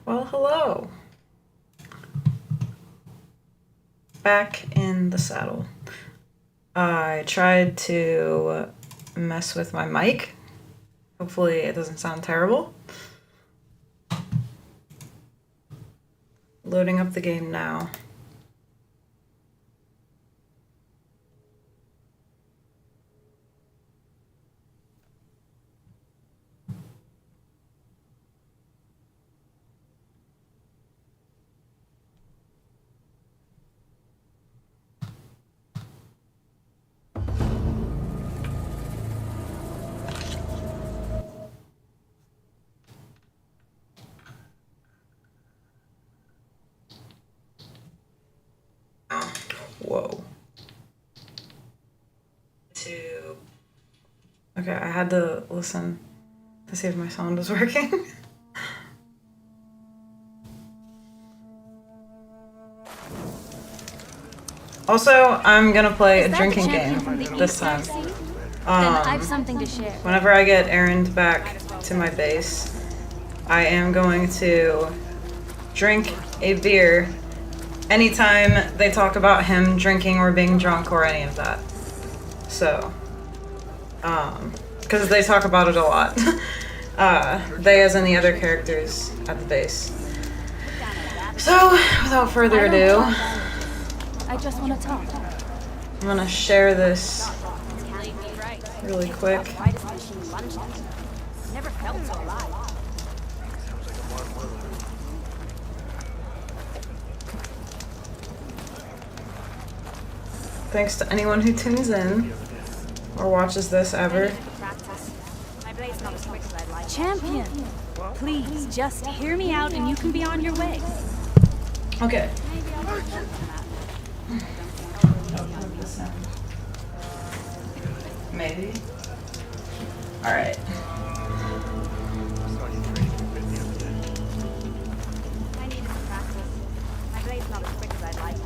Well, hello. Back in the saddle. I tried to mess with my mic. Hopefully it doesn't sound terrible. Loading up the game now. Whoa. Okay, I had to listen to see if my sound was working. Also, I'm gonna play a drinking game this time. I've something to share. Whenever I get Aaron back to my base, I am going to drink a beer anytime they talk about him drinking or being drunk or any of that. So, because they talk about it a lot. They as in the other characters at the base. So, without further ado, I just want to talk. I'm gonna share this really quick. Never felt so alive. Thanks to anyone who tunes in or watches this ever. Champion, please just hear me out and you can be on your way. Okay. Maybe. Alright. I needed to practice. My blade's not as quick as I'd like.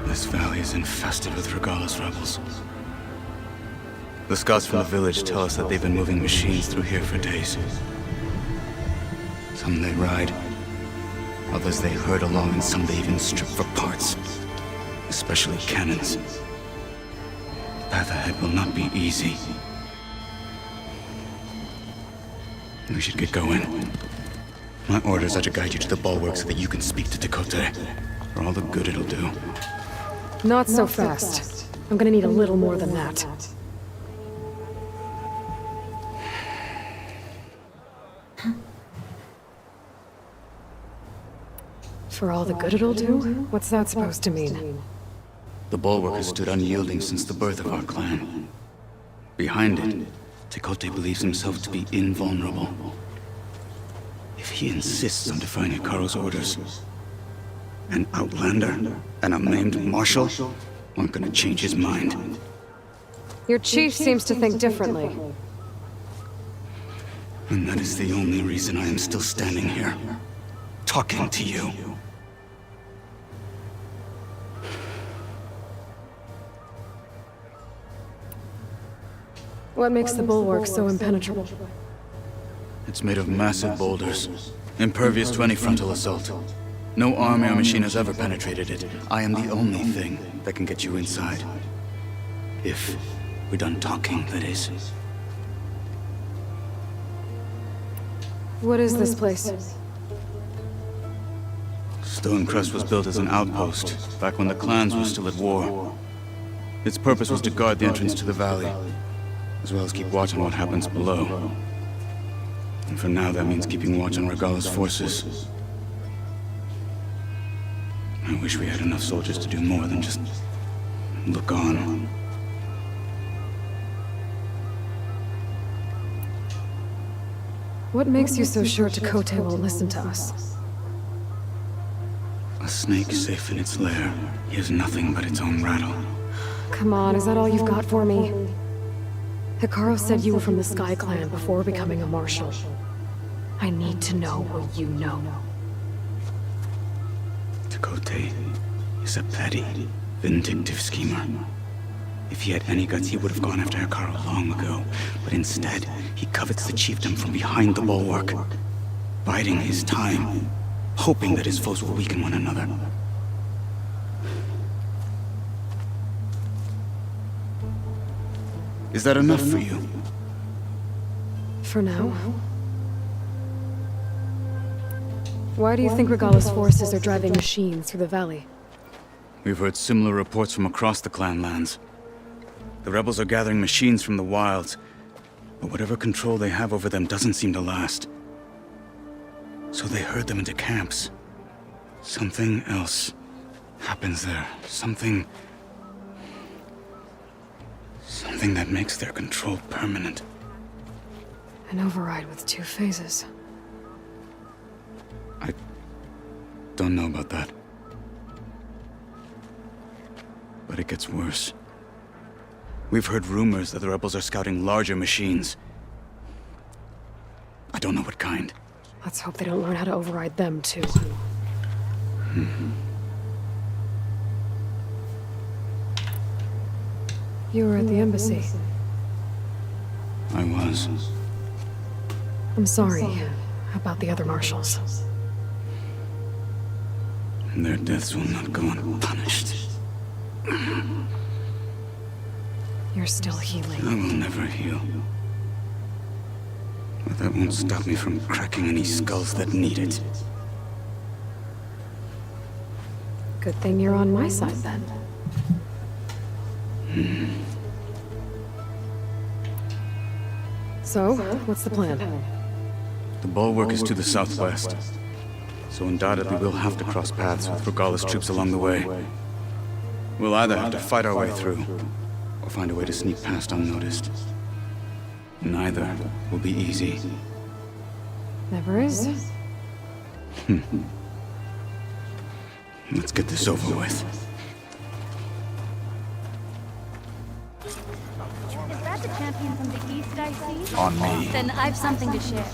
This valley is infested with Regalis rebels. The scouts from the village tell us that they've been moving machines through here for days. Some they ride, others they herd along, and some they even strip for parts. Especially cannons. The path ahead will not be easy. We should get going. My orders are to guide you to the bulwark so that you can speak to Tekotteh. For all the good it'll do. Not so fast. I'm gonna need a little more than that. For all the good it'll do? What's that supposed to mean? The bulwark has stood unyielding since the birth of our clan. Behind it, Tekotteh believes himself to be invulnerable. If he insists on defying Hekarro's orders, an outlander and a maimed marshal aren't gonna change his mind. Your chief seems to think differently. And that is the only reason I am still standing here, talking to you. What makes the bulwark so impenetrable? It's made of massive boulders, impervious to any frontal assault. No army or machine has ever penetrated it. I am the only thing that can get you inside. If we're done talking, that is. What is this place? Stonecrest was built as an outpost, back when the clans were still at war. Its purpose was to guard the entrance to the valley, as well as keep watch on what happens below. And for now, that means keeping watch on Regalis' forces. I wish we had enough soldiers to do more than just look on. What makes you so sure Tekotteh will listen to us? A snake safe in its lair hears nothing but its own rattle. Come on, is that all you've got for me? Hekarro said you were from the Sky Clan before becoming a marshal. I need to know what you know. Tekotteh is a petty, vindictive schemer. If he had any guts, he would have gone after Hikaru long ago. But instead, he covets the chiefdom from behind the bulwark, biding his time, hoping that his foes will weaken one another. Is that enough for you? For now. Why do you think Regalla's forces are driving machines through the valley? We've heard similar reports from across the clan lands. The rebels are gathering machines from the wilds, but whatever control they have over them doesn't seem to last. So they herd them into camps. Something else happens there. Something that makes their control permanent. An override with 2 phases. I don't know about that. But it gets worse. We've heard rumors that the rebels are scouting larger machines. I don't know what kind. Let's hope they don't learn how to override them, too. You were at the embassy. I was. I'm sorry about the other marshals. Their deaths will not go unpunished. You're still healing. I will never heal. But that won't stop me from cracking any skulls that need it. Good thing you're on my side, then. So, what's the plan? The bulwark is to the southwest, so undoubtedly we'll have to cross paths with Regalla's troops along the way. We'll either have to fight our way through, or find a way to sneak past unnoticed. Neither will be easy. Never is. Let's get this over with. Is that the champion from the east I see? On me. Then I've something to share.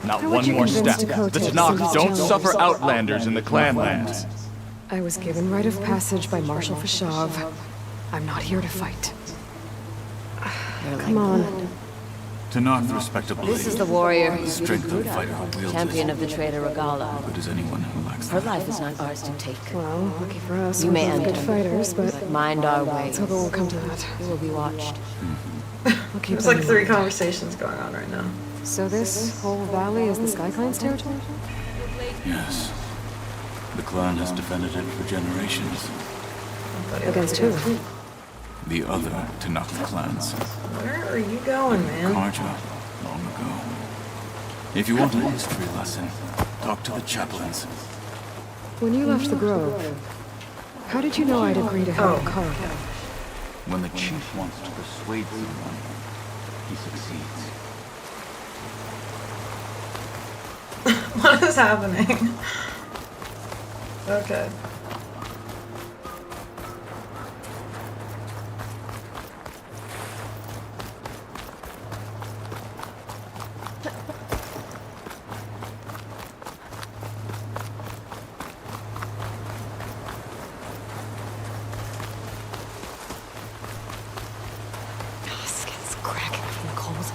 Not How would one you more convince step. Dakota The to Tanakh see this don't challenge? suffer outlanders in the clanlands. I was given rite of passage by Marshal Fashav. I'm not here to fight. Come on. Tanakh respectability. This is the warrior The strength of the fighter who wields champion it. of the trader Regalla. Good as anyone who lacks Her that. life is not ours to take. Well, lucky for us, You we're may both good enter. fighters, but Mind our let's ways. hope it won't come to that. You will be watched. I'll keep There's that like in 3 mind. conversations going on right now. So this whole valley is the Sky Clan's territory? Yes. The clan has defended it for generations. Against who? The other Tanakh clans. Where are you going, man? Karja, long ago. If you want a history lesson, talk to the chaplains. When you left the Grove, how did you know I'd agree to help Carl? When the chief wants to persuade someone, he succeeds. What is happening? Okay. Skin's cracking from the cold.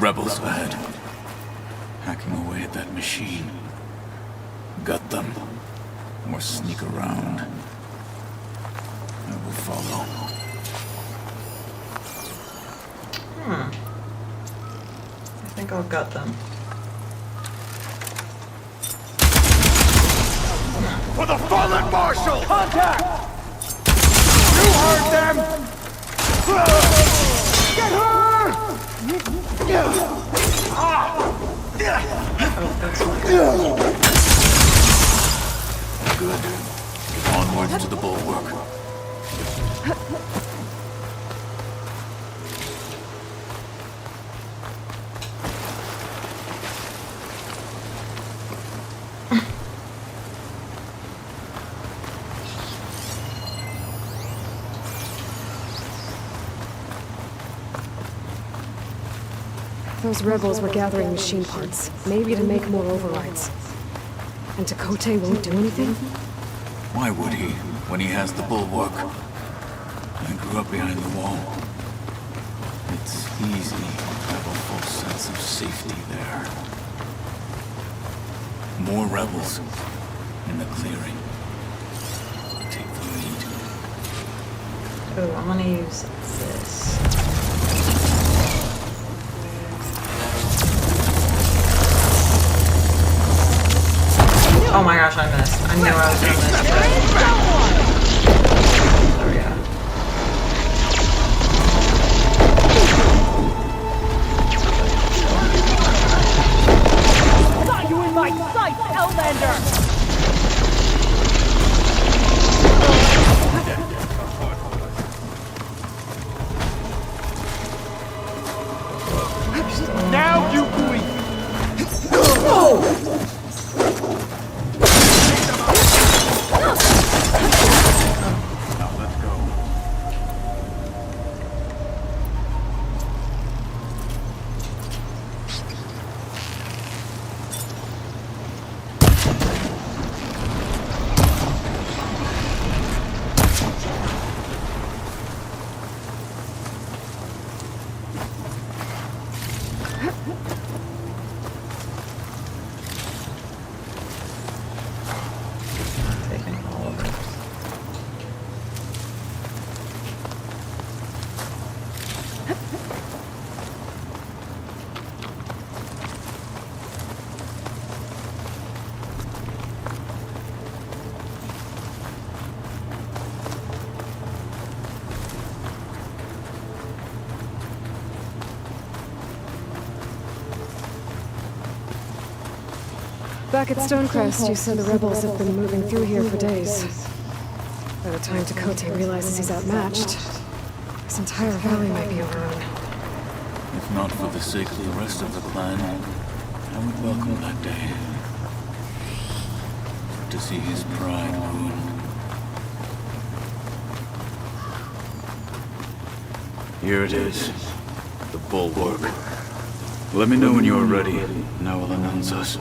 Rebels ahead. Hacking away at that machine. Gut them. Or sneak around. I will follow. I think I'll gut them. For the fallen marshal! Contact! You heard them! Get Good. Onwards to the bulwark. Those rebels were gathering machine parts, maybe to make more overrides. And Tekote won't do anything? Why would he, when he has the bulwark? I grew up behind the wall. It's easy to have a false sense of safety there. More rebels in the clearing. Take the lead. Oh, I'm gonna use this. Oh my gosh, I missed. I knew I was gonna miss it. There we go. Got you in my sights, Outlander! Now you bleed! Now let's go. Taking all of it. Back at Stonecrest, you said the rebels have been moving through here for days. By the time Tekote realizes he's outmatched, this entire valley might be overrun. If not for the sake of the rest of the clan, I would welcome that day. To see his pride ruined. Here it is. The bulwark. Let me know when you are ready, and I will announce us.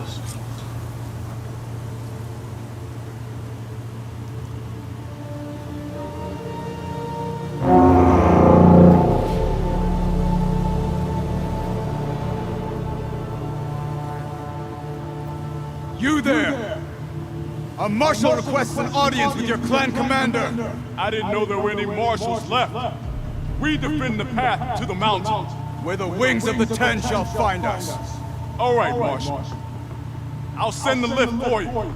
You there! A marshal requests an audience with your clan commander! I didn't know there were any marshals left. We defend the path to the mountains. Where the wings of the Ten shall find us. All right, Marshal. I'll send the lift for you.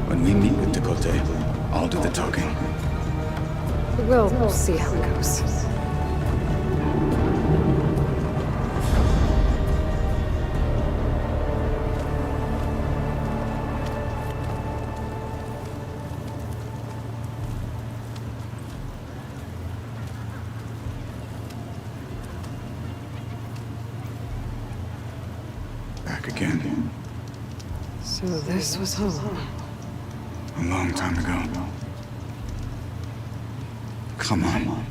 When we meet with Tekote, I'll do the talking. We'll see how it goes. Back again. So this was home. A long time ago. Come on.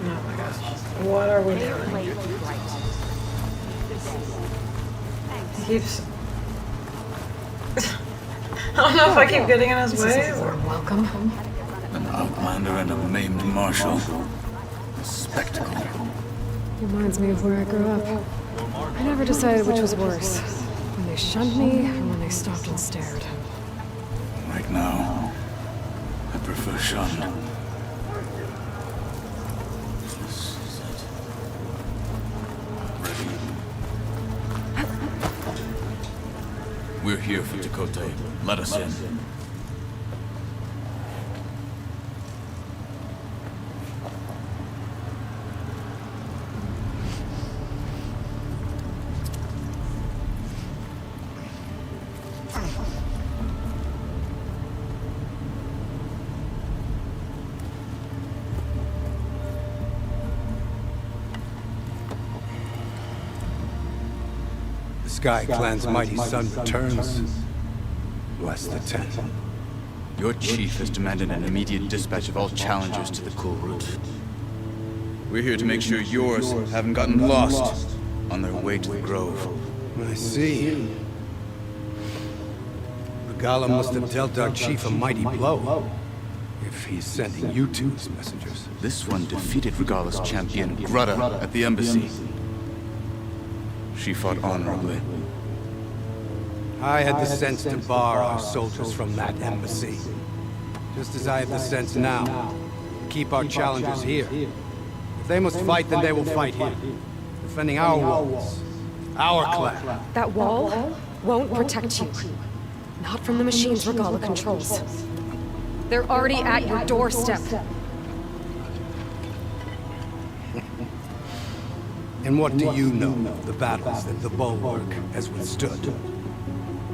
Oh my gosh. What are we doing? He keeps... I don't know if I keep getting in his way or... Welcome. An outlander and a maimed marshal. A spectacle. Reminds me of where I grew up. I never decided which was worse. they shunned me or when they stopped and stared. Right now, I prefer shunned. This is it. Ready? We're here for Tekote. Let us in. Sky Clan's mighty son returns. Bless the tent. Your chief has demanded an immediate dispatch of all challengers to the Cool Route. We're here to make sure yours haven't gotten lost on their way to the Grove. I see. Regala must have dealt our chief a mighty blow. If he's sending you two as messengers. This one defeated Regala's champion, Grutta, at the embassy. She fought honorably. I had the sense to bar our soldiers from that embassy. Just as I have the sense now to keep our challengers here. If they must fight, then they will fight here. Defending our walls. Our clan. That wall won't protect you. Not from the machines Regala controls. They're already at your doorstep. And what do you know of the battles that the Bulwark has withstood?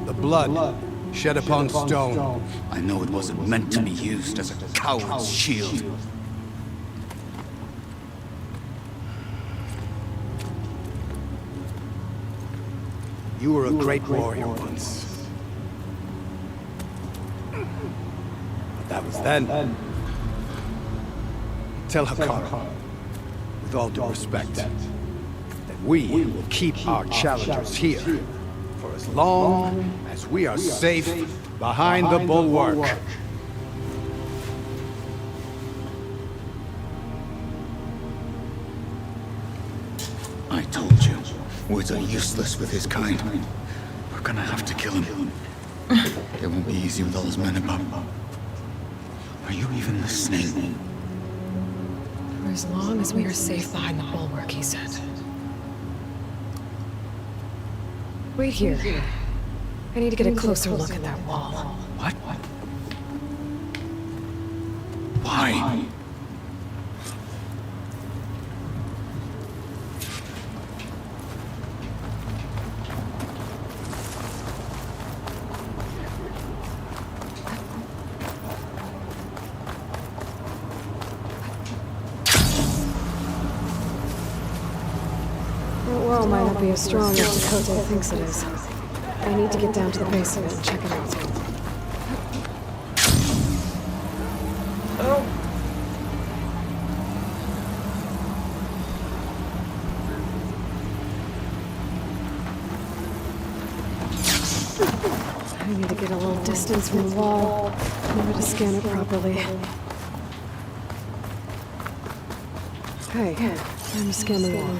The blood shed upon stone. I know it wasn't meant to be used as a coward's shield. You were a great warrior once. But that was then. Tell Hekarro, with all due respect, that we will keep our challengers here for as long as we are safe behind the Bulwark. I told you, words are useless with his kind. We're gonna have to kill him. It won't be easy with all his men about. Are you even listening? For as long as we are safe behind the bulwark, he said. Wait here. I need to get a closer look at that wall. What? Why? That wall might not be as strong as Tekote thinks it is. I need to get down to the base of it and check it out. I need to get a little distance from the wall in order to scan it properly. Okay, time to scan the wall.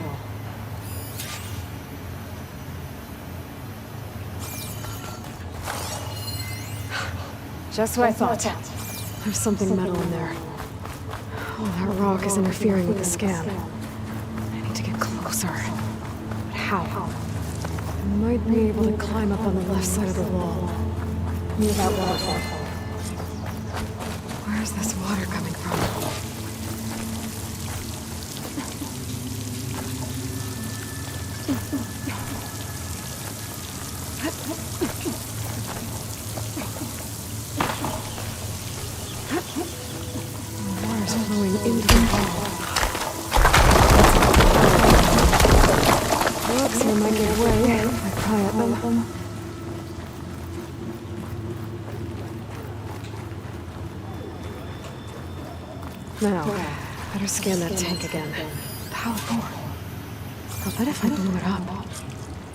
Just what I thought. There's something metal in there. Oh, that rock is interfering with the scan. I need to get closer. But how? I might be able to climb up on the left side of the wall. Near that waterfall. Where's this water coming from? Water's flowing into the wall. Looks like I might give way if I pry at them. Now, better scan that tank again. How? I'll bet if I blew it up.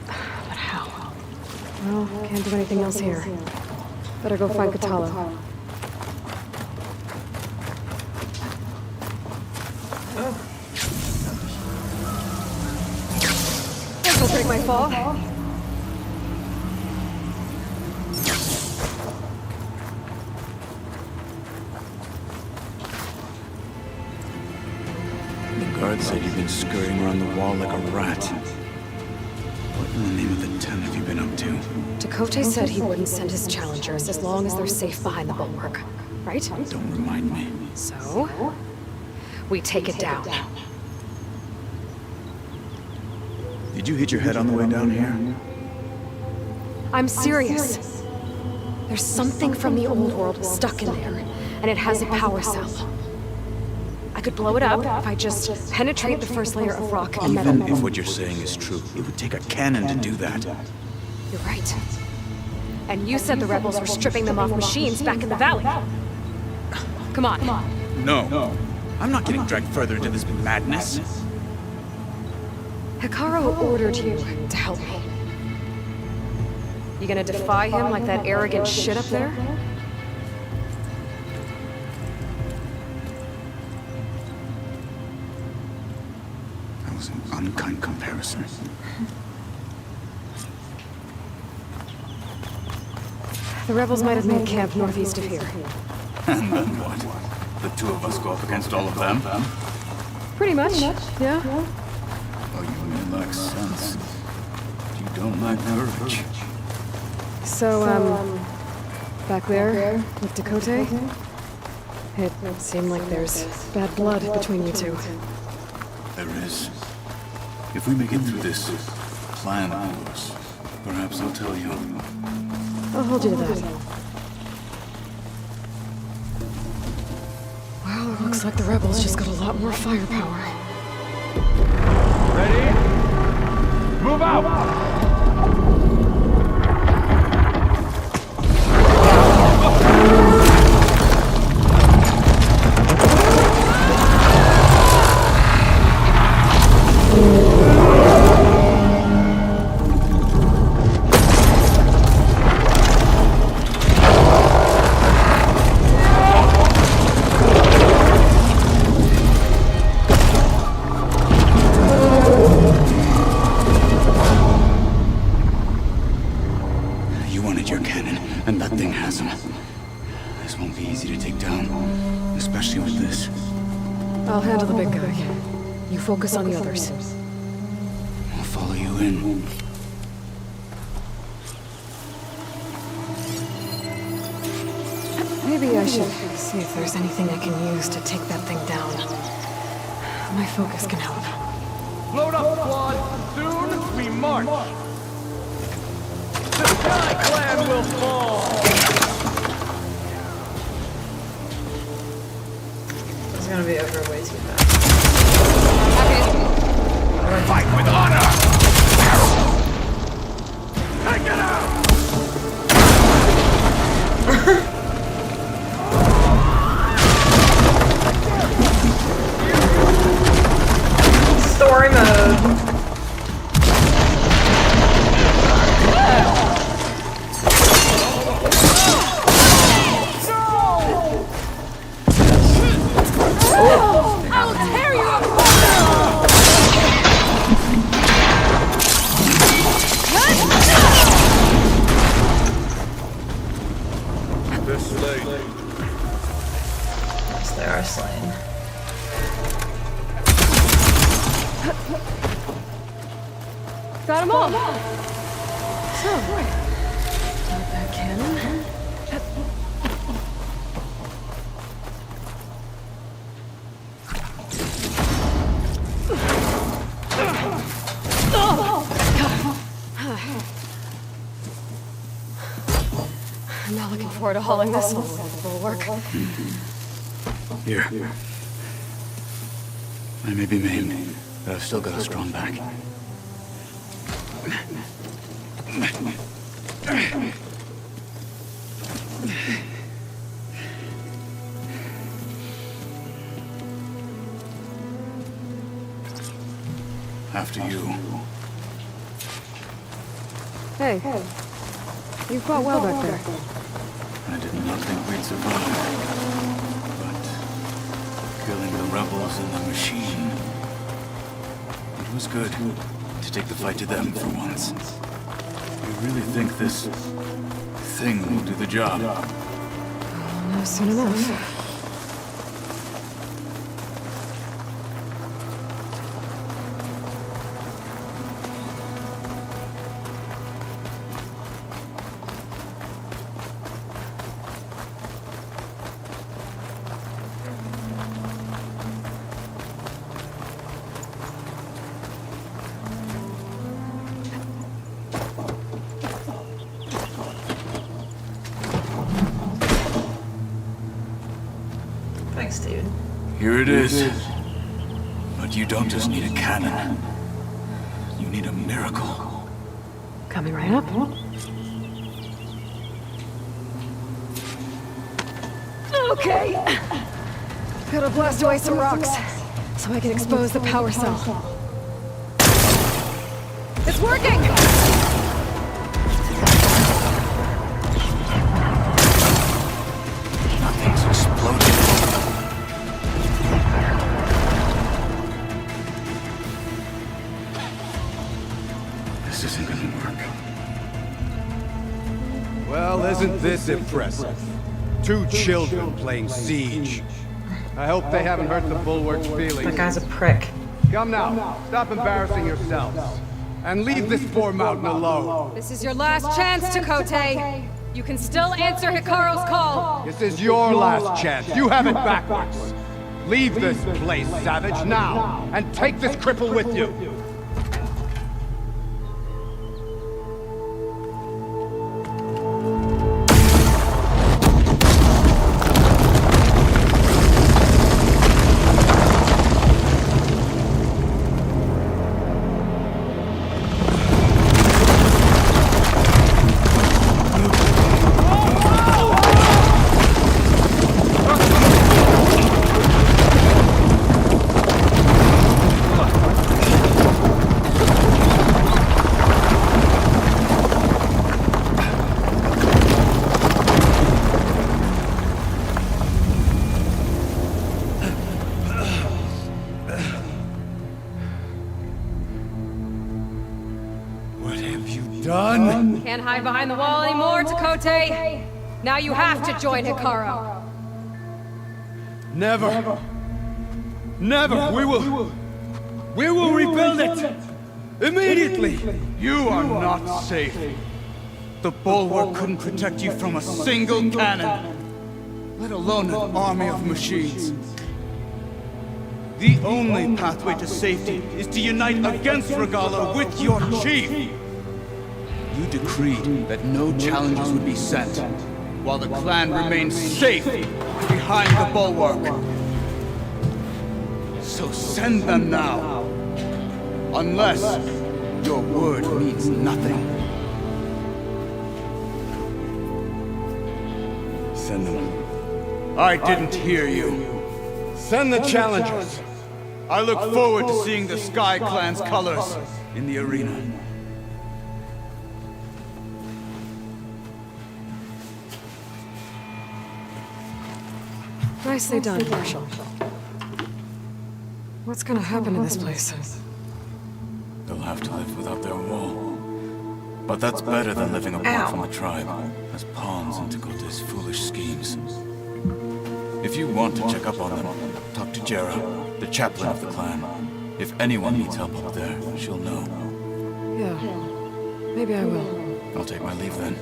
But how? Well, can't do anything else here. Better go find Kotallo. This'll break my fall. The guard said you've been scurrying around the wall like a rat. What in the name of the ten have you been up to? Dakota said he wouldn't send his challengers as long as they're safe behind the bulwark, right? Don't remind me. So, we take it down. Did you hit your head on the way down here? I'm serious. There's something from the old world stuck in there, and it has a power cell. I could blow it up if I just penetrate the first layer of rock and metal. Even if what you're saying is true, it would take a cannon to do that. You're right. And you said the rebels were stripping them off machines back in the valley. Come on. No. I'm not getting dragged further into this madness. Hikaru ordered you to help me. You gonna defy him like that arrogant shit up there? That was an unkind comparison. The rebels might have made camp northeast of here. And then what? The two of us go up against all of them? Pretty much, yeah. Oh, you may lack sense. But you don't lack courage. So, back there with Dakota, it seemed like there's bad blood between you two. There is. If we make it through this plan of yours, perhaps I'll tell you. I'll hold you to that. Well, it looks like the rebels just got a lot more firepower. Ready? Move out! And that thing has him. This won't be easy to take down, especially with this. I'll handle the big guy. You focus on the others. I'll follow you in. Maybe I should see if there's anything I can use to take that thing down. My focus can help. Load up, squad! Soon we march! The Sky Clan will fall! It's gonna be over way too fast. Fight with honor! Take it out! Story mode. They are slain. Got them all! So, not that cannon. I'm not looking forward to hauling this one with the bulwark. Here. I may be maimed, but I've still got a strong back. After you. Hey, you fought well back there. I did not think we'd survive. But killing the rebels and the machine. It was good to take the fight to them for once. You really think this thing will do the job? No, soon enough. dude. Here it is. But you don't just need a cannon. You need a miracle. Coming right up. Okay. Gotta blast away some rocks, so I can expose the power cell. It's working! Nothing's exploding. This isn't gonna work. Well, isn't this impressive? 2 children playing Siege. I hope they haven't hurt the Bulwark's That feelings. guy's a prick. Come now, stop embarrassing yourselves. And leave this poor mountain alone. This is your last chance, Chakotay. You can still answer Hikaru's call. This is your last chance. You have it backwards. Leave this place, Savage, now, and take this cripple with you. Can't hide behind the wall anymore, Chakotay. Now you have to join Hikaru. Never. Never. We will rebuild it. Immediately. You are not safe. The Bulwark couldn't protect you from a single cannon, let alone an army of machines. The only pathway to safety is to unite against Regalla with your chief. You decreed that no challengers would be sent, while the clan remained safe behind the Bulwark. So send them now, unless your word means nothing. Send them. I didn't hear you. Send the challengers. I look forward to seeing the Sky Clan's colors in the arena. Nicely done, Marshal. What's gonna happen in this place? They'll have to live without their wall. But that's better than living apart from the tribe, as pawns in Tekote's foolish schemes. If you want to check up on them, talk to Jera, the chaplain of the clan. If anyone needs help up there, she'll know. Yeah, maybe I will. I'll take my leave then.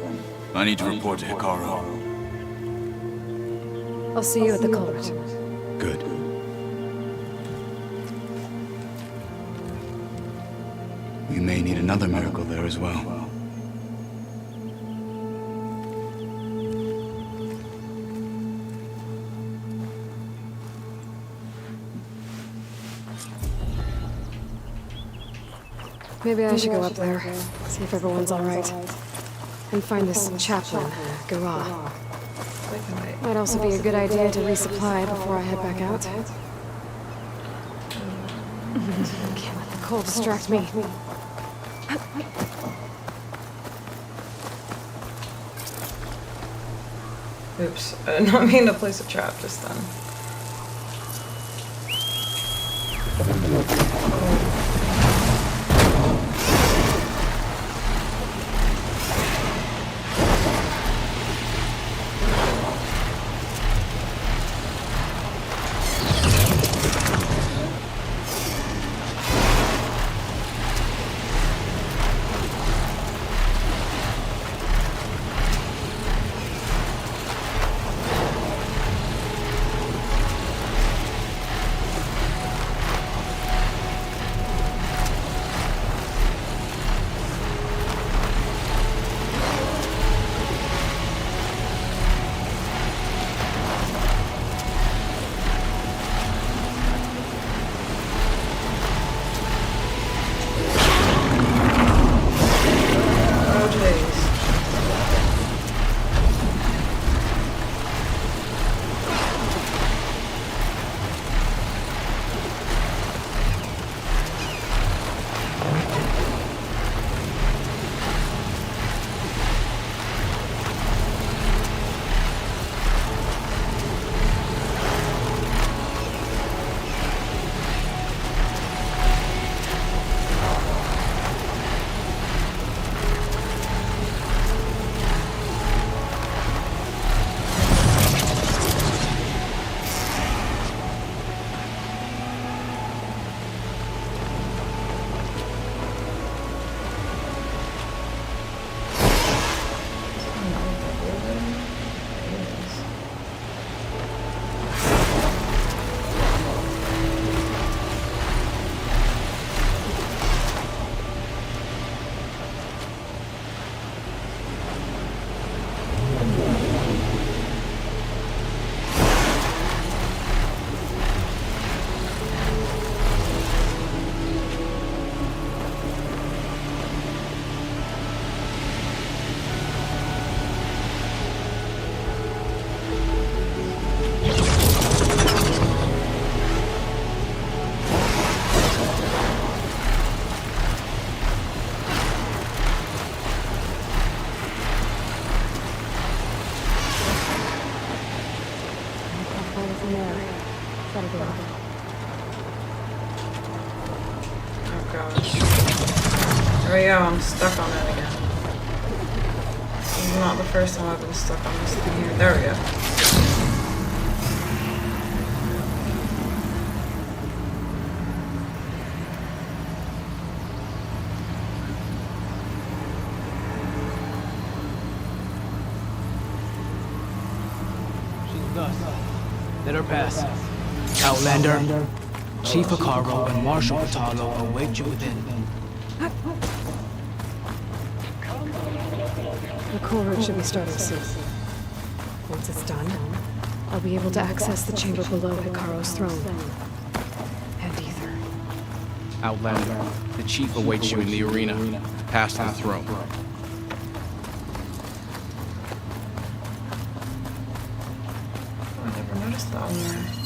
I need to report to Hikaru. I'll see you at the culvert. Good. We may need another miracle there as well. Maybe I should go up there, see if everyone's all right. And find this chaplain, Garah. Might also be a good idea to resupply before I head back out. Can't let the cold distract me. Oops. I did not mean to place a trap just then. gosh. There we go, I'm stuck on it again. This is not the first time I've been stuck on this thing here. There we go. Let her pass. Outlander, Chief Hekarro and Marshal Kotallo await you within. The cool route should be starting soon. Once it's done, I'll be able to access the chamber below Hekarro's throne. And Ether. Outlander, the Chief awaits you in the arena, past the throne. Oh, I never noticed that one there.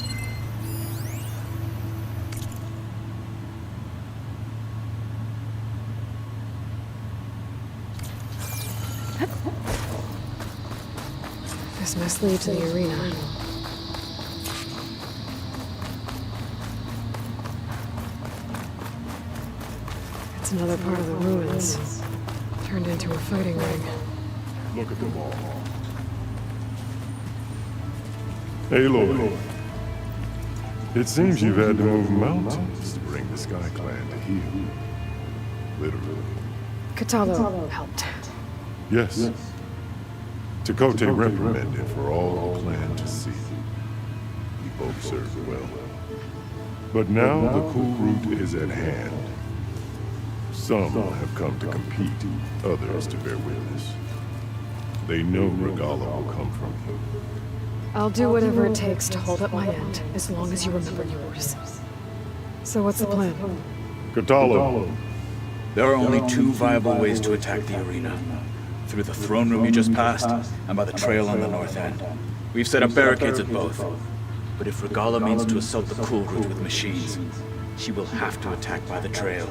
This must lead to the arena. It's another part of the ruins, turned into a fighting ring. Look at them all. Hey, Lord. It seems you've had to move mountains to bring the Sky Clan to heel. Literally. Kotallo helped. Yes. Tekote reprimanded for all the clan to see. We both served well. But now the cool route is at hand. Some have come to compete, others to bear witness. They know Regalla will come from you. I'll do whatever it takes to hold up my end, as long as you remember yours. So what's the plan? Kotallo. There are only two viable ways to attack the arena. Through the throne room you just passed, and by the trail on the north end. We've set up barricades at both. But if Regalla means to assault the cool route with machines, she will have to attack by the trail.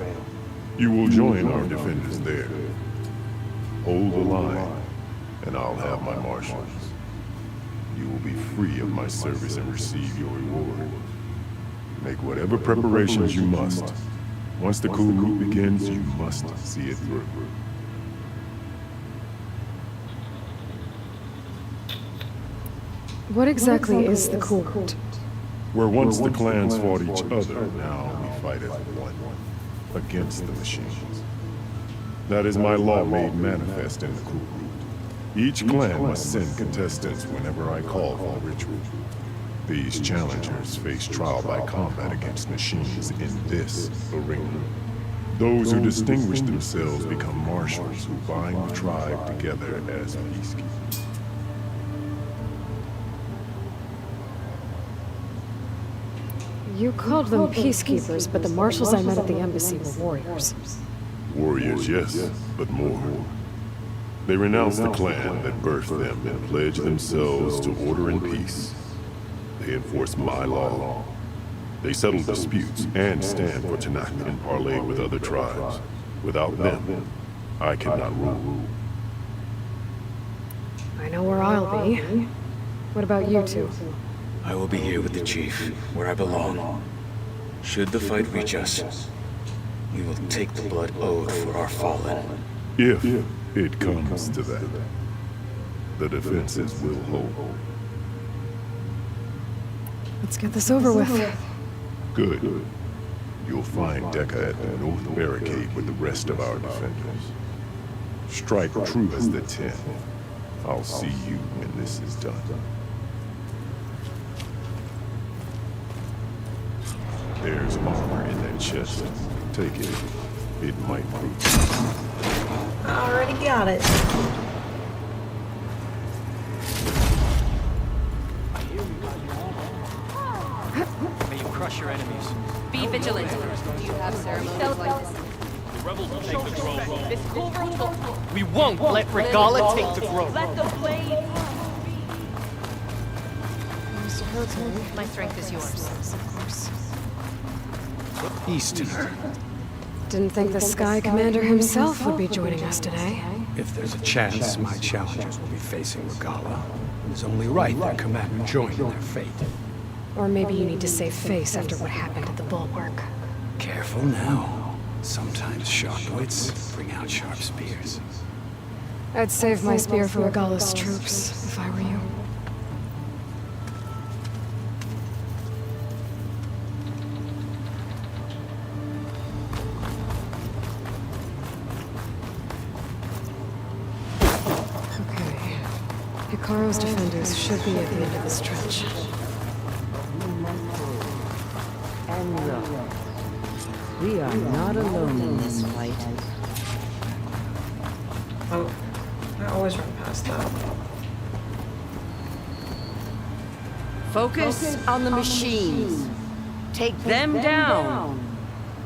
You will join our defenders there. Hold the line, and I'll have my marshals. You will be free of my service and receive your reward. Make whatever preparations you must. Once the cool route begins, you must see it through. What exactly is the cool route? Where once the clans fought each other, now we fight as one, against the machines. That is my law made manifest in the cool route. Each clan must send contestants whenever I call for the ritual. These challengers face trial by combat against machines in this arena. Those who distinguish themselves become marshals who bind the tribe together as peacekeepers. You called them peacekeepers, but the marshals I met at the embassy were warriors. Warriors, yes, but more. They renounce the clan that birthed them and pledge themselves to order and peace. They enforce my law. They settle disputes and stand for Tanakh and parley with other tribes. Without them, I cannot rule. I know where I'll be. What about you two? I will be here with the chief, where I belong. Should the fight reach us, we will take the blood owed for our fallen. If it comes to that, the defenses will hold. Let's get this over with. Good. You'll find Dekka at the north barricade with the rest of our defenders. Strike true as the 10. I'll see you when this is done. There's armor in that chest. Take it. It might be. I already got it. May you crush your enemies. Be vigilant. Do you have ceremonies like this? The rebels will take the throne. This cool route. We won't let Regalla take the throne. Let the blade. My strength is yours. Of course. Easterner. Didn't think the Sky Commander himself would be joining us today. If there's a chance my challengers will be facing Regalla, it is only right their commander join in their fate. Or maybe you need to save face after what happened at the Bulwark. Careful now. Sometimes sharp wits bring out sharp spears. I'd save my spear for Regalla's troops, if I were you. Okay. Hikaru's defenders should be at the end of the stretch. And look, we are not alone in this fight. Oh, I always run past that. Focus on the machines. Take them down.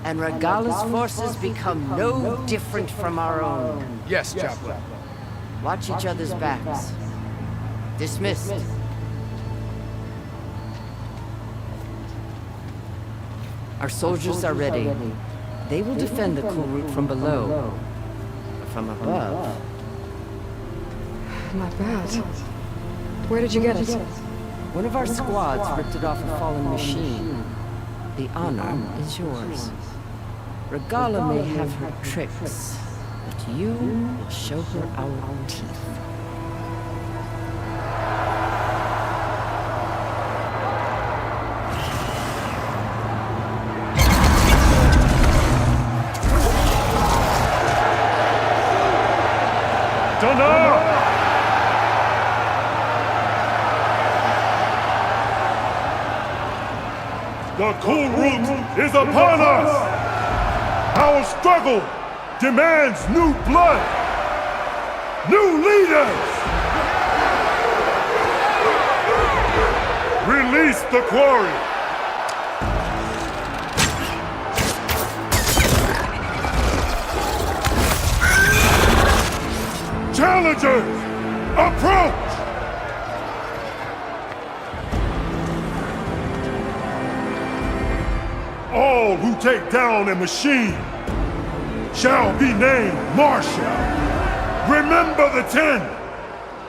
And Regalla's forces become no different from our own. Yes, Chaplain. Watch each other's backs. Dismissed. Our soldiers are ready. They will defend the Kulrut from below. But from above... Not bad. Where did you get it? One of our squads ripped it off a fallen machine. The honor is yours. Regalla may have her tricks, but you will show her our teeth. The Kulrut is upon us! Our struggle demands new blood! New leaders! Release the quarry! Challengers, approach! All who take down a machine shall be named Marshal. Remember the 10.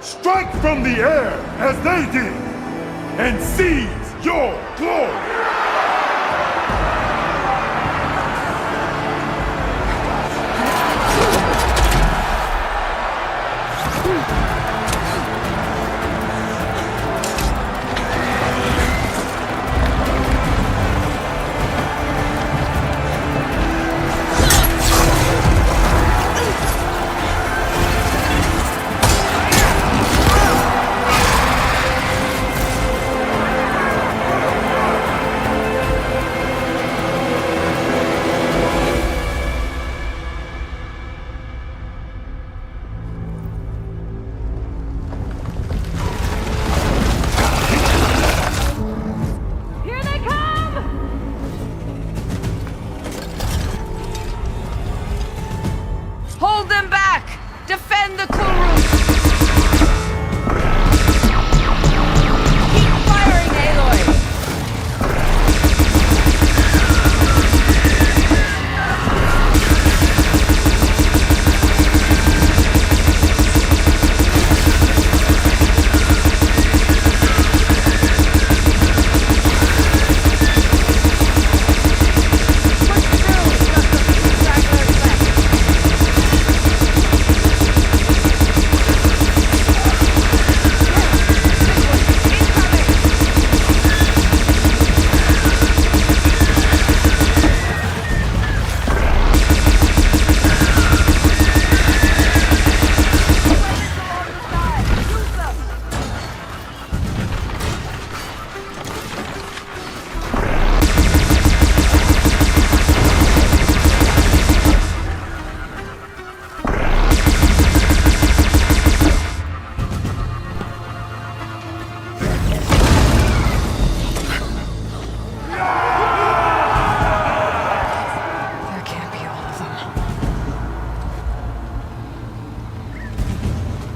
Strike from the air as they did and seize your glory.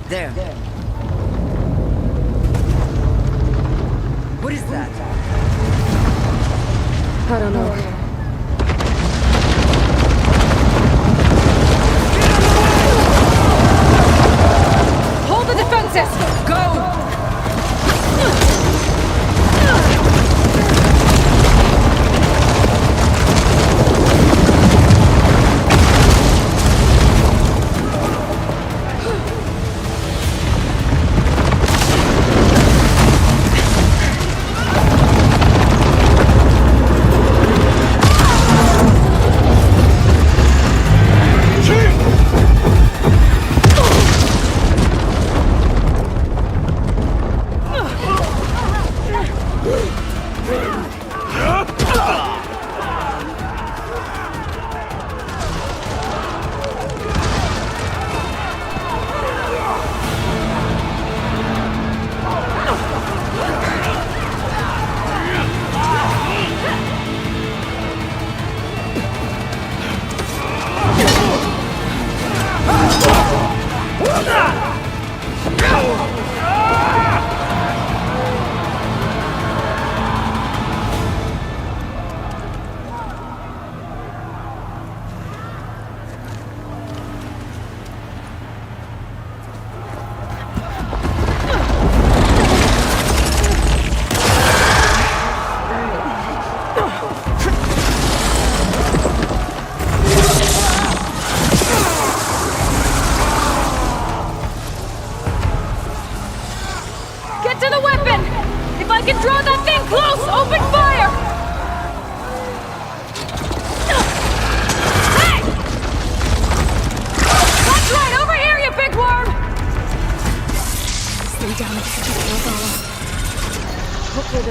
There. What is that? I don't know. Hold the defenses! Go!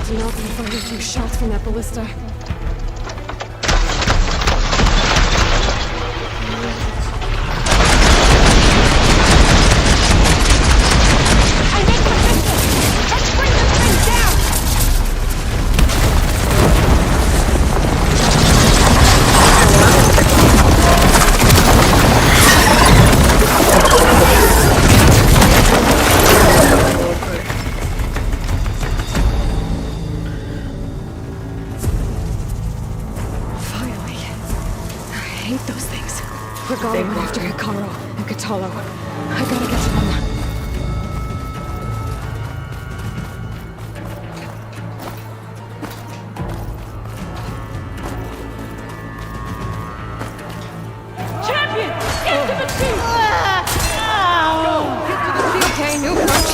do not be fighting through shots from that ballista. Regala went after Hikaru and Katalo. I gotta get to them. Champion! Get to the team! Okay, new approach.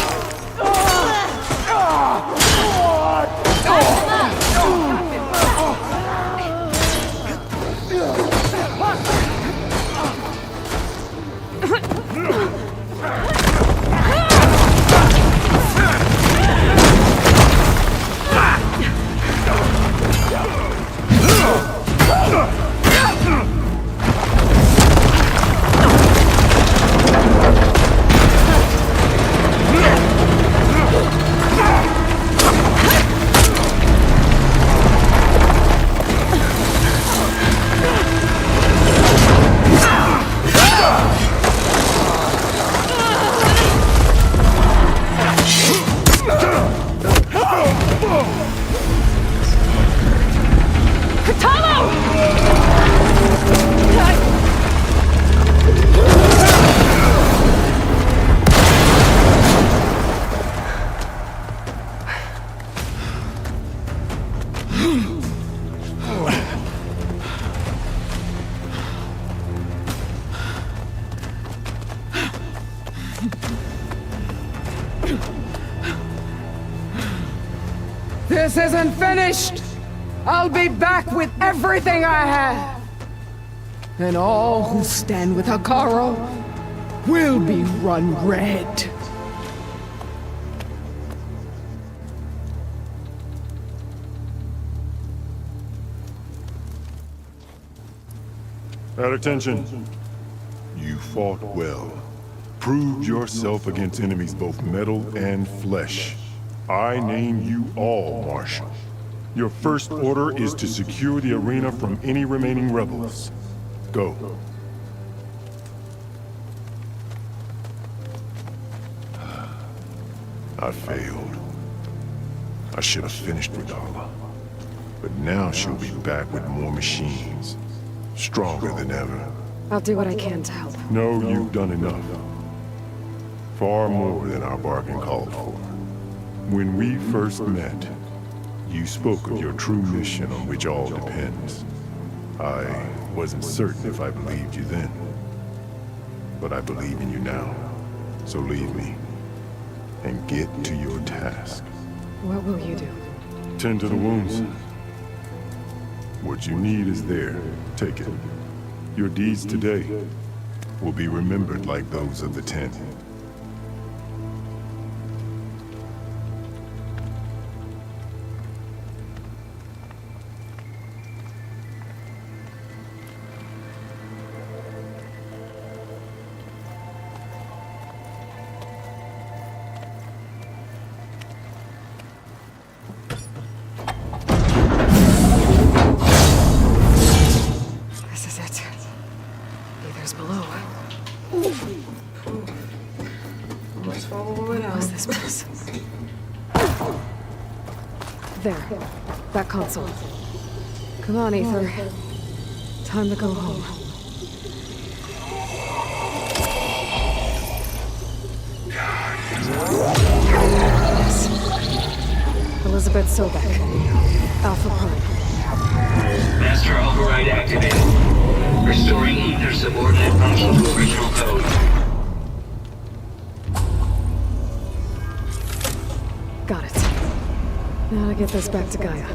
This isn't finished! I'll be back with everything I have! And all who stand with Hikaru will be run red. At attention. You fought well. Proved yourself against enemies both metal and flesh. I name you all Marshal. Your first order is to secure the arena from any remaining rebels. Go. I failed. I should have finished Regala. But now she'll be back with more machines. Stronger than ever. I'll do what I can to help. No, you've done enough. Far more than our bargain called for. When we first met, you spoke of your true mission on which all depends. I wasn't certain if I believed you then. But I believe in you now. So leave me. And get to your task. What will you do? Tend to the wounds. What you need is there. Take it. Your deeds today will be remembered like those of the Ten. This is it. Either's below. Almost fall all the way down. What's this place? There. That console. Come on, Aether. Time to go home. Yes. Elizabeth Sobek. Alpha Prime. Master override activated. Restoring Ether subordinate function to original code. Got it. Now to get this back to Gaia.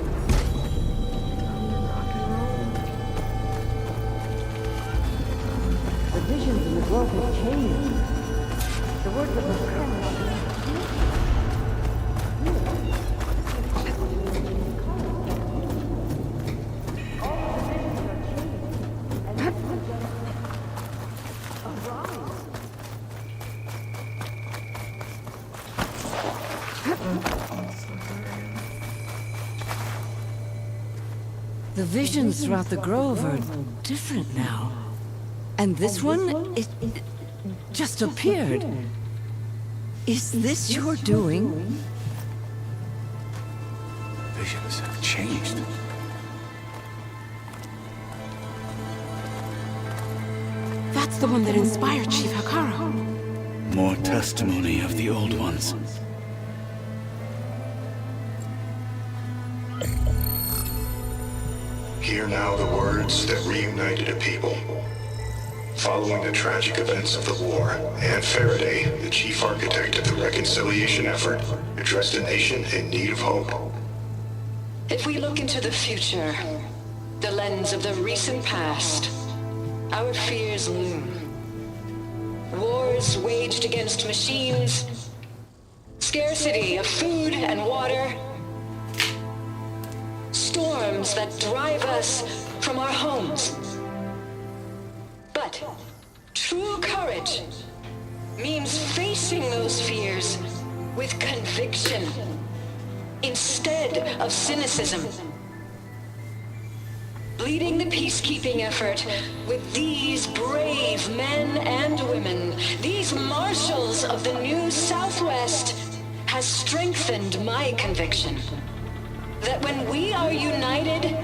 The visions in the grove have changed. The words of the The visions throughout the grove are different now. And this one, it just appeared. Is this your doing? Visions have changed. That's the one that inspired Chief Hekarro. More testimony of the old ones. Hear now the words that reunited a people. Following the tragic events of the war, Anne Faraday, the chief architect of the reconciliation effort, addressed a nation in need of hope. If we look into the future, the lens of the recent past, our fears loom. Wars waged against machines, scarcity of food and water, storms that drive us from our homes. But true courage means facing those fears with conviction instead of cynicism. Leading the peacekeeping effort with these brave men and women, these marshals of the new Southwest, has strengthened my conviction that when we are united,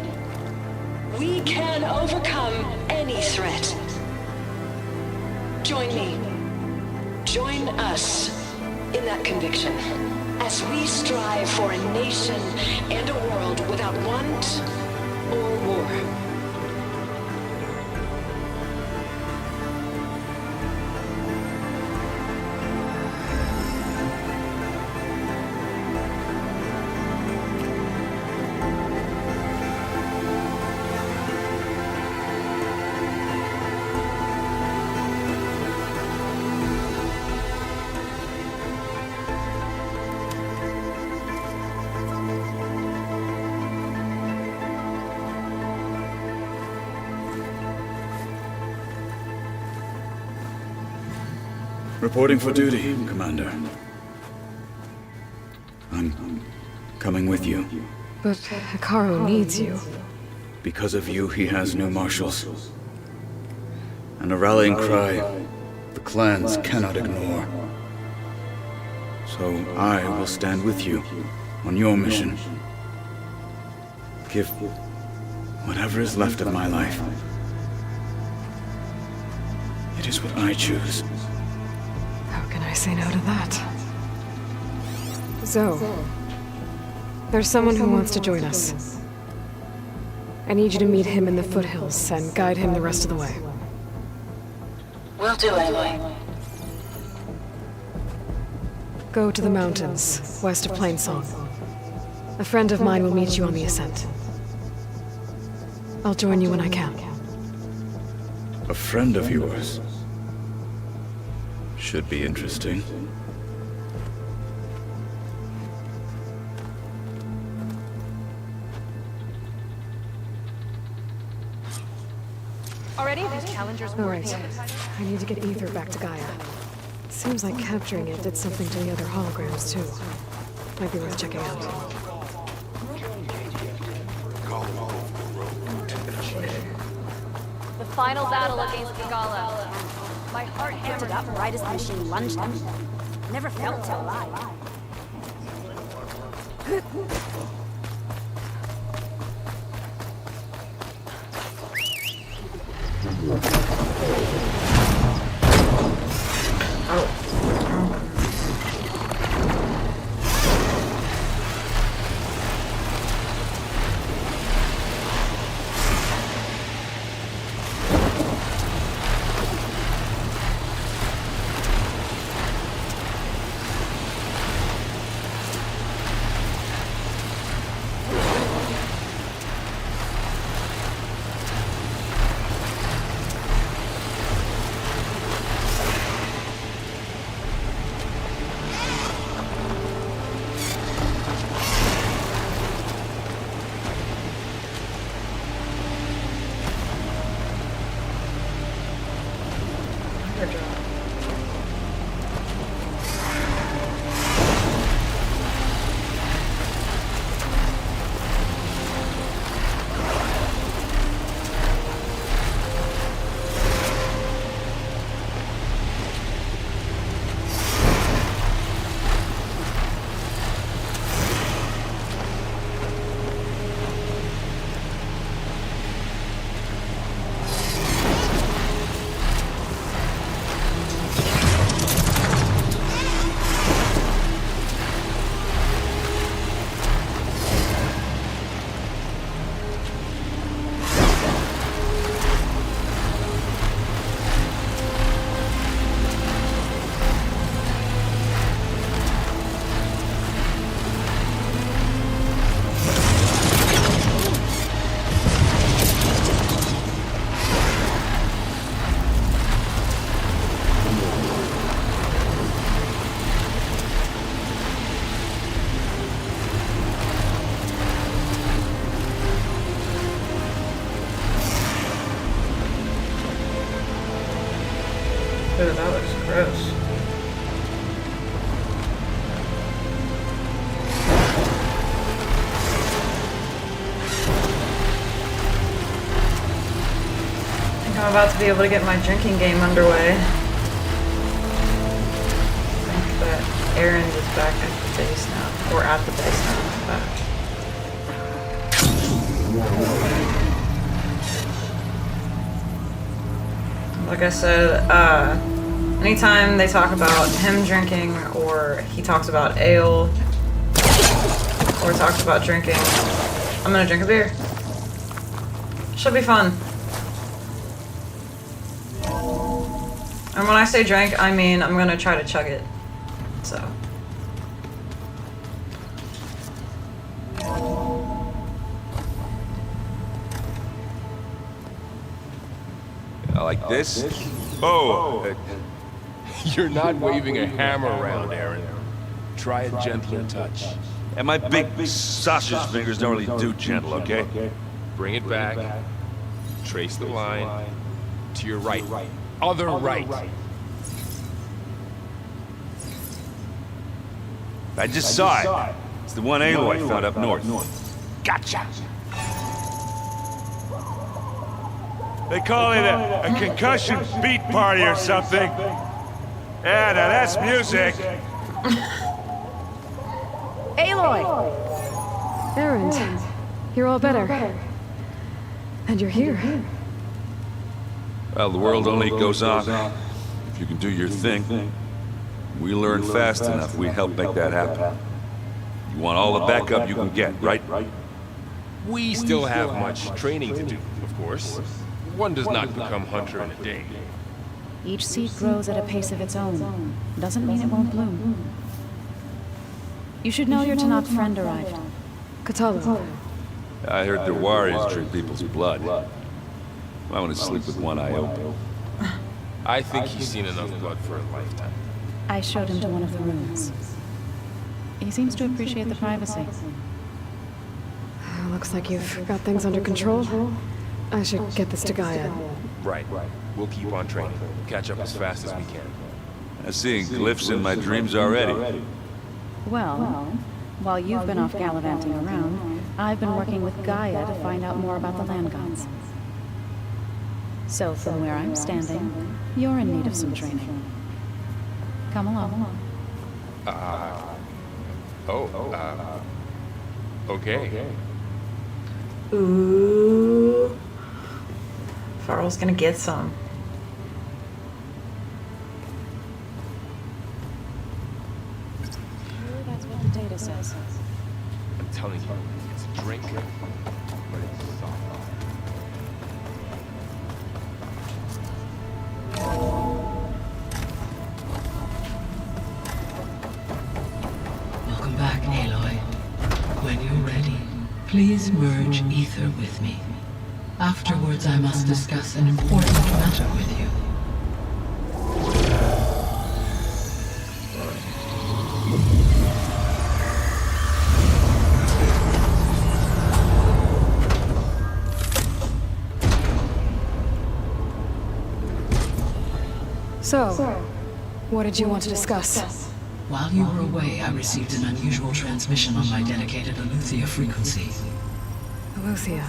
we can overcome any threat. Join me. Join us in that conviction as we strive for a nation and a world without want or war. Reporting for duty, Commander. I'm coming with you. But Hekarro needs you. Because of you, he has new marshals. And a rallying cry the clans cannot ignore. So I will stand with you on your mission. Give whatever is left of my life. It is what I choose. How can I say no to that? Zoe, there's someone who wants to join us. I need you to meet him in the foothills and guide him the rest of the way. Will do, Aloy. Go to the mountains, west of Plainsong. A friend of mine will meet you on the ascent. I'll join you when I can. A friend of yours? Should be interesting. Already, these challengers All right. I need to get Ether back to Gaia. Seems like capturing it did something to the other holograms, too. Might be worth checking out. The final battle against Gigala. My heart hammered up right as the machine lunged at me. Never felt so alive. Ooh, that looks gross. I think I'm about to be able to get my drinking game underway. I think that Erend is back at the base now. Or at the base now. Back. Like I said, anytime they talk about him drinking, or he talks about ale, or talks about drinking, I'm gonna drink a beer. Should be fun. And when I say drink, I mean I'm gonna try to chug it. So. Like this? Oh! You're not waving a hammer around, Aaron. Try a gentler touch. And my big sausage fingers don't really do gentle, okay? Bring it back. Trace the line. To your right. Other right. I just saw it. It's the one Aloy found up north. Gotcha! They call it a concussion beat party or something. Yeah, now that's music. Aloy! Erend, you're all better. And you're here. Well, the world only goes on if you can do your thing. We learn fast enough, we help make that happen. You want all the backup you can get, right? We still have much training to do, of course. One does not become hunter in a day. Each seed grows at a pace of its own. Doesn't mean it won't bloom. You should know your Tanakh friend arrived. Kotallo. I heard the warriors drink people's blood. I want to sleep with one eye open. I think he's seen enough blood for a lifetime. I showed him to one of the rooms. He seems to appreciate the privacy. Looks like you've got things under control. I should get this to Gaia. Right. We'll keep on training. Catch up as fast as we can. I'm seeing glyphs in my dreams already. Well, while you've been off gallivanting around, I've been working with Gaia to find out more about the land gods. So from where I'm standing, you're in need of some training. Come along. Okay. Ooh. Farrell's gonna get some. That's what the data says. I'm telling you, it's a drink, but it's soft. Welcome back, Aloy. When you're ready, please merge ether with me. Afterwards, I must discuss an important matter with you. So, what did you want to discuss? While you were away, I received an unusual transmission on my dedicated Eleuthia frequency. Eleuthia.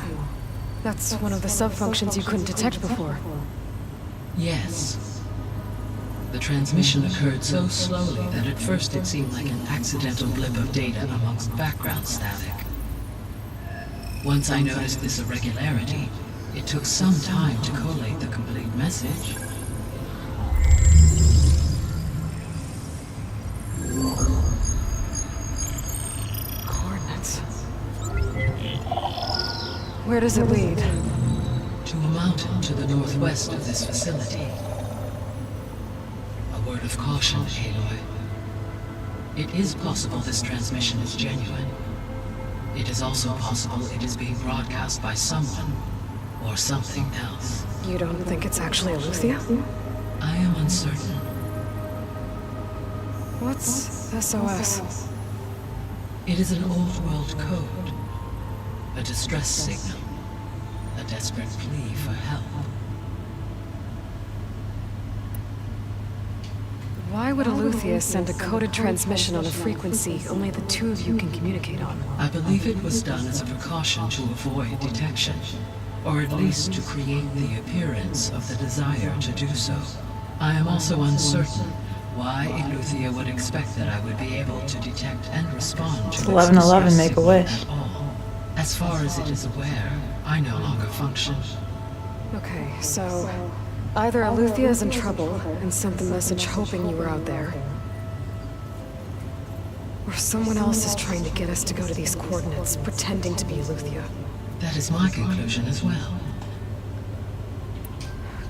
That's one of the sub-functions you couldn't detect before. Yes. The transmission occurred so slowly that at first it seemed like an accidental blip of data amongst background static. Once I noticed this irregularity, it took some time to collate the complete message. Coordinates. Where does it lead? To a mountain to the northwest of this facility. A word of caution, Aloy. It is possible this transmission is genuine. It is also possible it is being broadcast by someone or something else. You don't think it's actually Eleuthia? I am uncertain. What's SOS? It is an old world code. A distress signal. A desperate plea for help. Why would Eleuthia send a coded transmission on a frequency only the two of you can communicate on? I believe it was done as a precaution to avoid detection, or at least to create the appearance of the desire to do so. I am also uncertain why Eleuthia would expect that I would be able to detect and respond to 1111, make a wish. at all. As far as it is aware, I no longer function. Okay, so either Eleuthia is in trouble and sent the message hoping you were out there, or someone else is trying to get us to go to these coordinates, pretending to be Eleuthia. That is my conclusion as well.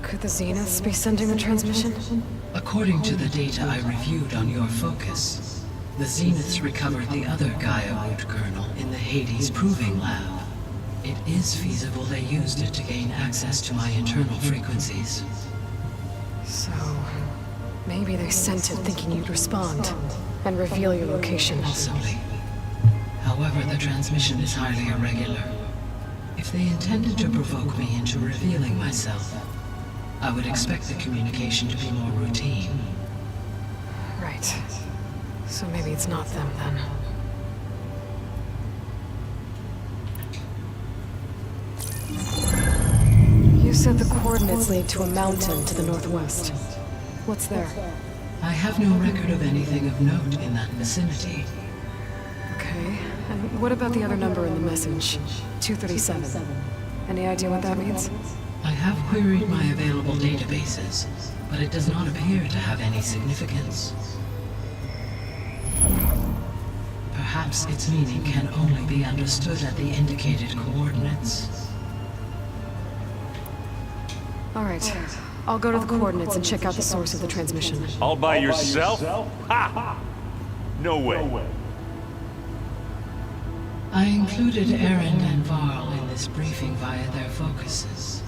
Could the Zeniths be sending the transmission? According to the data I reviewed on your focus, the Zeniths recovered the other Gaia root kernel in the Hades Proving Lab. It is feasible they used it to gain access to my internal frequencies. So, maybe they sent it thinking you'd respond and reveal your location. Possibly. However, the transmission is highly irregular. If they intended to provoke me into revealing myself, I would expect the communication to be more routine. Right. So maybe it's not them then. You said the coordinates lead to a mountain to the northwest. What's there? I have no record of anything of note in that vicinity. Okay. And what about the other number in the message? 237. Any idea what that means? I have queried my available databases, but it does not appear to have any significance. Perhaps its meaning can only be understood at the indicated coordinates. All right. I'll go to the coordinates and check out the source of the transmission. All by yourself? Ha! No way. I included Erend and Varl in this briefing via their focuses.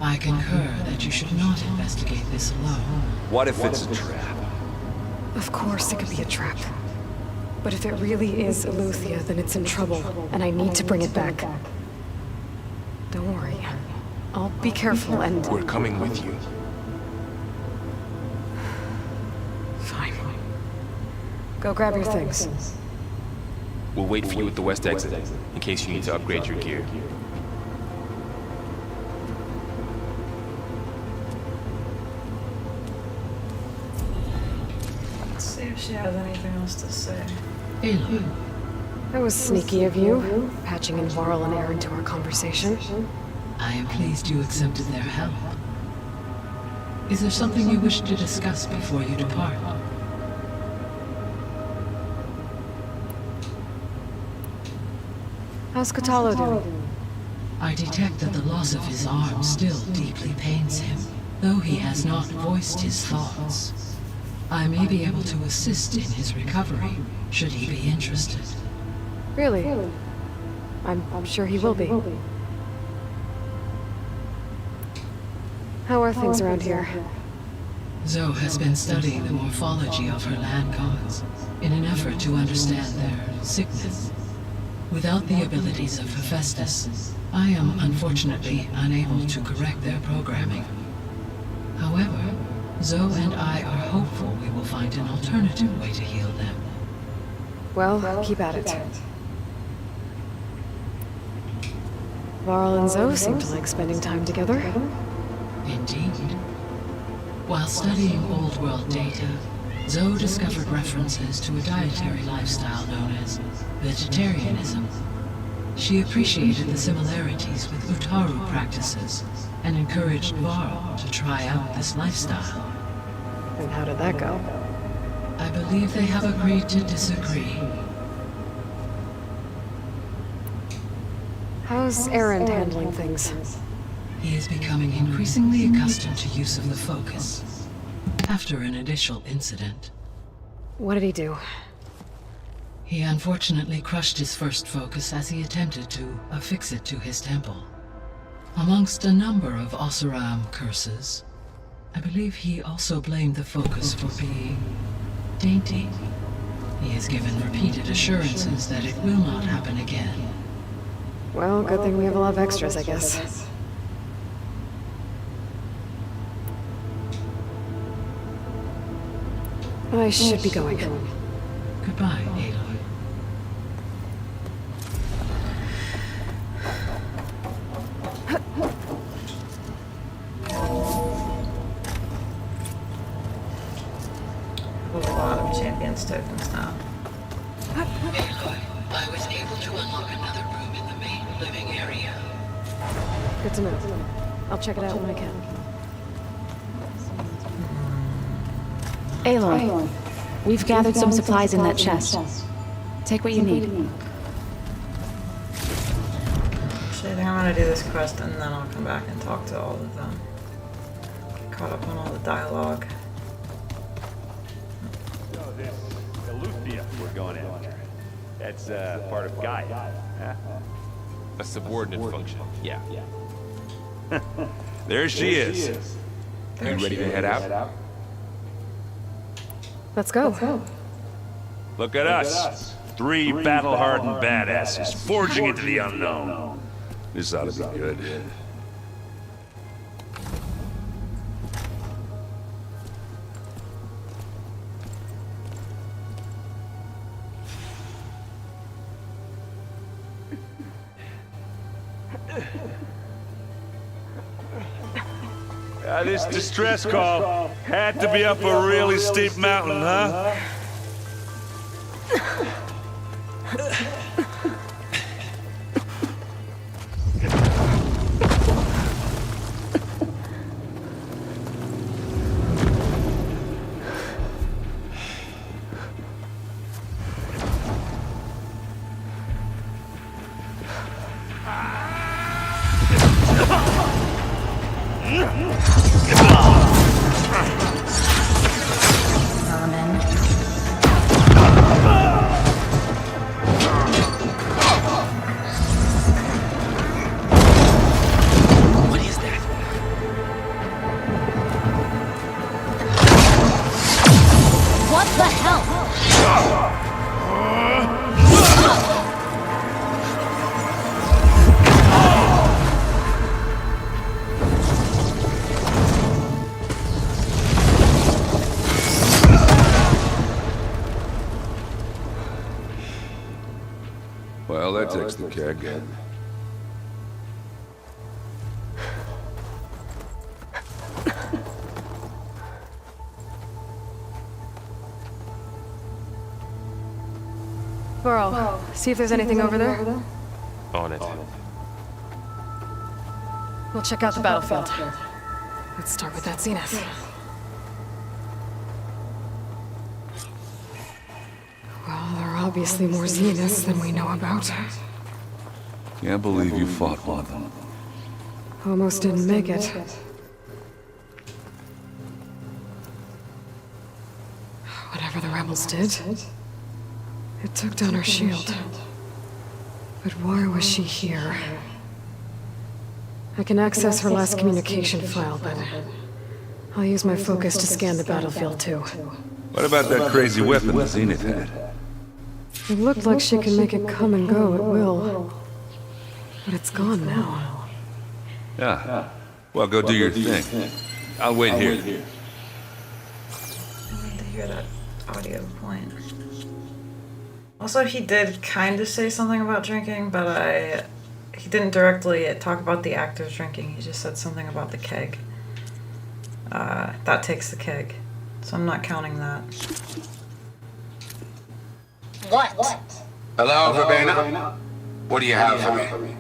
I concur that you should not investigate this alone. What if it's a trap? Of course it could be a trap. But if it really is Eleuthia, then it's in trouble, and I need to bring it back. Don't worry. I'll be careful and... We're coming with you. Fine. Go grab your things. We'll wait for you at the west exit, in case you need to upgrade your gear. Let's see if she has anything else to say. Aloy. That was sneaky of you, patching in Varl and Erend to our conversation. I am pleased you accepted their help. Is there something you wish to discuss before you depart? How's Kotallo doing? I detect that the loss of his arm still deeply pains him, though he has not voiced his thoughts. I may be able to assist in his recovery, should he be interested. Really? I'm sure he will be. How are things around here? Zoe has been studying the morphology of her land gods in an effort to understand their sickness. Without the abilities of Hephaestus, I am unfortunately unable to correct their programming. However, Zoe and I are hopeful we will find an alternative way to heal them. Well, keep at it. Varl and Zoe seem to like spending time together. Indeed. While studying Old World data, Zoe discovered references to a dietary lifestyle known as vegetarianism. She appreciated the similarities with Utaru practices and encouraged Varl to try out this lifestyle. And how did that go? I believe they have agreed to disagree. How's Erend handling things? He is becoming increasingly accustomed to use of the focus, after an initial incident. What did he do? He unfortunately crushed his first focus as he attempted to affix it to his temple. Amongst a number of Oseram curses, I believe he also blamed the focus for being dainty. He has given repeated assurances that it will not happen again. Well, good thing we have a lot of extras, I guess. I should be going. Goodbye, Aloy. A lot of champions tokens now. Aloy, I was able to unlock another room in the main living area. Good to know. I'll check it out when I can. Aloy, we've gathered some supplies in that chest. Take what you need. Actually, I think I'm gonna do this quest and then I'll come back and talk to all of them. Get caught up on all the dialogue. So this Eleuthia we're going after. That's part of Gaia, huh? A subordinate function. Yeah. There she is. You ready to head out? Let's go. Look at us. 3 battle-hardened badasses forging into the unknown. This ought to be good. This distress call had to be up a really steep mountain, huh? Well, that takes the keg. Burrow, see if there's anything over there. On it. We'll check out the battlefield. Let's start with that zenith. Well, there are obviously more zeniths than we know about. Can't believe you fought one of them. Almost didn't make it. Whatever the rebels did, it took down her shield. But why was she here? I can access her last communication file, but I'll use my focus to scan the battlefield too. What about that crazy weapon the Zenith had? It looked like she could make it come and go at will. But it's gone now. Yeah. Well, go do your thing. I'll wait here. I need to hear that audio point. Also, he did kind of say something about drinking, but he didn't directly talk about the actors drinking. He just said something about the keg. That takes the keg. So I'm not counting that. What? Hello, Verbena? What do you have for me?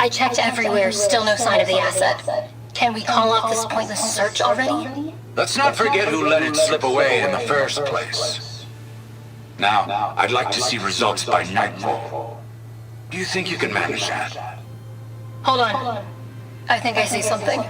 I checked everywhere, still no sign of the asset. Can we call off this pointless search already? Let's not forget who let it slip away in the first place. Now, I'd like to see results by nightfall. Do you think you can manage that? Hold on. I think I see something.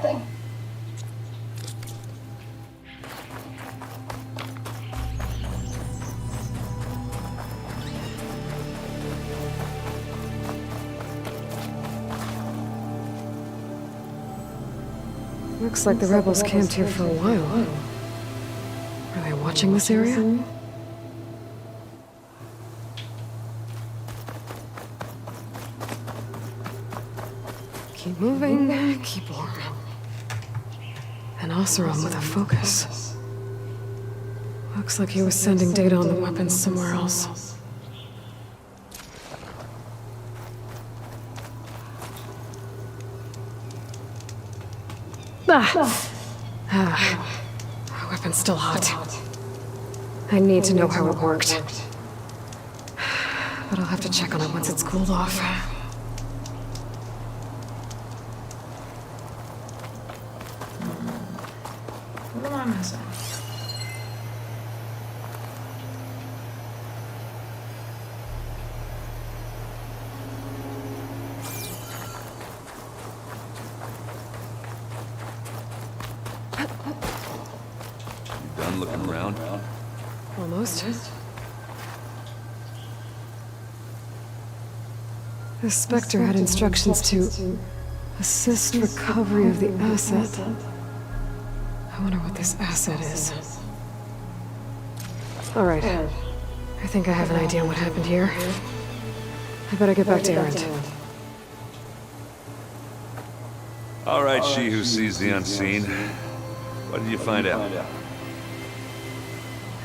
Looks like the rebels camped here for a while. Are they watching this area? Keep moving, keep warm. An Oseram with a focus. What Looks like he was sending data on the weapons somewhere else. Our weapon's still hot. I need to know how it worked. But I'll have to check on it once it's cooled off. What am I missing? You done looking around? Almost. The Spectre had instructions to assist recovery of the asset. I wonder what this asset is. Alright. I think I have an idea what happened here. I better get back to Erend. All right, she who sees the unseen. What did you find out?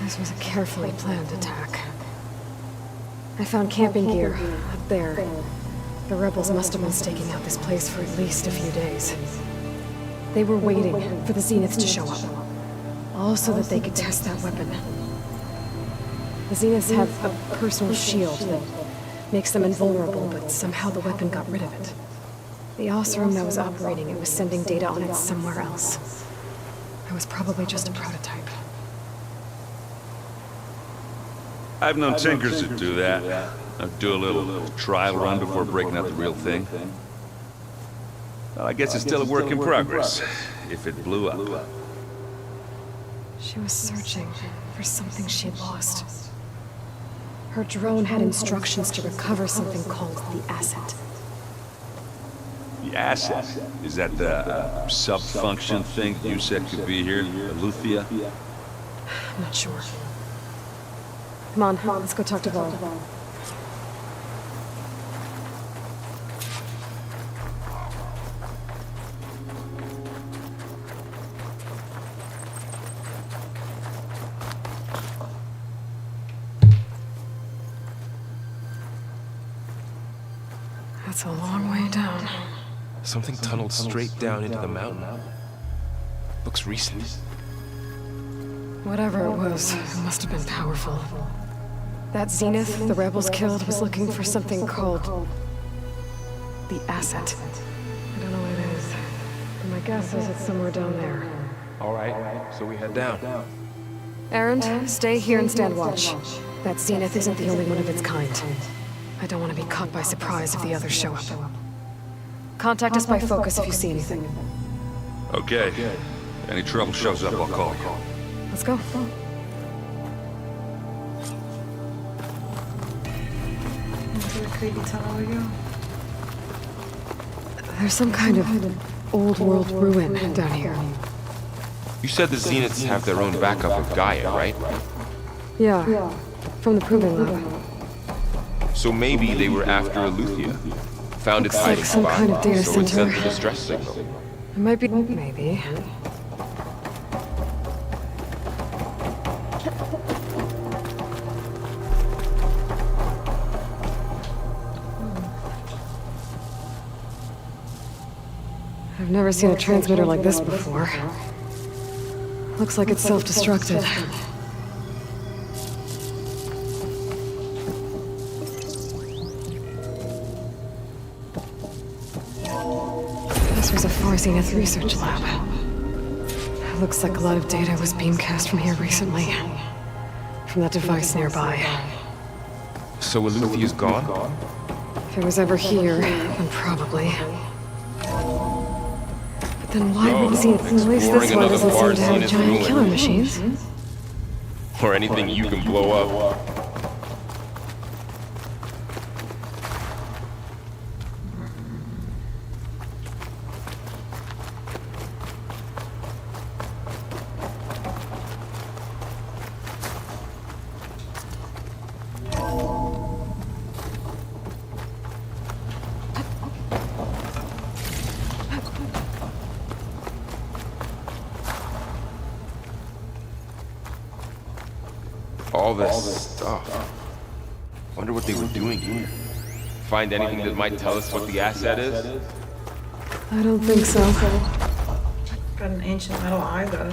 This was a carefully planned attack. I found camping gear up there. The rebels must have been staking out this place for at least a few days. They were waiting for the Zeniths to show up. All so that they could test that weapon. The Zeniths have a personal shield that makes them invulnerable, but somehow the weapon got rid of it. The Oseram that was operating it was sending data on it somewhere else. It was probably just a prototype. I've known tinkers that do that. Do a little trial run before breaking out the real thing. Well, I guess it's still a work in progress, if it blew up. She was searching for something she lost. Her drone had instructions to recover something called the asset. The asset? Is that the sub-function thing you said could be here? Aletheia? I'm not sure. Come on, let's go talk to Val. That's a long way down. Something tunneled straight down into the mountain. Looks recent. Whatever it was, it must have been powerful. That Zenith the rebels killed was looking for something called the asset. I don't know what it is, but my guess is it's somewhere down there. Alright, so we head down. Erend, stay here and stand watch. That Zenith isn't the only one of its kind. I don't want to be caught by surprise if the others show up. Contact us by focus if you see anything. Okay. Any trouble shows up, I'll call you. Let's go. Into the creepy tunnel we go. There's some kind of old world ruin down here. You said the Zeniths have their own backup of Gaia, right? Yeah, from the Proving Lab. So maybe they were after Aletheia. Found its Looks hiding like some spot, kind of data so it center. sent the distress signal. It might be... maybe. I've never seen a transmitter like this before. Looks like it's self-destructed. This was a Far Zenith research lab. Looks like a lot of data was beamcast from here recently. From that device nearby. So Aletheia's gone? If it was ever here, then probably. But then why would Zenith? At least this one doesn't seem to have giant killer machines. Or anything you can blow up. All this stuff. Wonder what they were doing here. Find anything that might tell us what the asset is? I don't think so. Got an ancient metal eye though.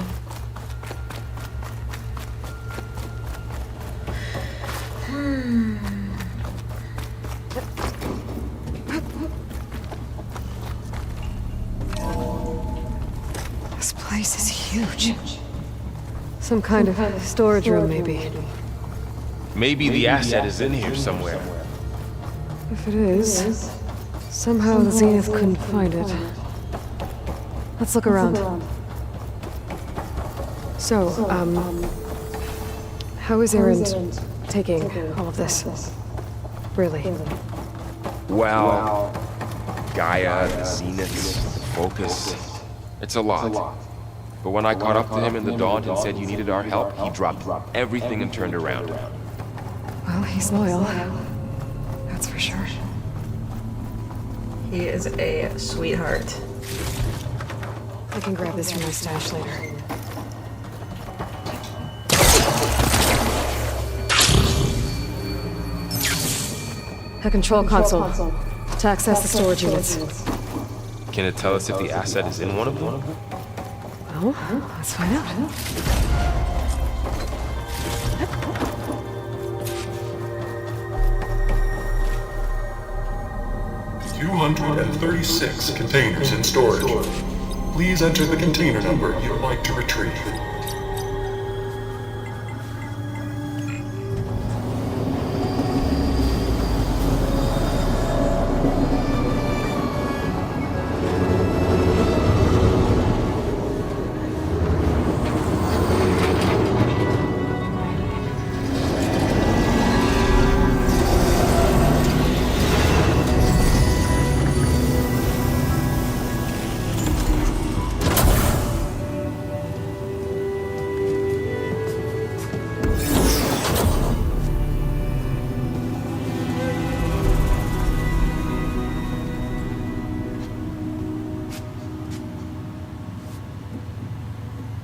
This place is huge. Some kind of storage room, maybe. Maybe the asset is in here somewhere. If it is, somehow the Zenith couldn't find it. Let's look around. So, how is Erend taking all of this? Really? Well, Gaia, the Zenith, the Focus. It's a lot. But when I caught up to him in the Daunt and said you needed our help, he dropped everything and turned around. Well, he's loyal. That's for sure. He is a sweetheart. I can grab this from my stash later. A control console to access the storage units. Can it tell us if the asset is in one of them? Well, let's find out. 236 containers in storage. Please enter the container number you would like to retrieve.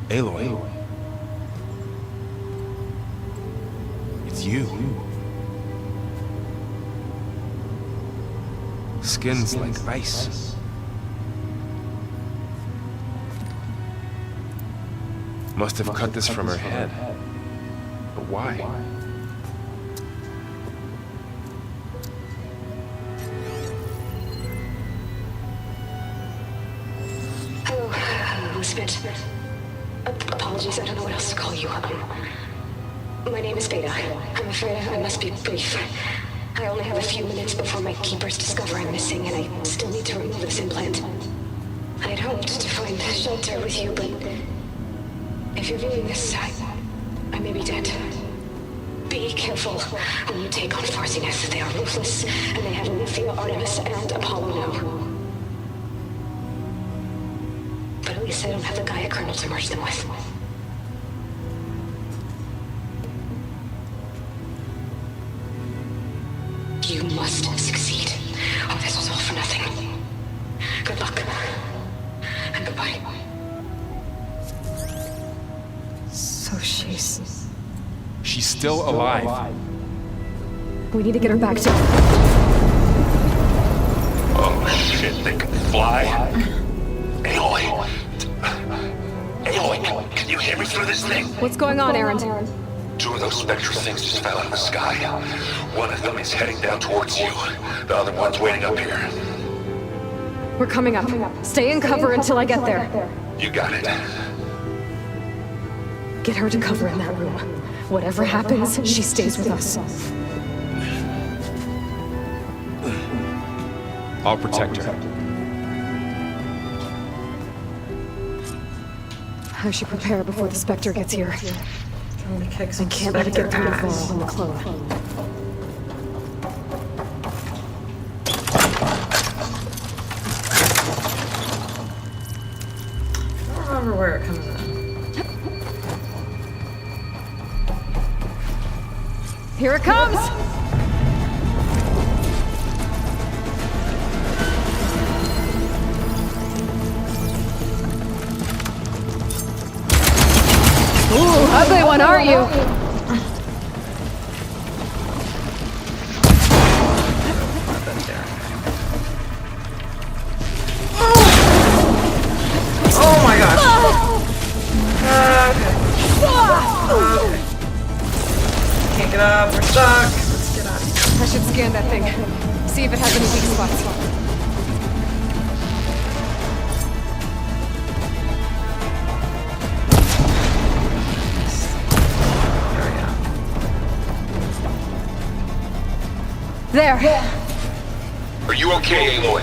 Aloy. It's you. Skin's like ice. Must have cut this from her head. But why? Hello, Elizabeth. Apologies, I don't know what else to call you. My name is Beta. I'm afraid I must be brief. I only have a few minutes before my keepers discover I'm missing, and I still need to remove this implant. I had hoped to find shelter with you, but if you're viewing this, I may be dead. Be careful when you take on Far Zenith. They are ruthless, and they have Alethea, Artemis, and Apollo now. But at least I don't have the Gaia kernel to merge them with. You must succeed. Oh, this was all for nothing. Good luck. And goodbye. So she's still alive. We need to get her back to... Oh shit, they can fly? Aloy. Aloy, can you hear me through this thing? What's going on, Erend? Two of those spectral things just fell out of the sky. One of them is heading down towards you. The other one's waiting up here. We're coming up. Stay in cover until I get there. You got it. Get her to cover in that room. Whatever happens, she stays with us. I'll protect her. I should prepare before the Spectre gets here. Time to kick some I can't let it get through to Varl and the clone. I don't remember where it comes in. Here it comes! Ooh, ugly one, are you? get up. We're stuck. Let's get out of here. I should scan that thing. See if it has any weak spots. There. Are you okay, Aloy?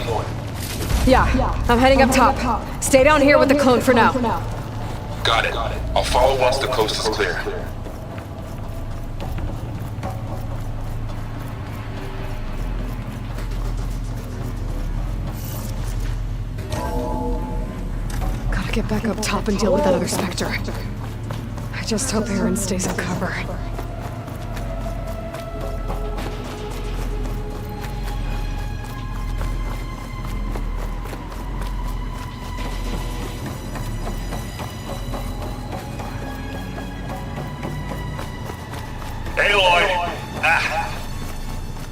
Yeah, I'm heading up top. Stay down here with the clone for now. Got it. I'll follow once the coast is clear. Gotta get back up top and deal with that other Spectre. I just hope Aaron stays in cover.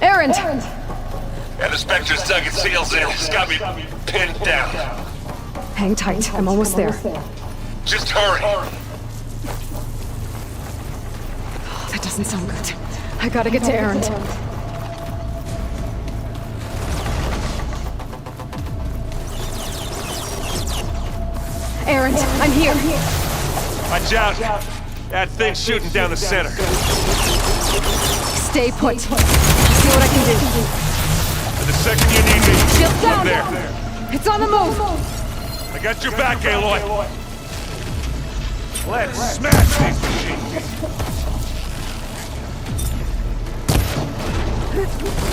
Aaron! Yeah, the Spectre's dug its heels in. It's got me pinned down. Hang tight. I'm almost there. Just hurry. Oh, that doesn't sound good. I gotta get to Aaron. Aaron, I'm here. Watch out. That thing's shooting down the center. Stay put. See what I can do. And the second you need me, Shield down. I'm there. It's on the move. I got your back, Aloy. Let's smash these machines.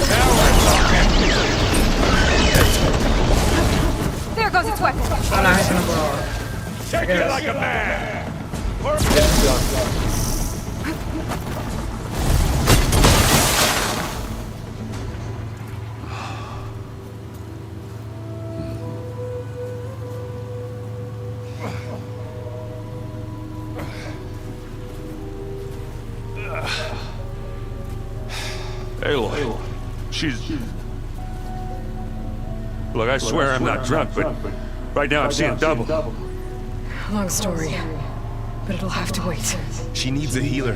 Now we're talking. There goes its weapon. Oh no, he's gonna blow up. Take it like a man. Aloy, she's... Look, I swear I'm not drunk, but right now I'm seeing double. Long story, but it'll have to wait. She needs a healer,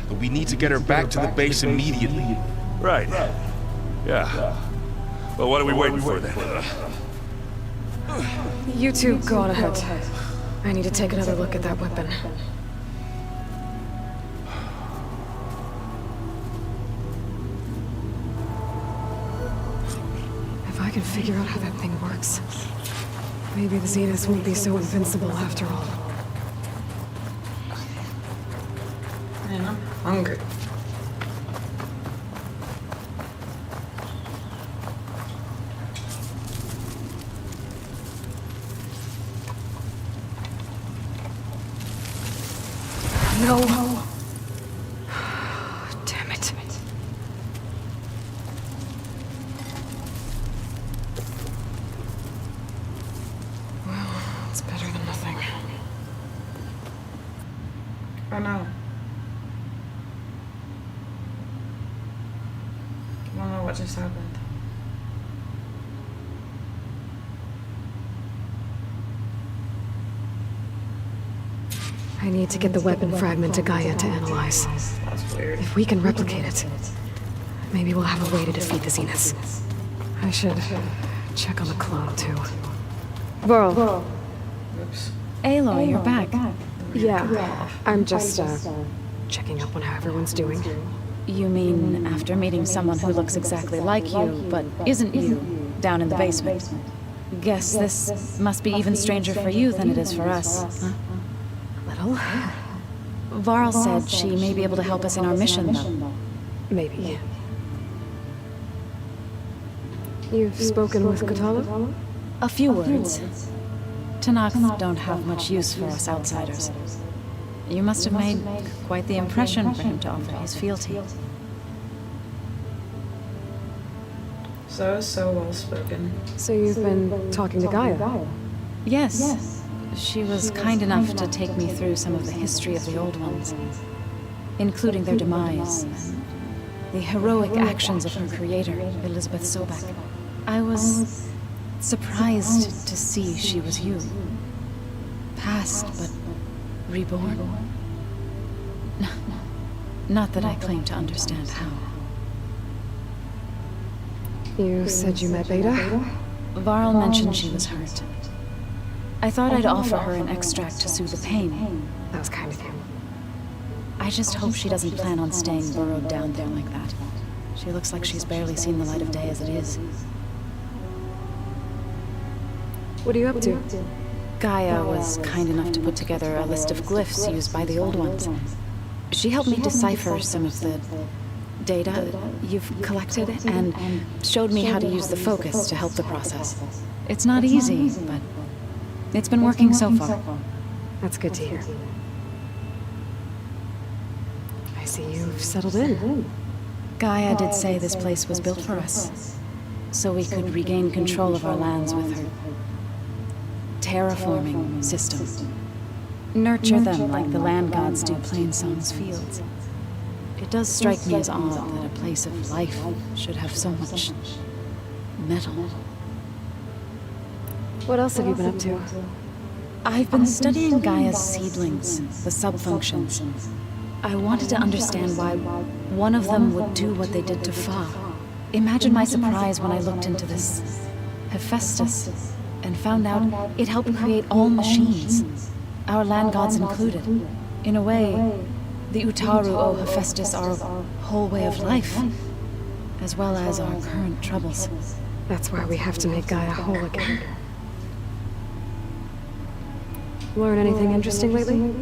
but we need to get her back to the base immediately. Right. Yeah. Well, what are we waiting for then? You two go on ahead. I need to take another look at that weapon. If I can figure out how that thing works, maybe the Zeniths won't be so invincible after all. Man, I'm hungry. No. Damn it. Well, it's better than nothing. Oh no. I don't know what just happened. I need to get the weapon fragment to Gaia to analyze. That's weird. If we can replicate it, maybe we'll have a way to defeat the Zeniths. I should check on the clone, too. Varl. Oops. Aloy, you're back. Yeah, I'm just, checking up on how everyone's doing. You mean after meeting someone who looks exactly like you, but isn't you, down in the basement? Guess this must be even stranger for you than it is for us, huh? Little? Varl said she may be able to help us in our mission, though. Maybe. You've spoken with Kotallo? A few words. Tenakth don't have much use for us outsiders. You must have made quite the impression for him to offer his fealty. So well spoken. So you've been talking to Gaia? Yes. She was kind enough to take me through some of the history of the Old Ones, including their demise, and the heroic actions of her creator, Elizabeth Sobek. I was surprised to see she was you. Past, but reborn. Not that I claim to understand how. You said you met Beta? Varl mentioned she was hurt. I thought I'd offer her an extract to soothe the pain. That was kind of you. I just hope she doesn't plan on staying burrowed down there like that. She looks like she's barely seen the light of day as it is. What are you up to? Gaia was kind enough to put together a list of glyphs used by the Old Ones. She helped me decipher some of the data you've collected and showed me how to use the focus to help the process. It's not easy, but it's been working so far. That's good to hear. I see you've settled in. Gaia did say this place was built for us, so we could regain control of our lands with her terraforming system. Nurture them like the land gods do Plainsong's fields. It does strike me as odd that a place of life should have so much metal. What else have you been up to? I've been studying Gaia's seedlings, the subfunctions. I wanted to understand why one of them would do what they did to Fa. Imagine my surprise when I looked into this Hephaestus and found out it helped create all machines, our land gods included. In a way, the Utaru owe Hephaestus our whole way of life, as well as our current troubles. That's why we have to make Gaia whole again. Learn anything interesting lately?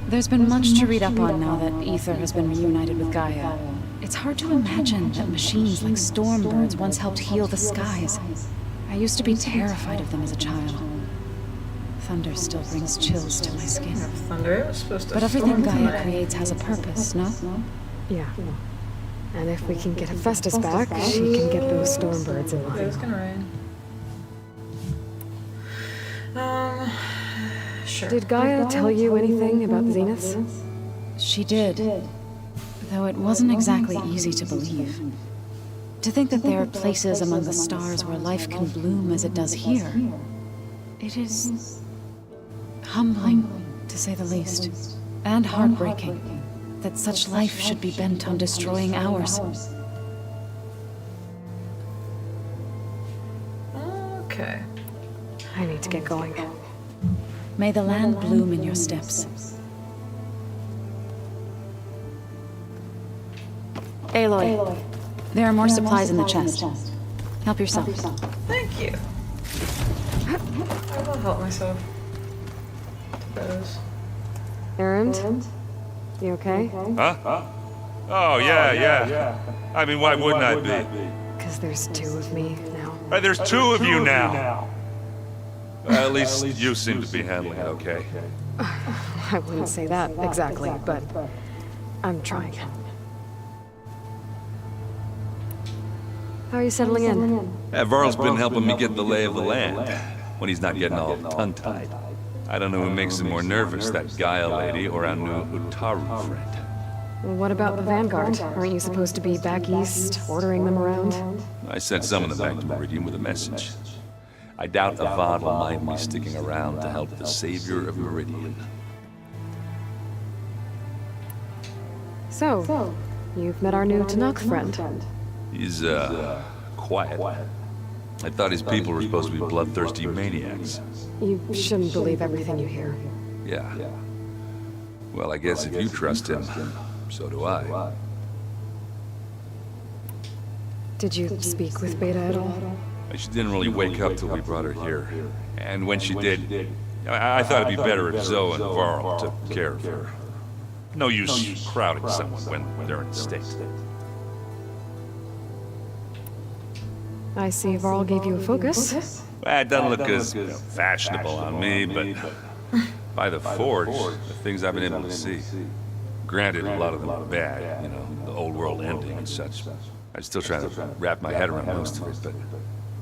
There's been much to read up on now that Aether has been reunited with Gaia. It's hard to imagine that machines like Stormbirds once helped heal the skies. I used to be terrified of them as a child. Thunder still brings chills to my skin. Thunder, it was supposed to But everything storm Gaia tonight. creates has a purpose, no? Yeah. And if we can get Hephaestus back, she can get those Stormbirds in line. It was gonna rain. Sure. Did Gaia tell you anything about the Zeniths? She did. Though it wasn't exactly easy to believe. To think that there are places among the stars where life can bloom as it does here. It is humbling, to say the least, and heartbreaking that such life should be bent on destroying ours. Okay. I need to get going. May the land bloom in your steps. Aloy, there are more supplies in the chest. Help yourself. Thank you. I will help myself to those. Erend? You okay? Huh? Oh, yeah. I mean, why wouldn't I be? Because there's two of me now. There's two of you now. At least you seem to be handling it okay. I wouldn't say that exactly, but I'm trying. How are you settling in? Varl's been helping me get the lay of the land when he's not getting all tongue-tied. I don't know who makes him more nervous, that Gaia lady or our new Utaru friend. What about the Vanguard? Aren't you supposed to be back east, ordering them around? I sent some of them back to Meridian with a message. I doubt Avad will mind me sticking around to help the savior of Meridian. So, you've met our new Tanakh friend. He's, quiet. I thought his people were supposed to be bloodthirsty maniacs. You shouldn't believe everything you hear. Yeah. Well, I guess if you trust him, so do I. Did you speak with Beta at all? She didn't really wake up till we brought her here. And when she did, I thought it'd be better if Zoe and Varl took care of her. No use crowding someone when they're in a state. I see Varl gave you a focus. Well, it doesn't look as fashionable on me, but by the Forge, the things I've been able to see. Granted, a lot of them are bad, you know, the old world ending and such. I'm still trying to wrap my head around most of it, but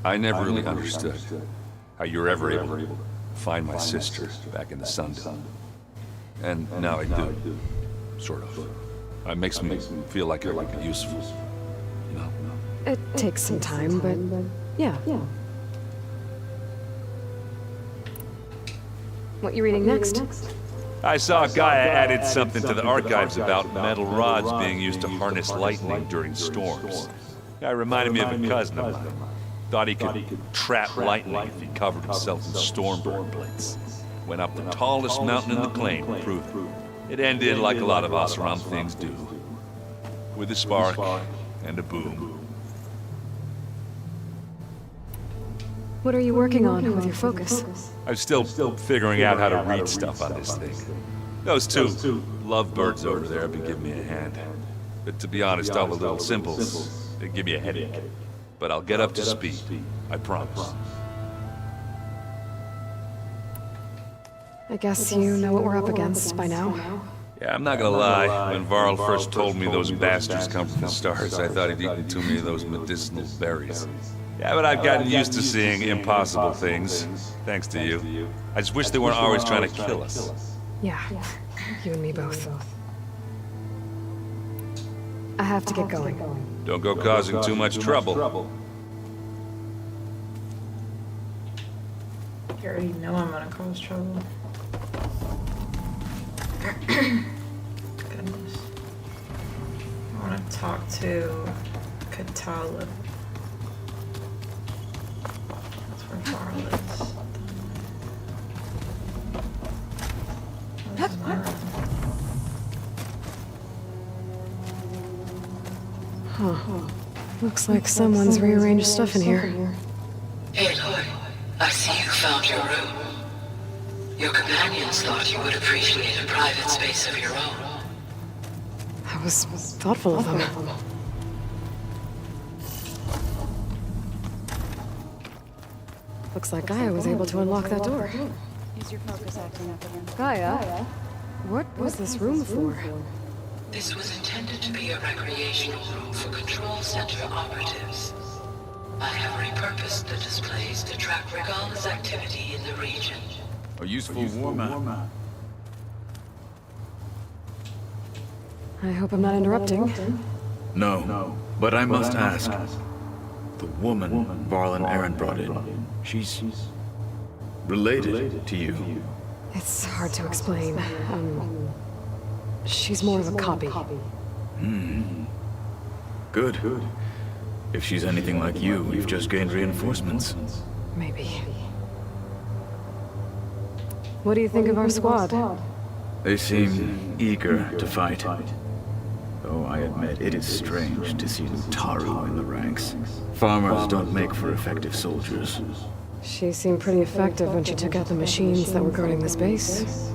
I never really understood how you were ever able to find my sister back in the Sundom. And now I do, sort of. It makes me feel like I would be useful, you know? It takes some time, but yeah. What you reading next? I saw Gaia added something to the archives about metal rods being used to harness lightning during storms. Guy reminded me of a cousin of mine. Thought he could trap lightning if he covered himself in stormburn blades. Went up the tallest mountain in the claim to prove it. It ended like a lot of Oseram things do. With a spark and a boom. What are you working on with your focus? I'm still figuring out how to read stuff on this thing. Those two lovebirds over there have been giving me a hand. But to be honest, all the little symbols, they give me a headache. But I'll get up to speed, I promise. I guess you know what we're up against by now. Yeah, I'm not gonna lie. When Varl first told me those bastards come from the stars, I thought he'd eaten too many of those medicinal berries. Yeah, but I've gotten used to seeing impossible things, thanks to you. I just wish they weren't always trying to kill us. Yeah, you and me both. I have to get going. Don't go causing too much trouble. You already know I'm gonna cause trouble. Goodness. I want to talk to Katala. That's where Varl is. Where's Mara? Huh. Looks like someone's rearranged stuff in here. Aloy, I see you found your room. Your companions thought you would appreciate a private space of your own. That was thoughtful of them. Looks like Gaia was able to unlock that door. Is your focus acting up again? Gaia? What was this room for? This was intended to be a recreational room for Control Center operatives. I have repurposed the displays to track Regala's activity in the region. A useful war map. I hope I'm not interrupting. No, but I must ask. The woman Varl and Aaron brought in, she's related to you. It's hard to explain. She's more of a copy. Good. If she's anything like you, we've just gained reinforcements. Maybe. What do you think of our squad? They seem eager to fight. Though I admit it is strange to see Utaru in the ranks. Farmers don't make for effective soldiers. She seemed pretty effective when she took out the machines that were guarding this base.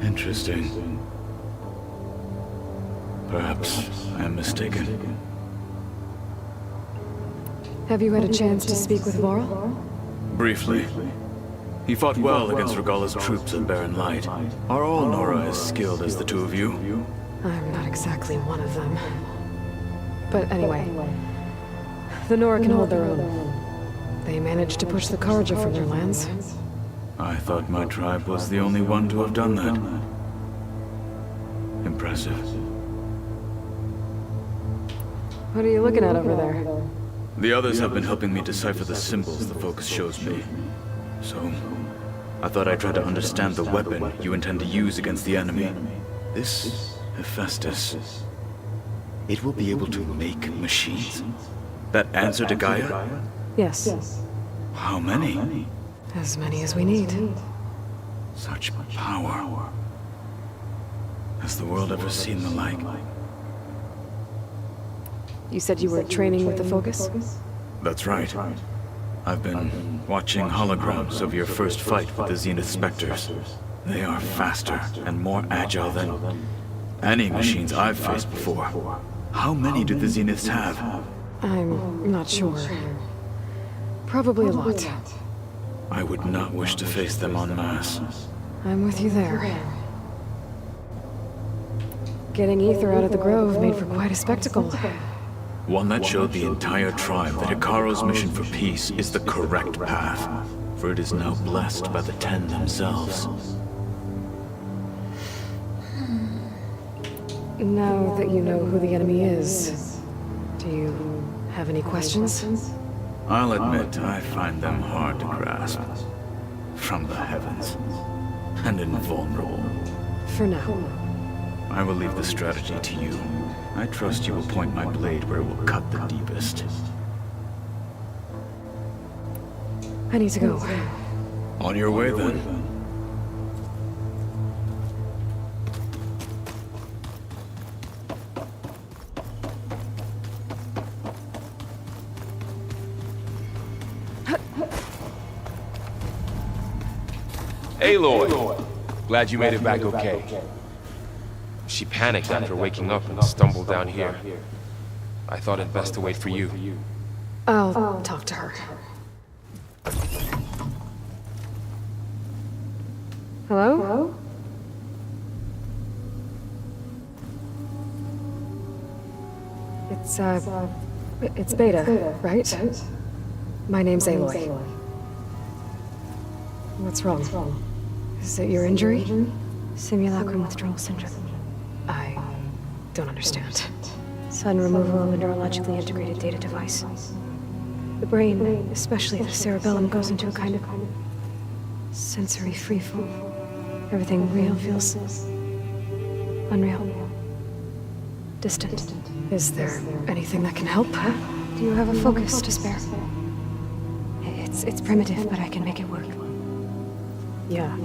Interesting. Perhaps I am mistaken. Have you had a chance to speak with Varl? Briefly. He fought well against Regala's troops at Barren Light. Are all Nora as skilled as the two of you? I'm not exactly one of them. But anyway, the Nora can hold their own. They managed to push the Karja from their lands. I thought my tribe was the only one to have done that. Impressive. What are you looking at over there? The others have been helping me decipher the symbols the Focus shows me. So, I thought I'd try to understand the weapon you intend to use against the enemy. This Hephaestus, it will be able to make machines that answer to Gaia? Yes. How many? As many as we need. Such power. Has the world ever seen the like? You said you were training with the Focus? That's right. I've been watching holograms of your first fight with the Zenith Spectres. They are faster and more agile than any machines I've faced before. How many do the Zeniths have? I'm not sure. Probably a lot. I would not wish to face them en masse. I'm with you there. Getting Ether out of the Grove made for quite a spectacle. One that showed the entire tribe that Hekarro's mission for peace is the correct path, for it is now blessed by the Ten themselves. Now that you know who the enemy is, do you have any questions? I'll admit I find them hard to grasp. From the heavens, and invulnerable, For now. I will leave the strategy to you. I trust you will point my blade where it will cut the deepest. I need to go. On your way, then. Aloy! Glad you made it back okay. She panicked after waking up and stumbled down here. I thought it best to wait for you. I'll talk to her. Hello? It's Beta, right? My name's Aloy. What's wrong? Is it your injury? Simulacrum withdrawal syndrome. I don't understand. Sudden removal of a neurologically integrated data device. The brain, especially the cerebellum, goes into a kind of sensory freefall. Everything real feels unreal. Distant. Is there anything that can help? Do you have a focus to spare? It's primitive, but I can make it work. Yeah.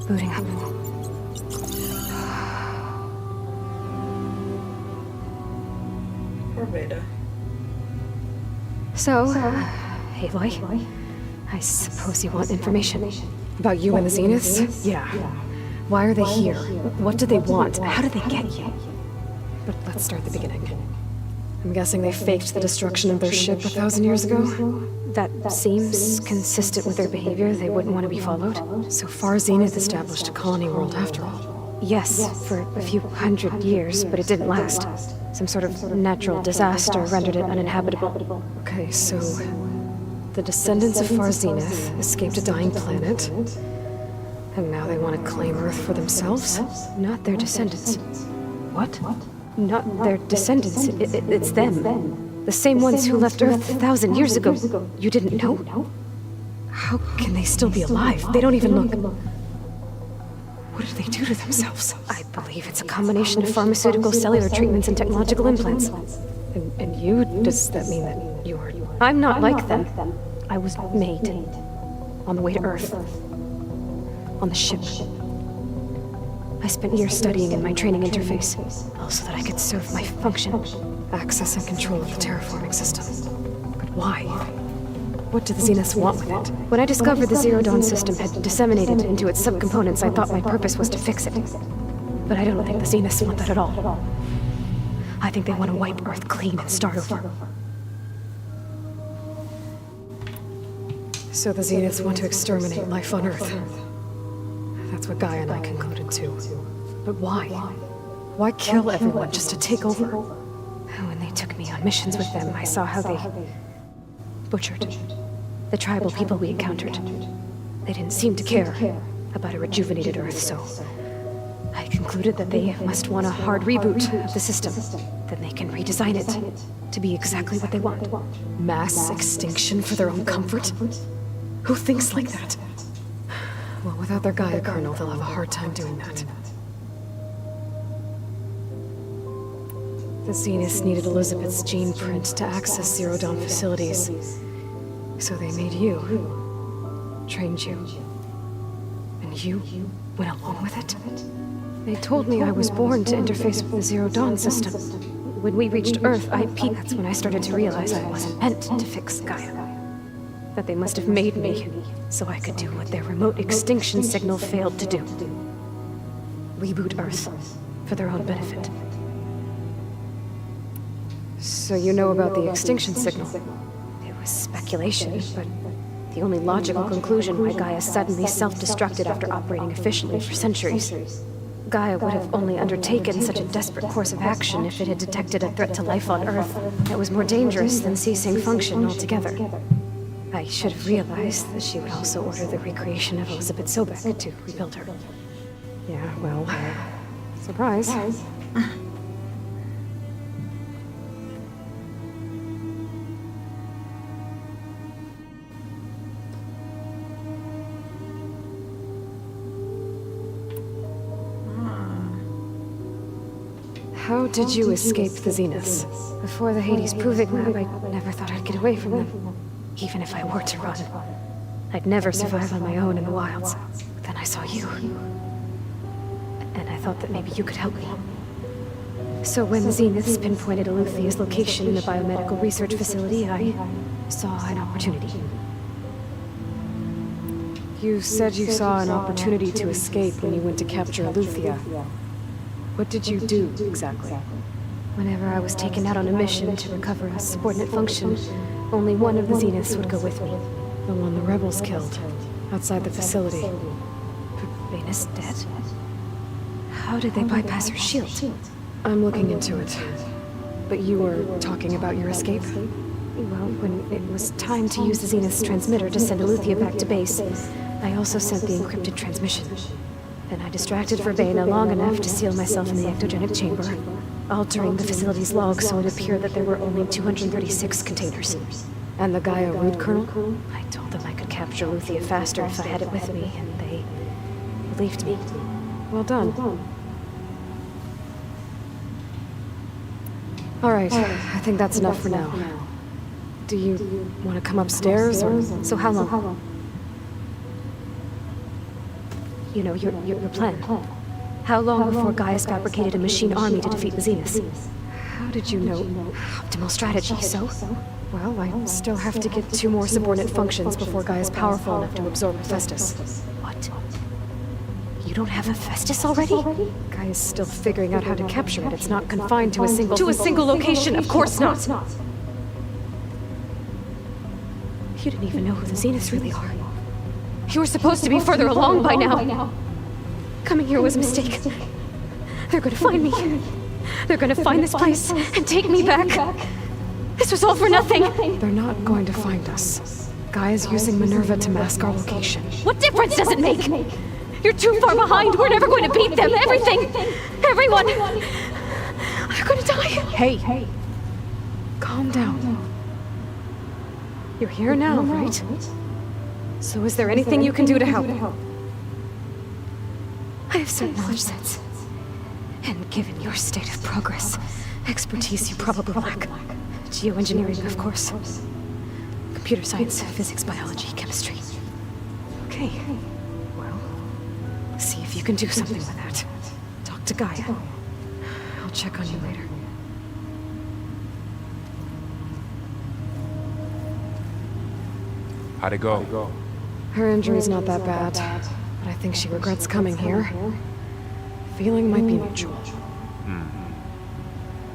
Booting up. Poor Beta. So, Aloy, I suppose you want information. About you and the Zeniths? Yeah. Why are they here? What do they want? How did they get you? But let's start at the beginning. I'm guessing they faked the destruction of their ship 1,000 years ago? That seems consistent with their behavior. They wouldn't want to be followed. So far, Zenith established a colony world after all. Yes, for a few hundred years, but it didn't last. Some sort of natural disaster rendered it uninhabitable. Okay, so the descendants of Far Zenith escaped a dying planet, and now they want to claim Earth for themselves? Not their descendants. What? Not their descendants. It's them. The same ones who left Earth 1,000 years ago. You didn't know? How can they still be alive? They don't even look... What did they do to themselves? I believe it's a combination of pharmaceutical, cellular treatments, and technological implants. And you? Does that mean that you are... I'm not like them. I was made. On the way to Earth. On the ship. I spent years studying in my training interface, so that I could serve my function. Access and control of the terraforming system. But why? What do the Zeniths want with it? When I discovered the Zero Dawn system had disseminated into its subcomponents, I thought my purpose was to fix it. But I don't think the Zeniths want that at all. I think they want to wipe Earth clean and start over. So the Zeniths want to exterminate life on Earth. That's what Gaia and I concluded too. But why? Why kill everyone just to take over? When they took me on missions with them, I saw how they butchered the tribal people we encountered. They didn't seem to care about a rejuvenated Earth, so I concluded that they must want a hard reboot of the system. Then they can redesign it to be exactly what they want. Mass extinction for their own comfort? Who thinks like that? Well, without their Gaia kernel, they'll have a hard time doing that. The Zeniths needed Elizabeth's gene print to access Zero Dawn facilities. So they made you. Trained you. And you went along with it? They told me I was born to interface with the Zero Dawn system. When we reached Earth, I peaked. That's when I started to realize I wasn't meant to fix Gaia. That they must have made me so I could do what their remote extinction signal failed to do. Reboot Earth for their own benefit. So you know about the extinction signal? It was speculation, but the only logical conclusion why Gaia suddenly self-destructed after operating efficiently for centuries. Gaia would have only undertaken such a desperate course of action if it had detected a threat to life on Earth that was more dangerous than ceasing function altogether. I should have realized that she would also order the recreation of Elizabeth Sobek to rebuild her. Yeah, well, surprise. How did you escape the Zeniths? Before the Hades Proving Lab, I never thought I'd get away from them. Even if I were to run. I'd never survive on my own in the wilds. But then I saw you. And I thought that maybe you could help me. So when the Zeniths pinpointed Eluthia's location in the biomedical research facility, I saw an opportunity. You said you saw an opportunity to escape when you went to capture Eluthia. What did you do, exactly? Whenever I was taken out on a mission to recover a subordinate function, only one of the Zeniths would go with me. The one the rebels killed, outside the facility. Vena's dead? How did they bypass her shield? I'm looking into it. But you were talking about your escape? Well, when it was time to use the Zenith's transmitter to send Eluthia back to base, I also sent the encrypted transmission. Then I distracted Verbena long enough to seal myself in the ectogenic chamber, altering the facility's log so it appeared that there were only 236 containers. And the Gaia root kernel? I told them I could capture Eluthia faster if I had it with me, and they believed me. Well done. All right, I think that's enough for now. Do you want to come upstairs, or...? So how long? You know, your plan. How long before Gaius fabricated a machine army to defeat the Zeniths? How did you know? Optimal strategy, so? Well, I still have to get 2 more subordinate functions before Gaia's powerful enough to absorb Hephaestus. What? You don't have Hephaestus already? Gaia's still figuring out how to capture it. It's not confined to a single... To a single location, of course not! You didn't even know who the Zeniths really are. You were supposed to be further along by now. Coming here was a mistake. They're gonna find me. They're gonna find this place and take me back. This was all for nothing. They're not going to find us. Gaia's using Minerva to mask our location. What difference does it make? You're too far behind. We're never going to beat them. Everything. Everyone. They're gonna die. Hey. Calm down. You're here now, right? So is there anything you can do to help? I have certain knowledge sets. And given your state of progress, expertise you probably lack. Geoengineering, of course. Computer science, physics, biology, chemistry. Okay. Well, see if you can do something with that. Talk to Gaia. I'll check on you later. How'd it go? Her injury's not that bad, but I think she regrets coming here. Feeling might be mutual.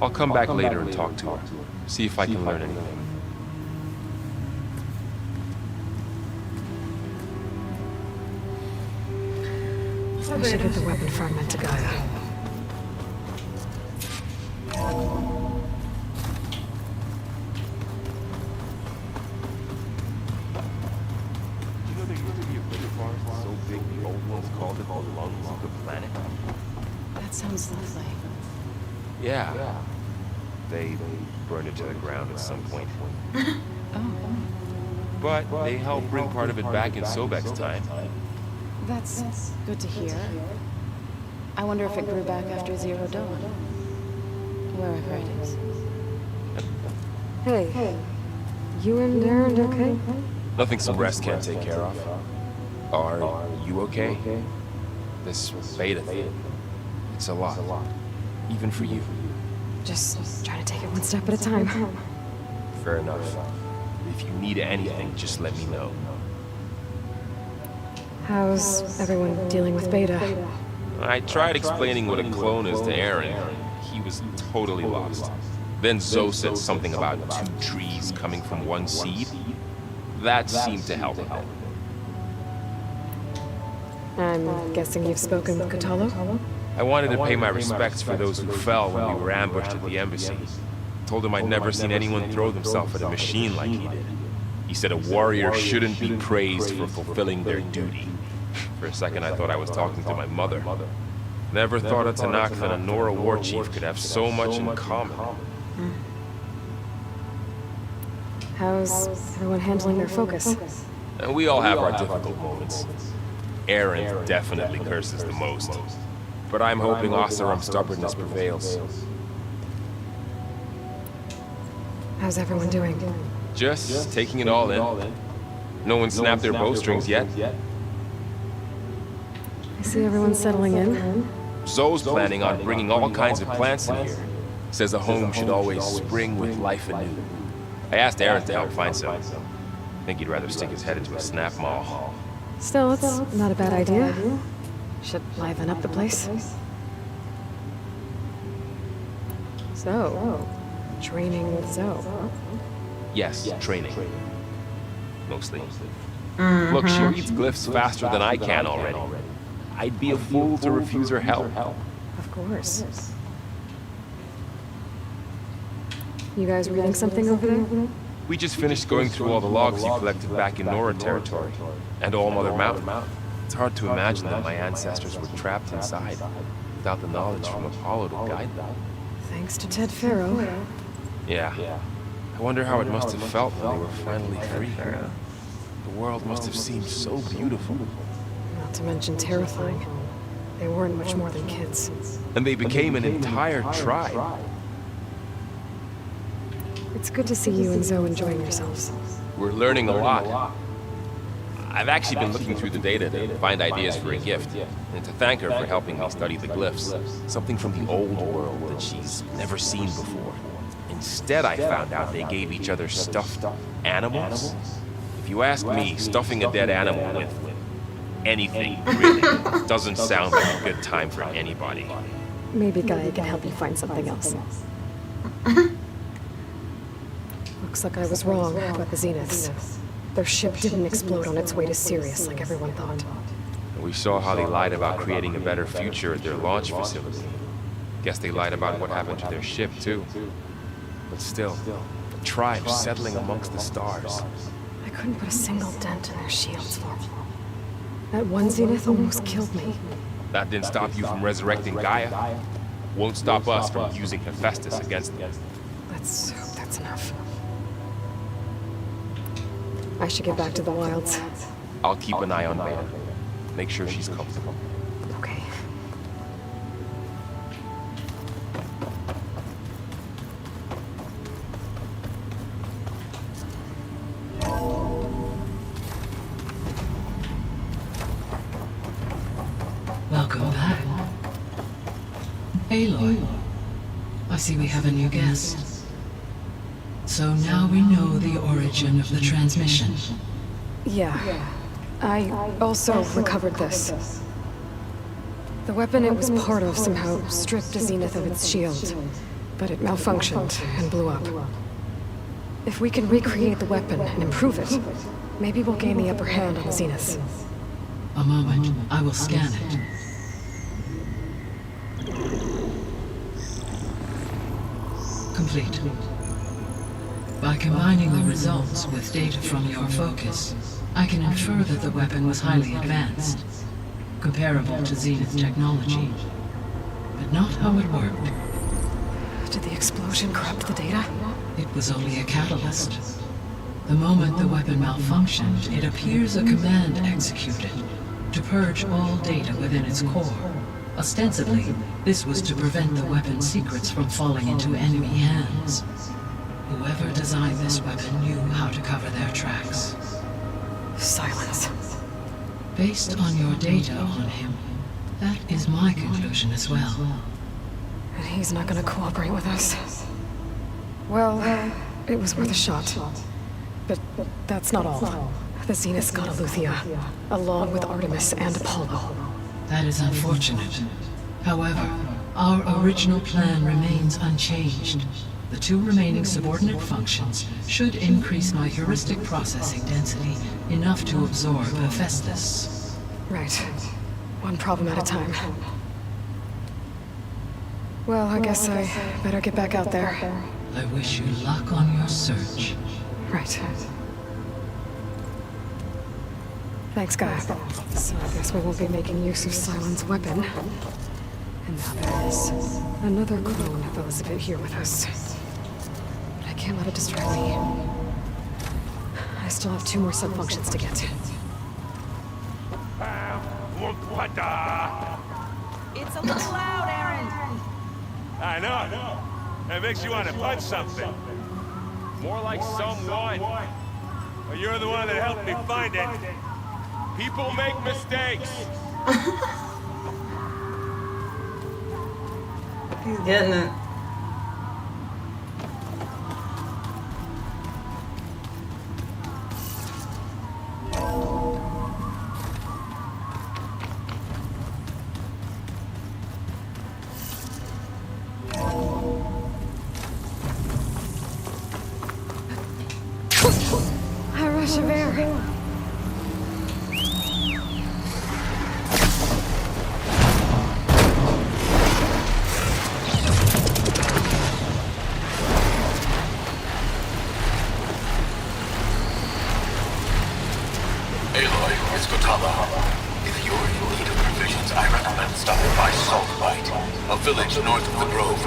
I'll come back later and talk to her. See if I can learn anything. I should get the weapon fragment to Gaia. Sounds lovely. Yeah. They burned it to the ground at some point. Oh. But they helped bring part of it back in Sobek's time. That's good to hear. I wonder if it grew back after Zero Dawn. Wherever it is. Hey. You and Aaron okay? Nothing some rest can't take care of. Are you okay? This beta thing. It's a lot. Even for you. Just try to take it one step at a time. Fair enough. If you need anything, just let me know. How's everyone dealing with Beta? I tried explaining what a clone is to Aaron. He was totally lost. Then Zoe said something about 2 trees coming from one seed. That seemed to help a bit. I'm guessing you've spoken with Kotallo? I wanted to pay my respects for those who fell when we were ambushed at the embassy. Told him I'd never seen anyone throw themselves at a machine like he did. He said a warrior shouldn't be praised for fulfilling their duty. For a second I thought I was talking to my mother. Never thought a Tenakth and a Nora war chief could have so much in common. How's everyone handling their focus? And we all have our difficult moments. Aaron definitely curses the most. But I'm hoping Oseram's stubbornness prevails. How's everyone doing? Just taking it all in. No one snapped their bowstrings yet. I see everyone's settling in. Zoe's planning on bringing all kinds of plants in here. Says a home should always spring with life anew. I asked Aaron to help find some. I think he'd rather stick his head into a snap mall. Still, it's not a bad idea. Should liven up the place. So, training with Zoe. Yes, training. Mostly. Look, she reads glyphs faster than I can already. I'd be a fool to refuse her help. Of course. You guys reading something over there? We just finished going through all the logs you collected back in Nora territory, and All Mother Mountain. It's hard to imagine that my ancestors were trapped inside, without the knowledge from Apollo to guide them. Thanks to Ted Faro. Yeah. I wonder how it must have felt when they were finally free. The world must have seemed so beautiful. Not to mention terrifying. They weren't much more than kids. And they became an entire tribe. It's good to see you and Zoe enjoying yourselves. We're learning a lot. I've actually been looking through the data to find ideas for a gift, and to thank her for helping me study the glyphs. Something from the old world that she's never seen before. Instead, I found out they gave each other stuffed animals. If you ask me, stuffing a dead animal with anything, really, doesn't sound like a good time for anybody. Maybe Gaia can help you find something else. Looks like I was wrong about the Zeniths. Their ship didn't explode on its way to Sirius like everyone thought. We saw how they lied about creating a better future at their launch facility. Guess they lied about what happened to their ship, too. But still, the tribe settling amongst the stars. I couldn't put a single dent in their shields for me. That one Zenith almost killed me. That didn't stop you from resurrecting Gaia. Won't stop us from using Hephaestus against them. Let's hope that's enough. I should get back to the wilds. I'll keep an eye on Beta. Make sure she's comfortable. Okay. Welcome back. Aloy, I see we have a new guest. So now we know the origin of the transmission. Yeah. I also recovered this. The weapon it was part of somehow stripped a Zenith of its shield, but it malfunctioned and blew up. If we can recreate the weapon and improve it, maybe we'll gain the upper hand on the Zeniths. A moment, I will scan it. Complete. By combining the results with data from your focus, I can infer that the weapon was highly advanced, comparable to Zenith technology, but not how it worked. Did the explosion corrupt the data? It was only a catalyst. The moment the weapon malfunctioned, it appears a command executed to purge all data within its core. Ostensibly, this was to prevent the weapon's secrets from falling into enemy hands. Whoever designed this weapon knew how to cover their tracks. Silence. Based on your data on him, that is my conclusion as well. And he's not gonna cooperate with us. Well, it was worth a shot. But that's not all. The Zeniths got Aletheia, along with Artemis and Apollo. That is unfortunate. However, our original plan remains unchanged. The two remaining subordinate functions should increase my heuristic processing density enough to absorb Hephaestus. Right. One problem at a time. Well, I guess I better get back out there. I wish you luck on your search. Right. Thanks, guys. So I guess we won't be making use of Sylens' weapon. And now there's another clone of Elizabeth here with us. But I can't let it distract me. I still have 2 more sub-functions to get. It's a little loud, Aaron. I know. That makes you want to punch something. More like someone. Well, you're the one that helped me find it. People make mistakes. He's getting it. A rush of air. Aloy, it's Kotala. If you're in need of provisions, I recommend stopping by Saltbite, a village north of the Grove.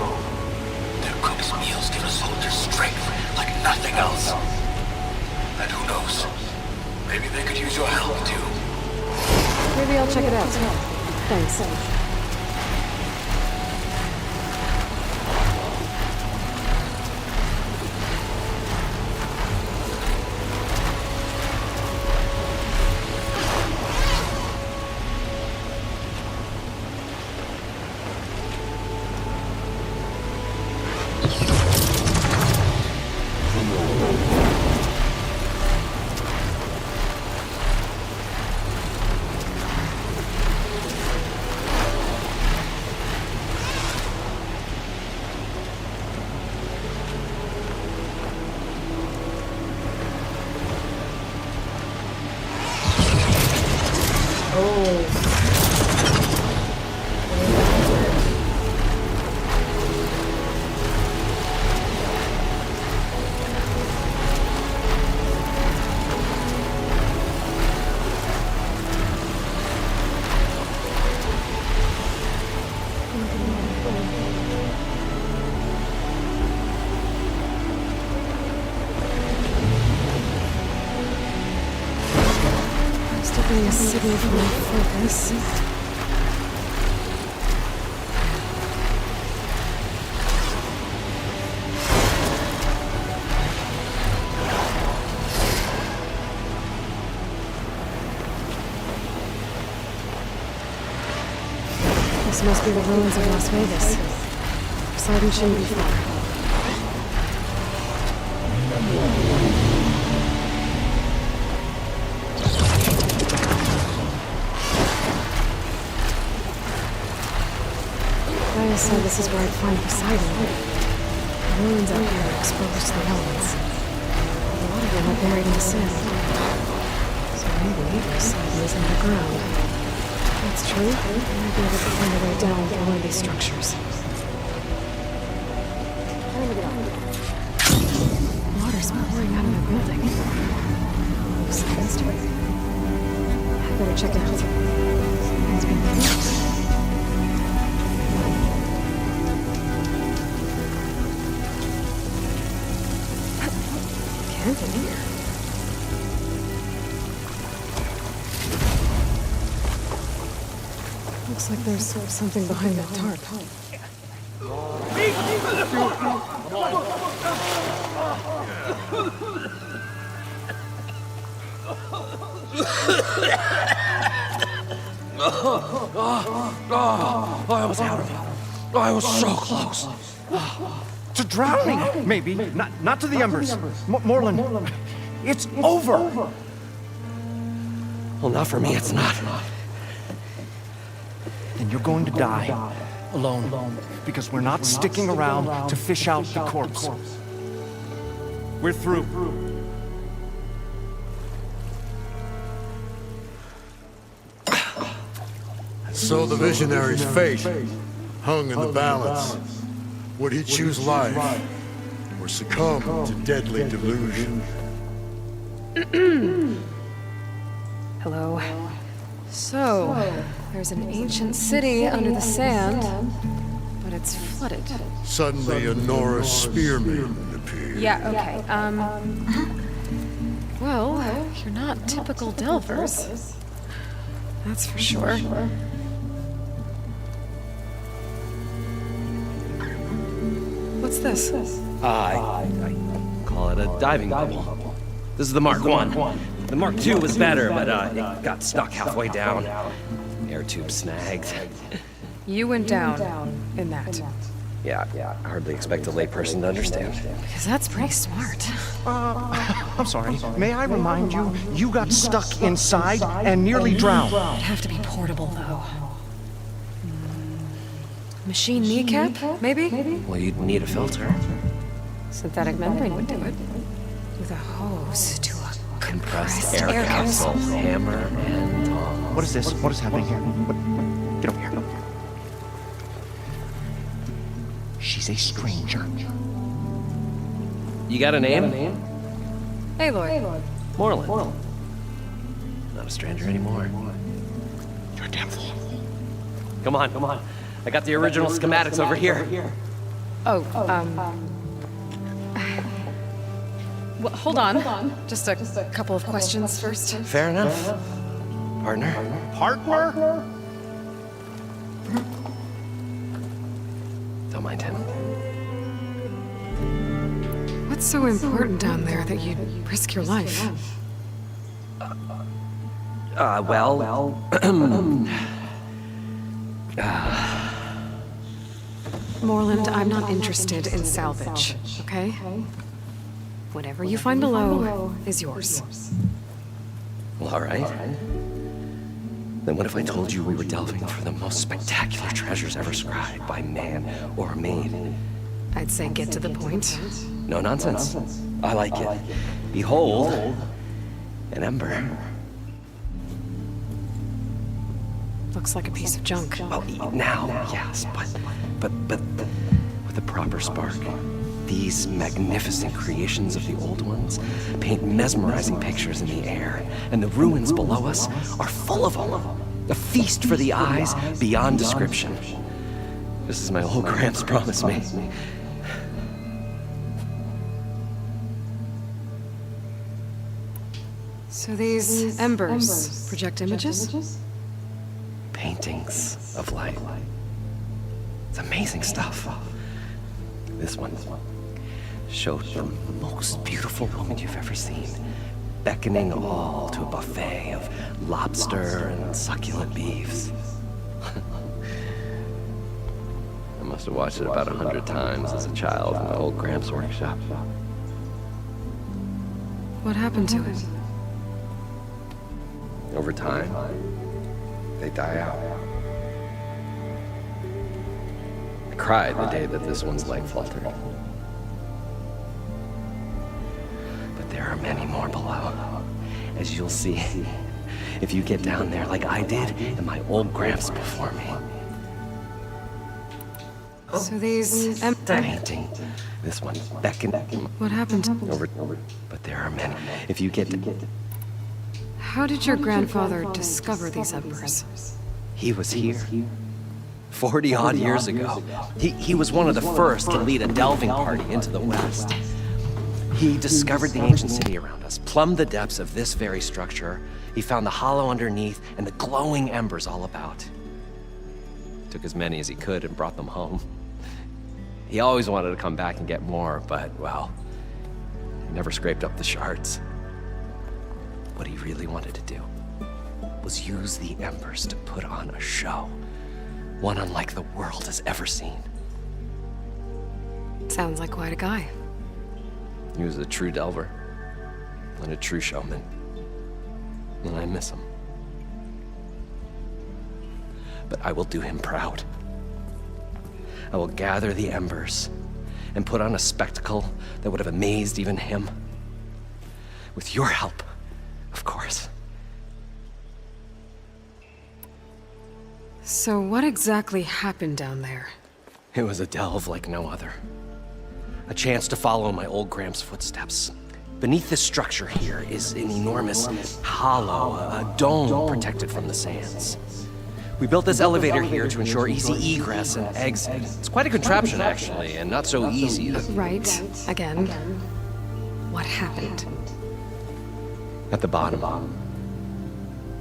Their cook's meals give a soldier strength like nothing else. And who knows? Maybe they could use your help, too. Maybe I'll check it out. Thanks. A signal for my focus. This must be the ruins of Las Vegas. Poseidon shouldn't be far. Gaia said this is where I'd find Poseidon. The ruins out here are exposed to the elements. A lot of them are buried in the sand. So maybe Poseidon is underground. If that's true, I might be able to find a way down through one of these structures. Water's pouring out of the building. Looks like it's doing. I better check it out. Someone's been there. Looks like there's something behind that tarp. I was out of it. I was so close. To drowning, maybe. Not to the embers. Morlun, it's over. Well, not for me, it's not. Then you're going to die. Alone. Because we're not sticking around to fish out the corpse. We're through. So the visionary's fate hung in the balance. Would he choose life or succumb to deadly delusion? Hello. So, there's an ancient city under the sand, but it's flooded. Suddenly a Norse spearman appeared. Yeah, okay. Well, you're not typical Delvers. That's for sure. What's this? I call it a diving bubble. This is the Mark 1. The Mark 2 was better, but it got stuck halfway down. Air tube snagged. You went down in that. Yeah, I hardly expect a layperson to understand. Because that's pretty smart. I'm sorry. May I remind you, you got stuck inside and nearly drowned. It'd have to be portable, though. Machine kneecap, maybe? Well, you'd need a filter. Synthetic membrane would do it. With a hose to a Compressed air capsule, hammer, and tongs. What is this? What is happening here? Get over here. She's a stranger. You got a name? Hey, Lloyd. Moreland. Not a stranger anymore. You're a damn fool. Come on. I got the original schematics over here. Oh, well, hold on. Just a couple of questions first. Fair enough. Partner? Partner? Don't mind him. What's so important down there that you'd risk your life? Moreland, I'm not interested in salvage, okay? Whatever you find below is yours. Well, all right. Then what if I told you we were delving for the most spectacular treasures ever scribed by man or maid? I'd say get to the point. No nonsense. I like it. Behold, an ember. Looks like a piece of junk. Oh, now, yes, but with a proper spark. These magnificent creations of the old ones paint mesmerizing pictures in the air, and the ruins below us are full of them. A feast for the eyes beyond description. Just as my old Gramps promised me. So these embers project images? Paintings of light. It's amazing stuff. This one showed the most beautiful woman you've ever seen, beckoning all to a buffet of lobster and succulent beefs. I must have watched it about 100 times as a child in my old Gramps workshop. What happened to it? Over time, they die out. I cried the day that this one's leg faltered. But there are many more below, as you'll see if you get down there like I did and my old Gramps before me. So these Painting. This one beckoning. What happened to Over. But there are many. If you get to... How did your grandfather discover these embers? He was here. 40-odd years ago. He was one of the first to lead a delving party into the West. He discovered the ancient city around us, plumbed the depths of this very structure. He found the hollow underneath and the glowing embers all about. Took as many as he could and brought them home. He always wanted to come back and get more, but, well, he never scraped up the shards. What he really wanted to do was use the embers to put on a show, one unlike the world has ever seen. Sounds like quite a guy. He was a true delver and a true showman, and I miss him. But I will do him proud. I will gather the embers and put on a spectacle that would have amazed even him. With your help, of course. So what exactly happened down there? It was a delve like no other. A chance to follow my old Gramps' footsteps. Beneath this structure here is an enormous hollow, a dome protected from the sands. We built this elevator here to ensure easy egress and exit. It's quite a contraption, actually, and not so easy. Right. Again. What happened? At the bottom,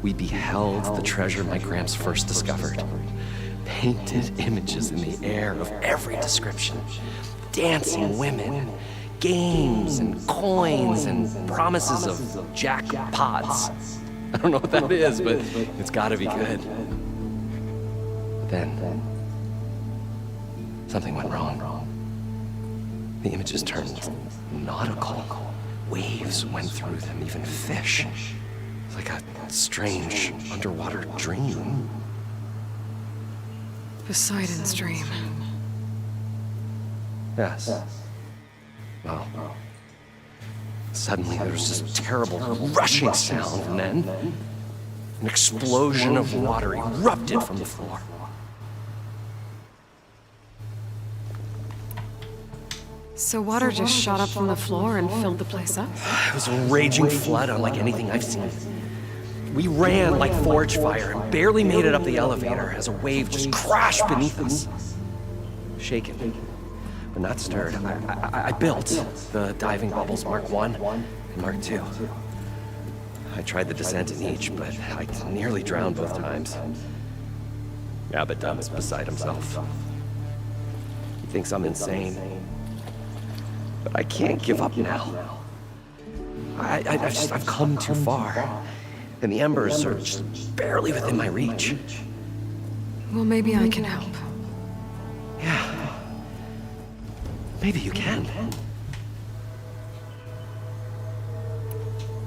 we beheld the treasure my Gramps first discovered. Painted images in the air of every description. Dancing women, games and coins and promises of jackpots. I don't know what that is, but it's gotta be good. But then, something went wrong. The images turned nautical. Waves went through them, even fish. It's like a strange underwater dream. Poseidon's dream. Yes. Well, suddenly there was this terrible rushing sound, and then an explosion of water erupted from the floor. So water just shot up from the floor and filled the place up? It was a raging flood unlike anything I've seen. We ran like forge fire and barely made it up the elevator as a wave just crashed beneath us. Shaken, but not stirred, I built the diving bubbles Mark 1 and Mark 2. I tried the descent in each, but I nearly drowned both times. Abaddon's beside himself. He thinks I'm insane. But I can't give up now. I've come too far. And the embers are just barely within my reach. Well, maybe I can help. Yeah. Maybe you can.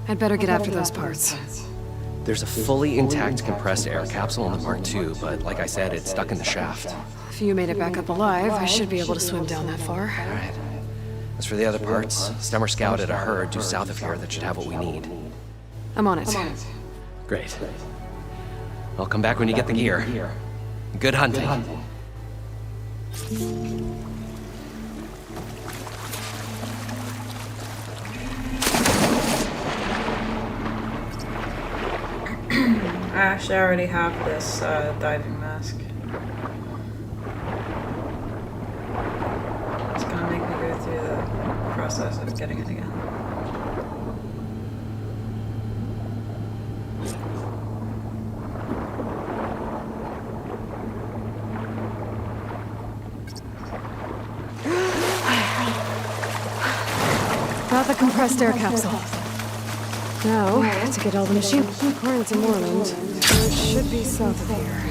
I'd better get after those parts. There's a fully intact compressed air capsule in the Mark II, but like I said, it's stuck in the shaft. If you made it back up alive, I should be able to swim down that far. All right. As for the other parts, Stemmer scouted a herd due south of here that should have what we need. I'm on it. Great. I'll come back when you get the gear. Good hunting. I actually already have this diving mask. It's gonna make me go through the process of getting it again. Got the compressed air capsule. Now, to get all the machine. According to Moreland, it should be south of here.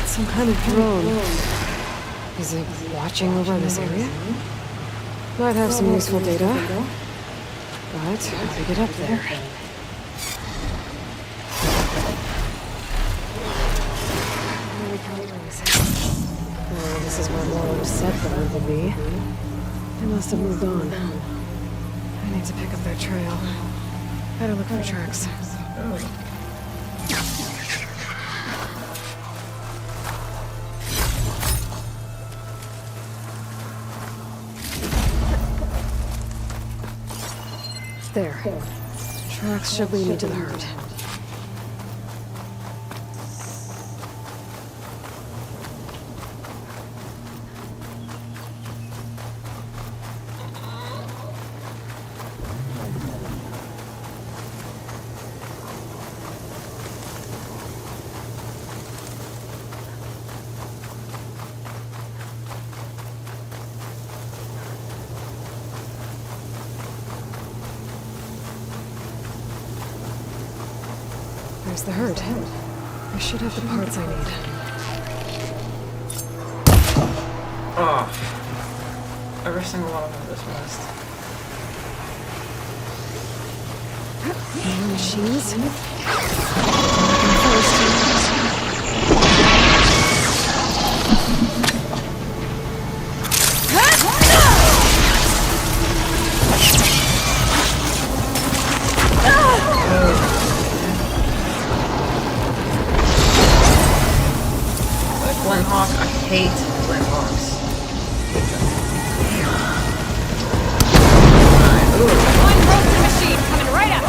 It's some kind of drone. Is it watching over this area? Might have some useful data. But how to get up there? Oh, this is where Moreland said the road would be. They must have moved on. I need to pick up their trail. Better look for tracks. There. Tracks should lead me to the herd. There's the herd. I should have the parts I need. Oh. Every single one of them just missed. More machines? Glen Hawk, I hate Glen Hawks. One broken machine coming right up.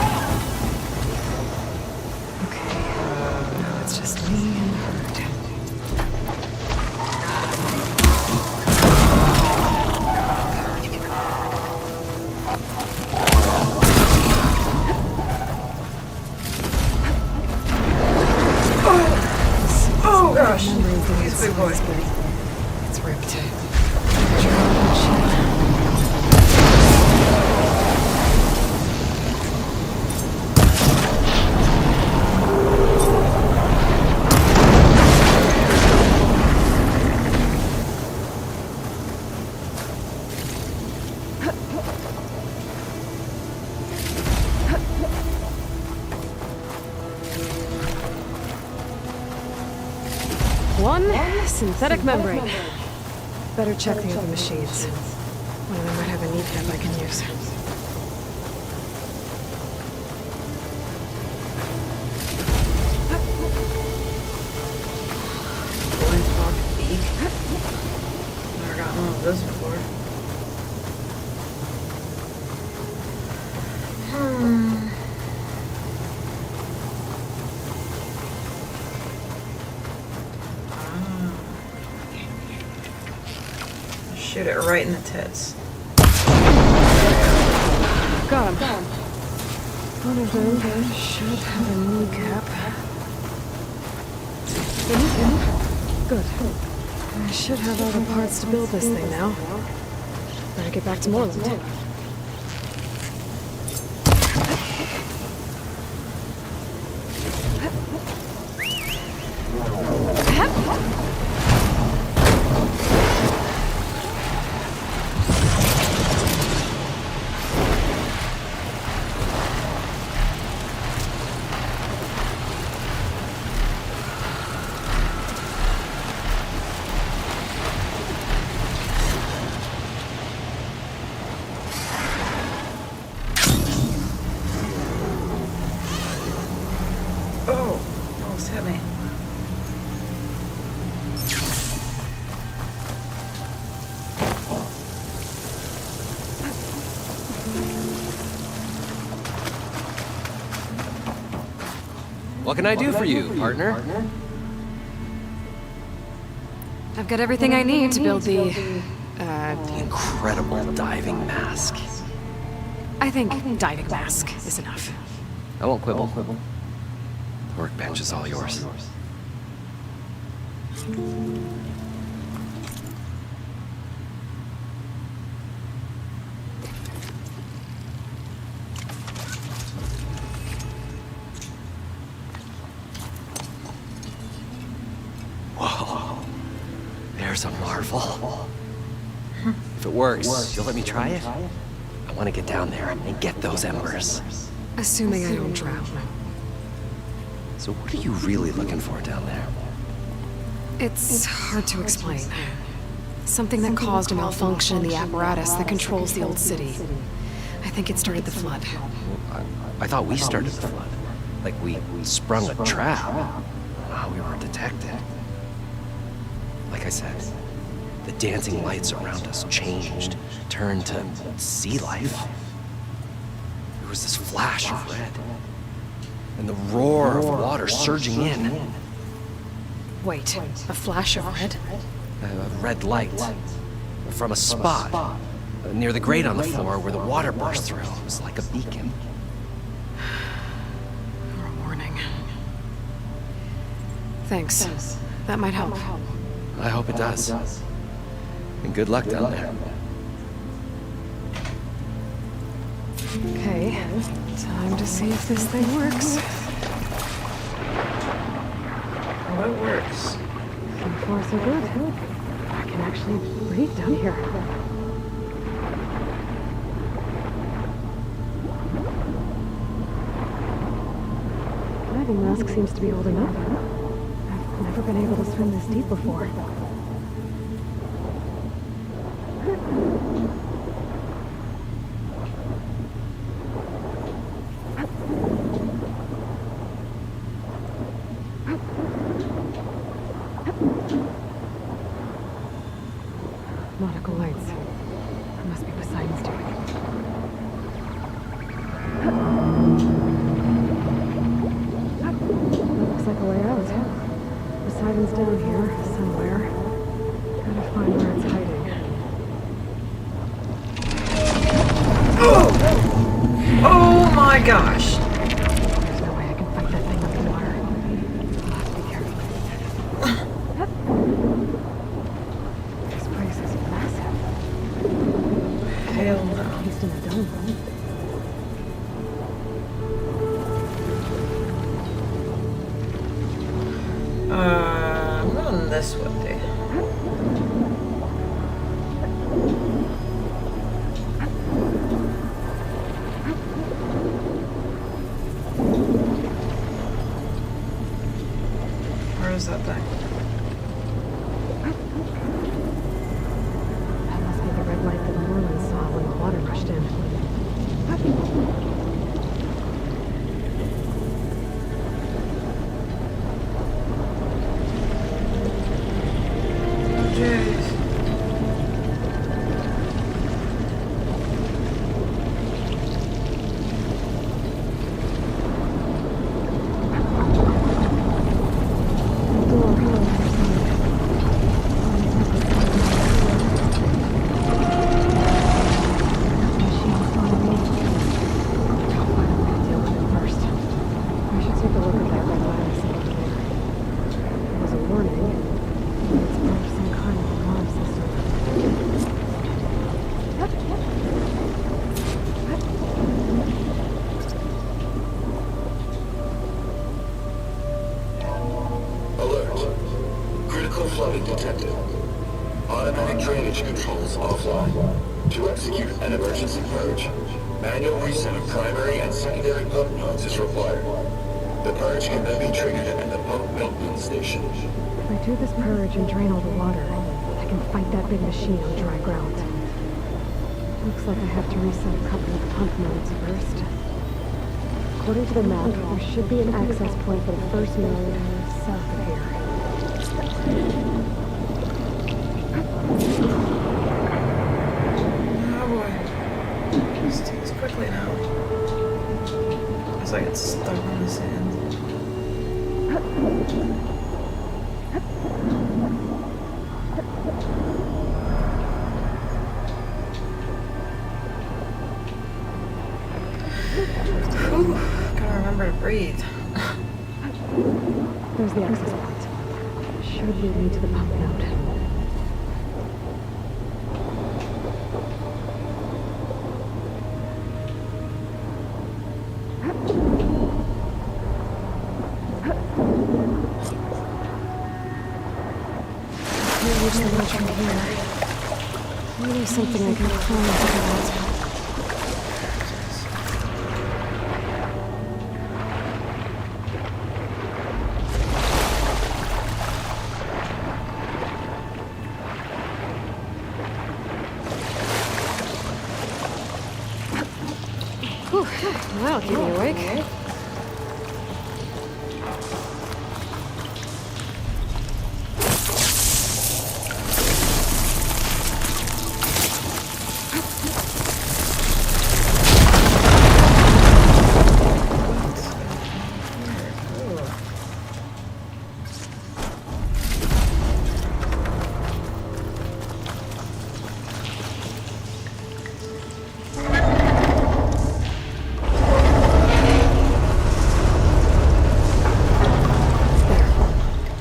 Okay, now it's just me and the herd. membrane's the right He's a big boy. size, but it's ripped. One synthetic membrane. Better check the other machines. One of them might have a kneecap I can use. Never gotten one of those before. Shoot it right in the tits. Got him. One of them should have a kneecap. Good. I should have all the parts to build this thing now. Better get back to Moreland. Oh, almost hit me. What can I do for you, partner? I've got everything I need to build the Incredible diving mask. I think diving mask is enough. I won't quibble. The workbench is all yours. Whoa. There's a marvel. If it works, you'll let me try it? I want to get down there and get those embers. Assuming I don't drown. So what are you really looking for down there? It's hard to explain. Something that caused a malfunction in the apparatus that controls the old city. I think it started the flood. I thought we started the flood. Like we sprung a trap. Wow, we were detected. Like I said, the dancing lights around us changed, turned to sea life. There was this flash of red, and the roar of water surging in. Wait, a flash of red? A red light from a spot near the grate on the floor where the water burst through. It was like a beacon. Or a warning. Thanks. That might help. I hope it does. And good luck down there. Okay, time to see if this thing works. Well, it works. So far, so good. I can actually breathe down here. Diving mask seems to be holding up. I've never been able to swim this deep before. Nautical lights. That must be Poseidon's doing. Looks like a way out. Poseidon's down here, somewhere. Gotta find where it's hiding. Oh my gosh! There's no way I can fight that thing underwater. I'll have to be careful. down this way. Where is that thing? That must be the red light that Norman saw when the water rushed in. Flooding detected. Automatic drainage controls offline. To execute an emergency purge, manual reset of primary and secondary pump nodes is required. The purge can then be triggered at the pump maintenance station. If I do this purge and drain all the water, I can fight that big machine on dry ground. Looks like I have to reset a couple of pump nodes first. According to the map, there should be an access point for the first node south of here. Oh boy. This takes quickly now. It's like it's stuck on the sand. Whew. Gotta remember to breathe. There's the access point. Should lead me to the pump node. Can't reach the ledge from here. Maybe there's something I can climb. That'll keep me awake.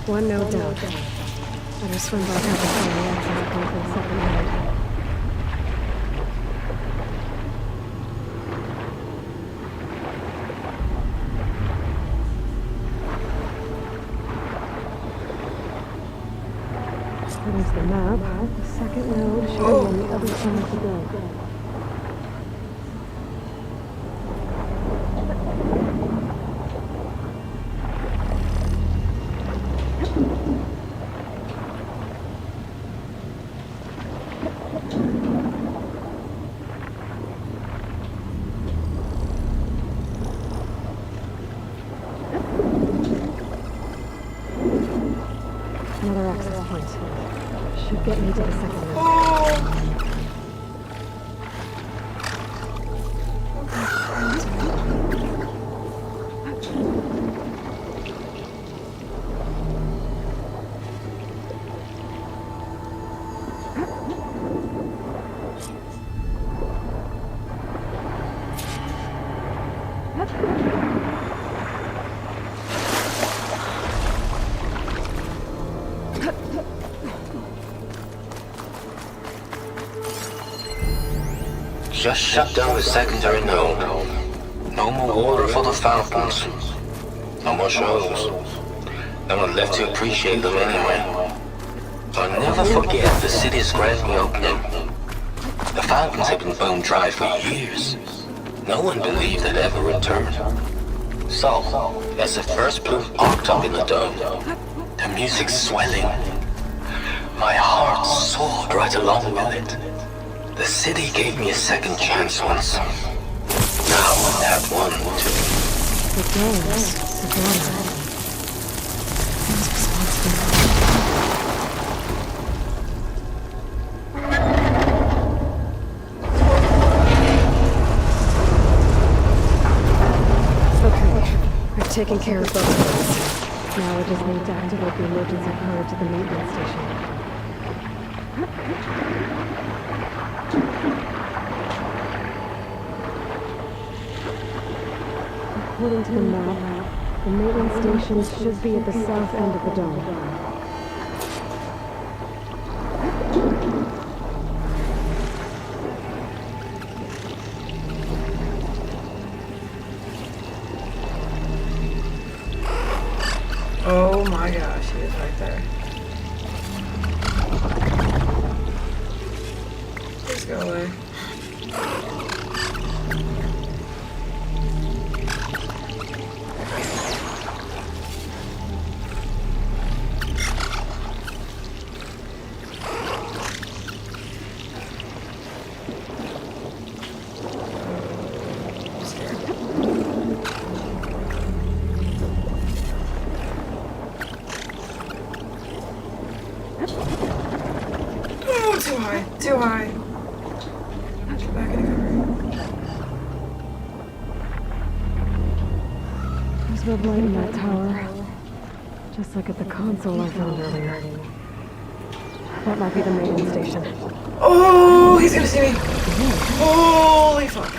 One node down. Better swim back out before the access point for the second node. There's the map. The second node should be on the other side of the door. Another access point. Should get me to the second node. Just shut down the secondary node. No more water for the fountains. No more shows. and we're left to appreciate them anyway. I'll never forget the city's grand reopening. The fountains had been bone dry for years. No one believed they'd ever return. So, as the first bloom arced up in the dome, the music swelling, my heart soared right along with it. The city gave me a second chance once. Now I have one too. The domes, Savannah. Who's responsible? Taking care of both of us. Now I just need to activate the emergency code to the maintenance station. According to the map, the maintenance station should be at the south end of the dome. Oh my gosh, he is right there. Please go away. Too high. Get back in the cover. There's red light in that tower. Just like at the console I found earlier. That might be the maintenance station. Oh, he's gonna see me. Holy fuck.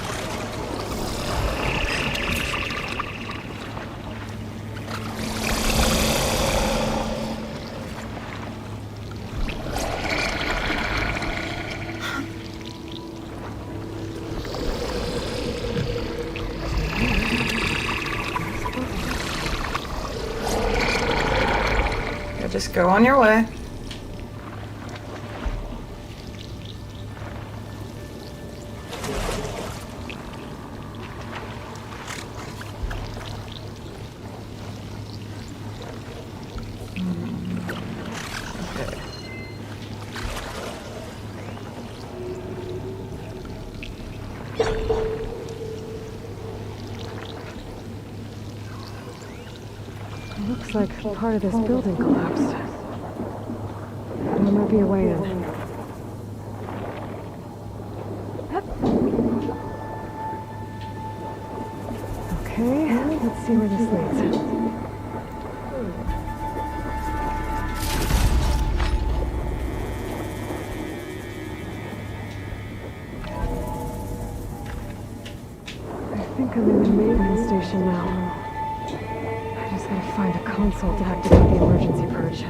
Just go on your way. Looks like part of this building collapsed. There might be a way in. Okay, let's see where this leads. I think I'm in the maintenance station now. I just gotta find a console to activate the emergency purge.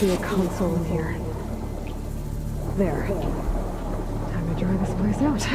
Be a console in here. There. Time to dry this place out.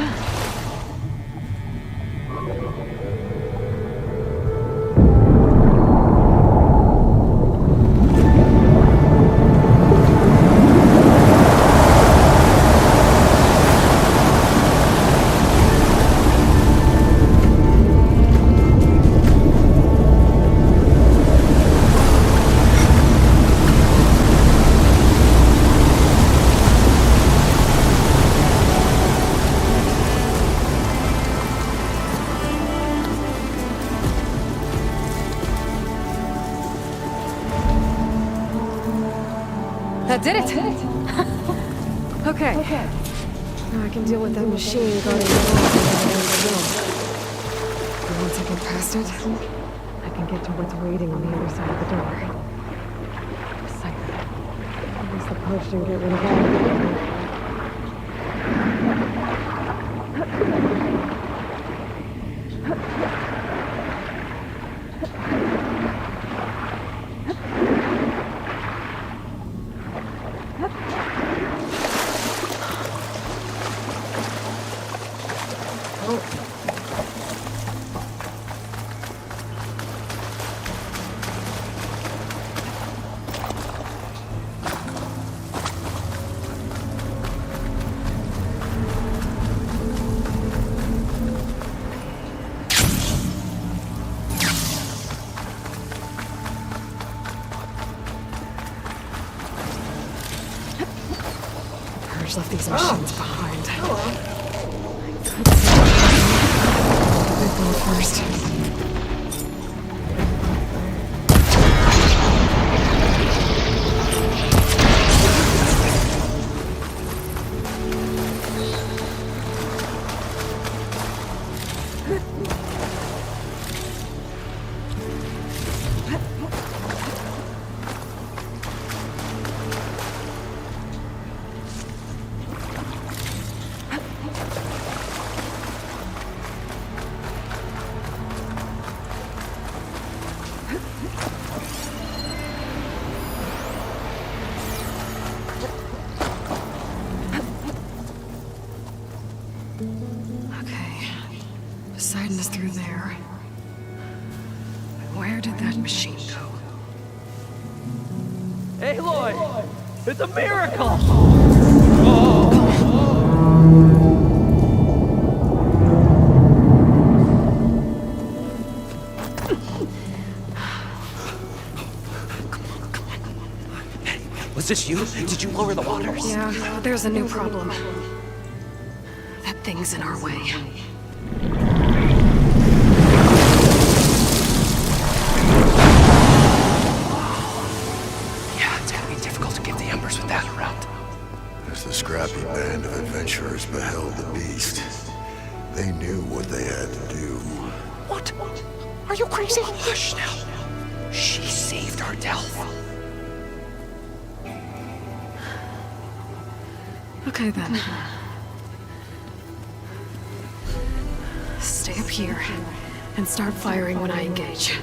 That did it! Okay. Now I can deal with that machine guarding the door. And once I get past it, I can get to what's waiting on the other side of the door. Cypher. At least the purge didn't get rid of all of it. Left these machines behind. I'll go first. Poseidon is through there. Where did that machine go? Aloy! It's a miracle! Was this you? Did you lower the waters? Yeah, but there's a new problem. That thing's in our way. Yeah, it's gonna be difficult to get the embers with that around. As the scrappy band of adventurers beheld the beast, they knew what they had to do. What? Are you crazy? Hush now. She saved our Delph. Okay then. Stay up here and start firing when I engage.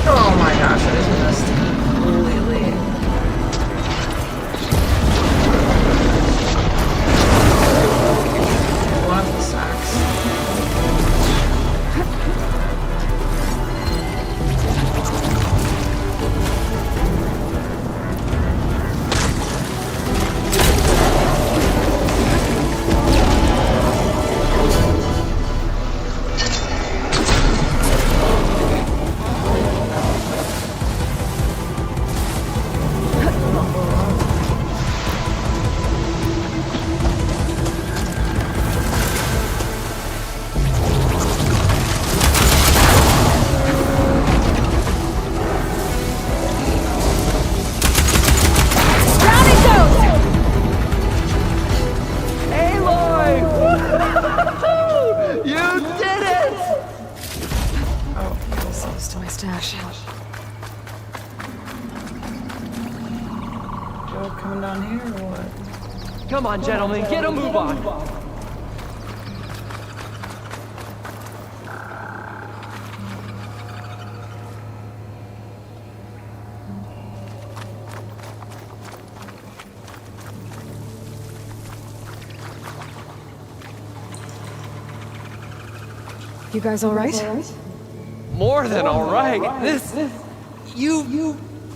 Oh my gosh, I just missed completely. One of the sacks. Coming down here or what? Come on, gentlemen, get a move on! You guys all right? More than all right.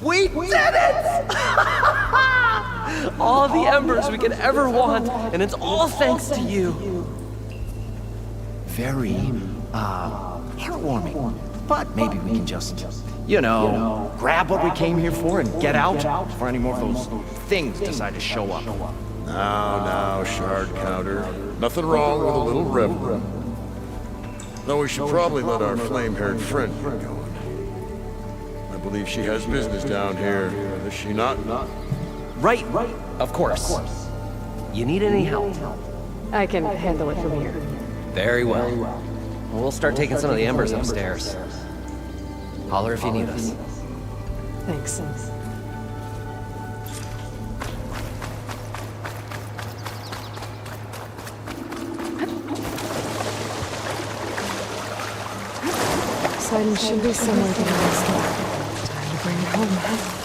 We did it! All the embers we could ever want, and it's all thanks to you. Very, heartwarming. But maybe we can just, you know, grab what we came here for and get out before any more of those things decide to show up. Now, Shard Counter. Nothing wrong with a little revelry. Though we should probably let our flame-haired friend get going. I believe she has business down here, does she not? Right, of course. You need any help? I can handle it from here. Very well. We'll start taking some of the embers upstairs. Holler if you need us. Thanks. Poseidon should be somewhere getting this door. Time to bring it home.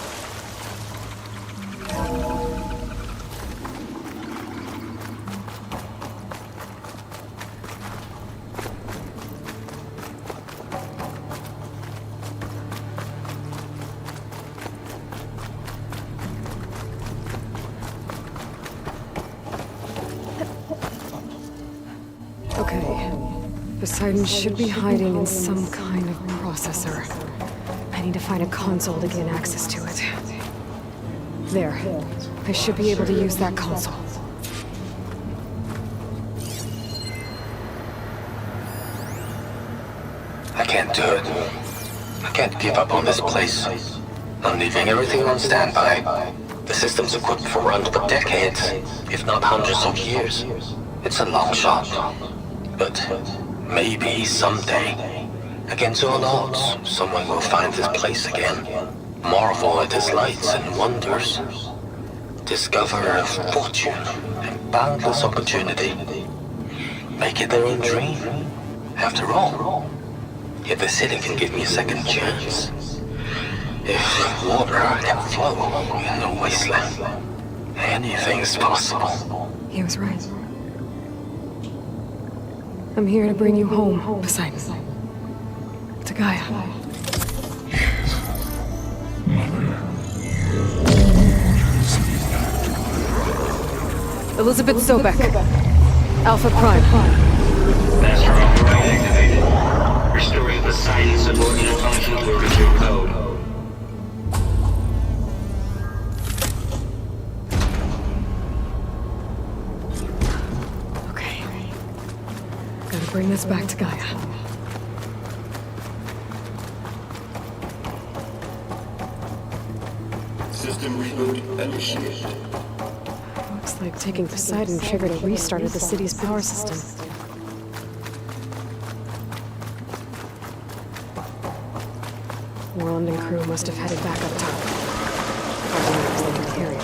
Okay. Poseidon should be hiding in some kind of processor. I need to find a console to gain access to it. There. I should be able to use that console. I can't do it. I can't give up on this place. I'm leaving everything on standby. The system's equipped for runs for decades, if not hundreds of years. It's a long shot. But maybe someday, against all odds, someone will find this place again. Marvel at its lights and wonders. Discover a fortune and boundless opportunity. Make it their own dream. After all, if the city can give me a second chance, if water can flow in the wasteland, anything's possible. He was right. I'm here to bring you home, Poseidon. To Gaia. Elizabeth Sobek. Alpha Prime. Master override activated. Restoring Poseidon's subordinate function to original code. Gotta bring this back to Gaia. System reboot initiated. Looks like taking Poseidon triggered a restart of the city's power system. Worland and crew must have headed back up top. Probably knows they can carry it.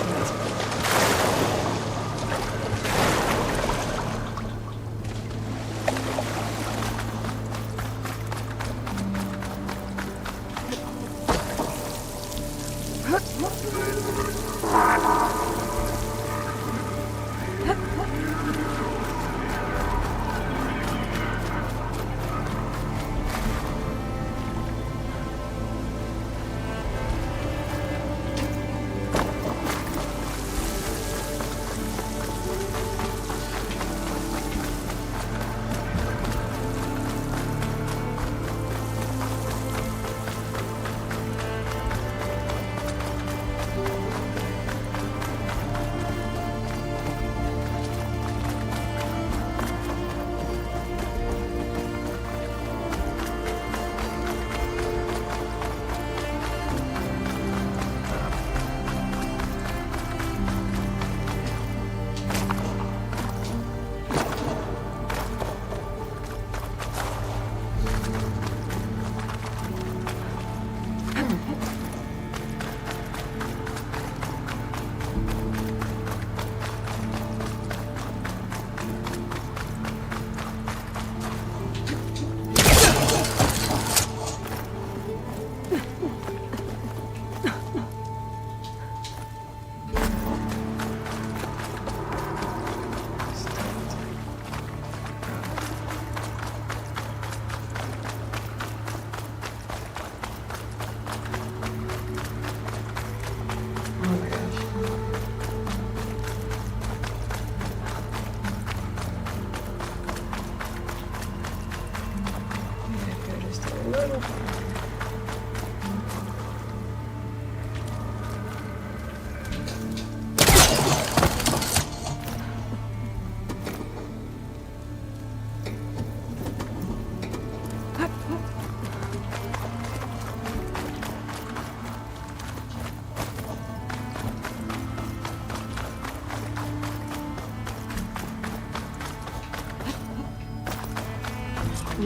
An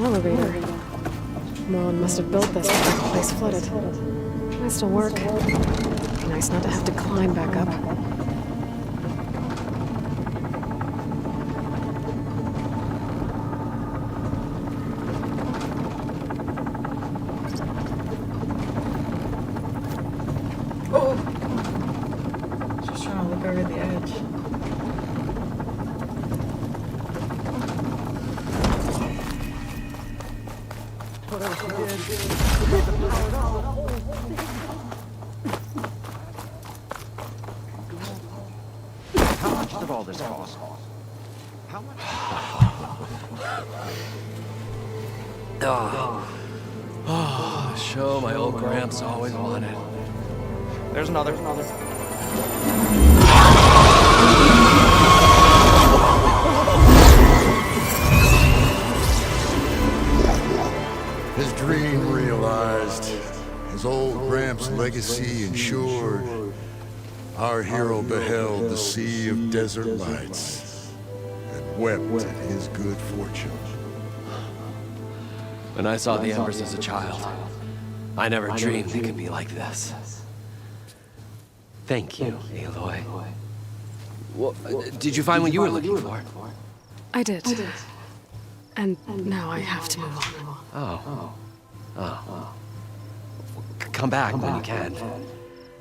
elevator. Merlin must have built this when the place flooded. Might still work. Be nice not to have to climb back up. Oh! Just trying to look over the edge. How much did all this cost? How much? Show my old Gramps always wanted. There's another. His dream realized, his old Gramps' legacy ensured. Our hero beheld the sea of desert lights and wept at his good fortune. When I saw the Embers as a child, I never dreamed they could be like this. Thank you, Aloy. Well, did you find what you were looking for? I did. And now I have to move on. Oh. Come back when you can.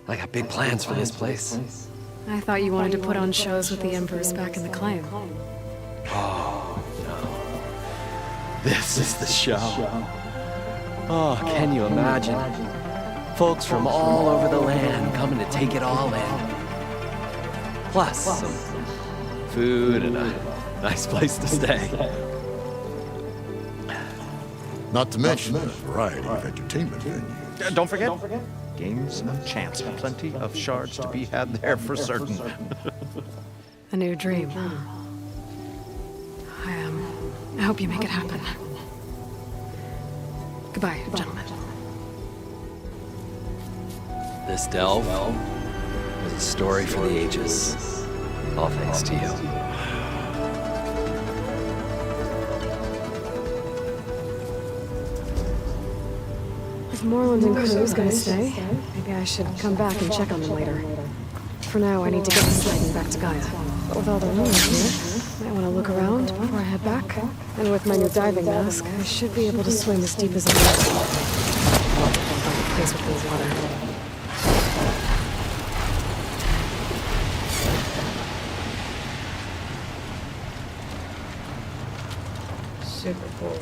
I got big plans for this place. I thought you wanted to put on shows with the Emperors back in the claim. Oh, no. This is the show. Oh, can you imagine? Folks from all over the land coming to take it all in. Plus, some food and a nice place to stay. Not to mention a variety of entertainment venues. Don't forget. Games of chance. Plenty of shards to be had there for certain. A new dream. I hope you make it happen. Goodbye, gentlemen. This delve was a story for the ages. All thanks to you. If Moreland and crew's gonna stay, maybe I should come back and check on them later. For now, I need to get this sliding back to Gaia. But with all the ruins here, I want to look around before I head back. And with my new diving mask, I should be able to swim as deep as I want. Find a place with cool water. Super cool.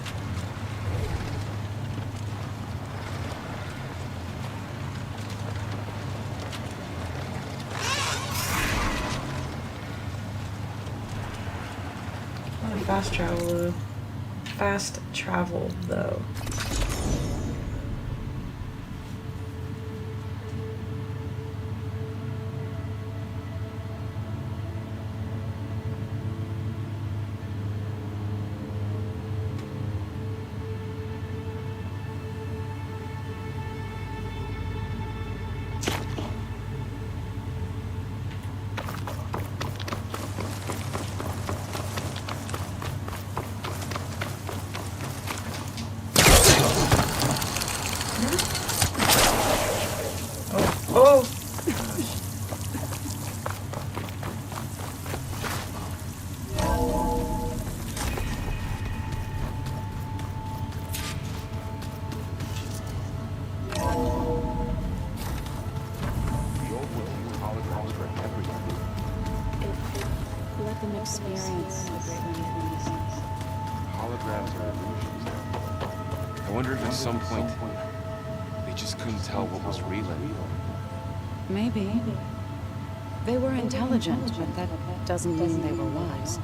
Fast travel though. Oh! Let them experience the great things. Holograms are illusions. I wonder if at some point they just couldn't tell what was real anymore. Maybe. They were intelligent, but that doesn't mean they were wise.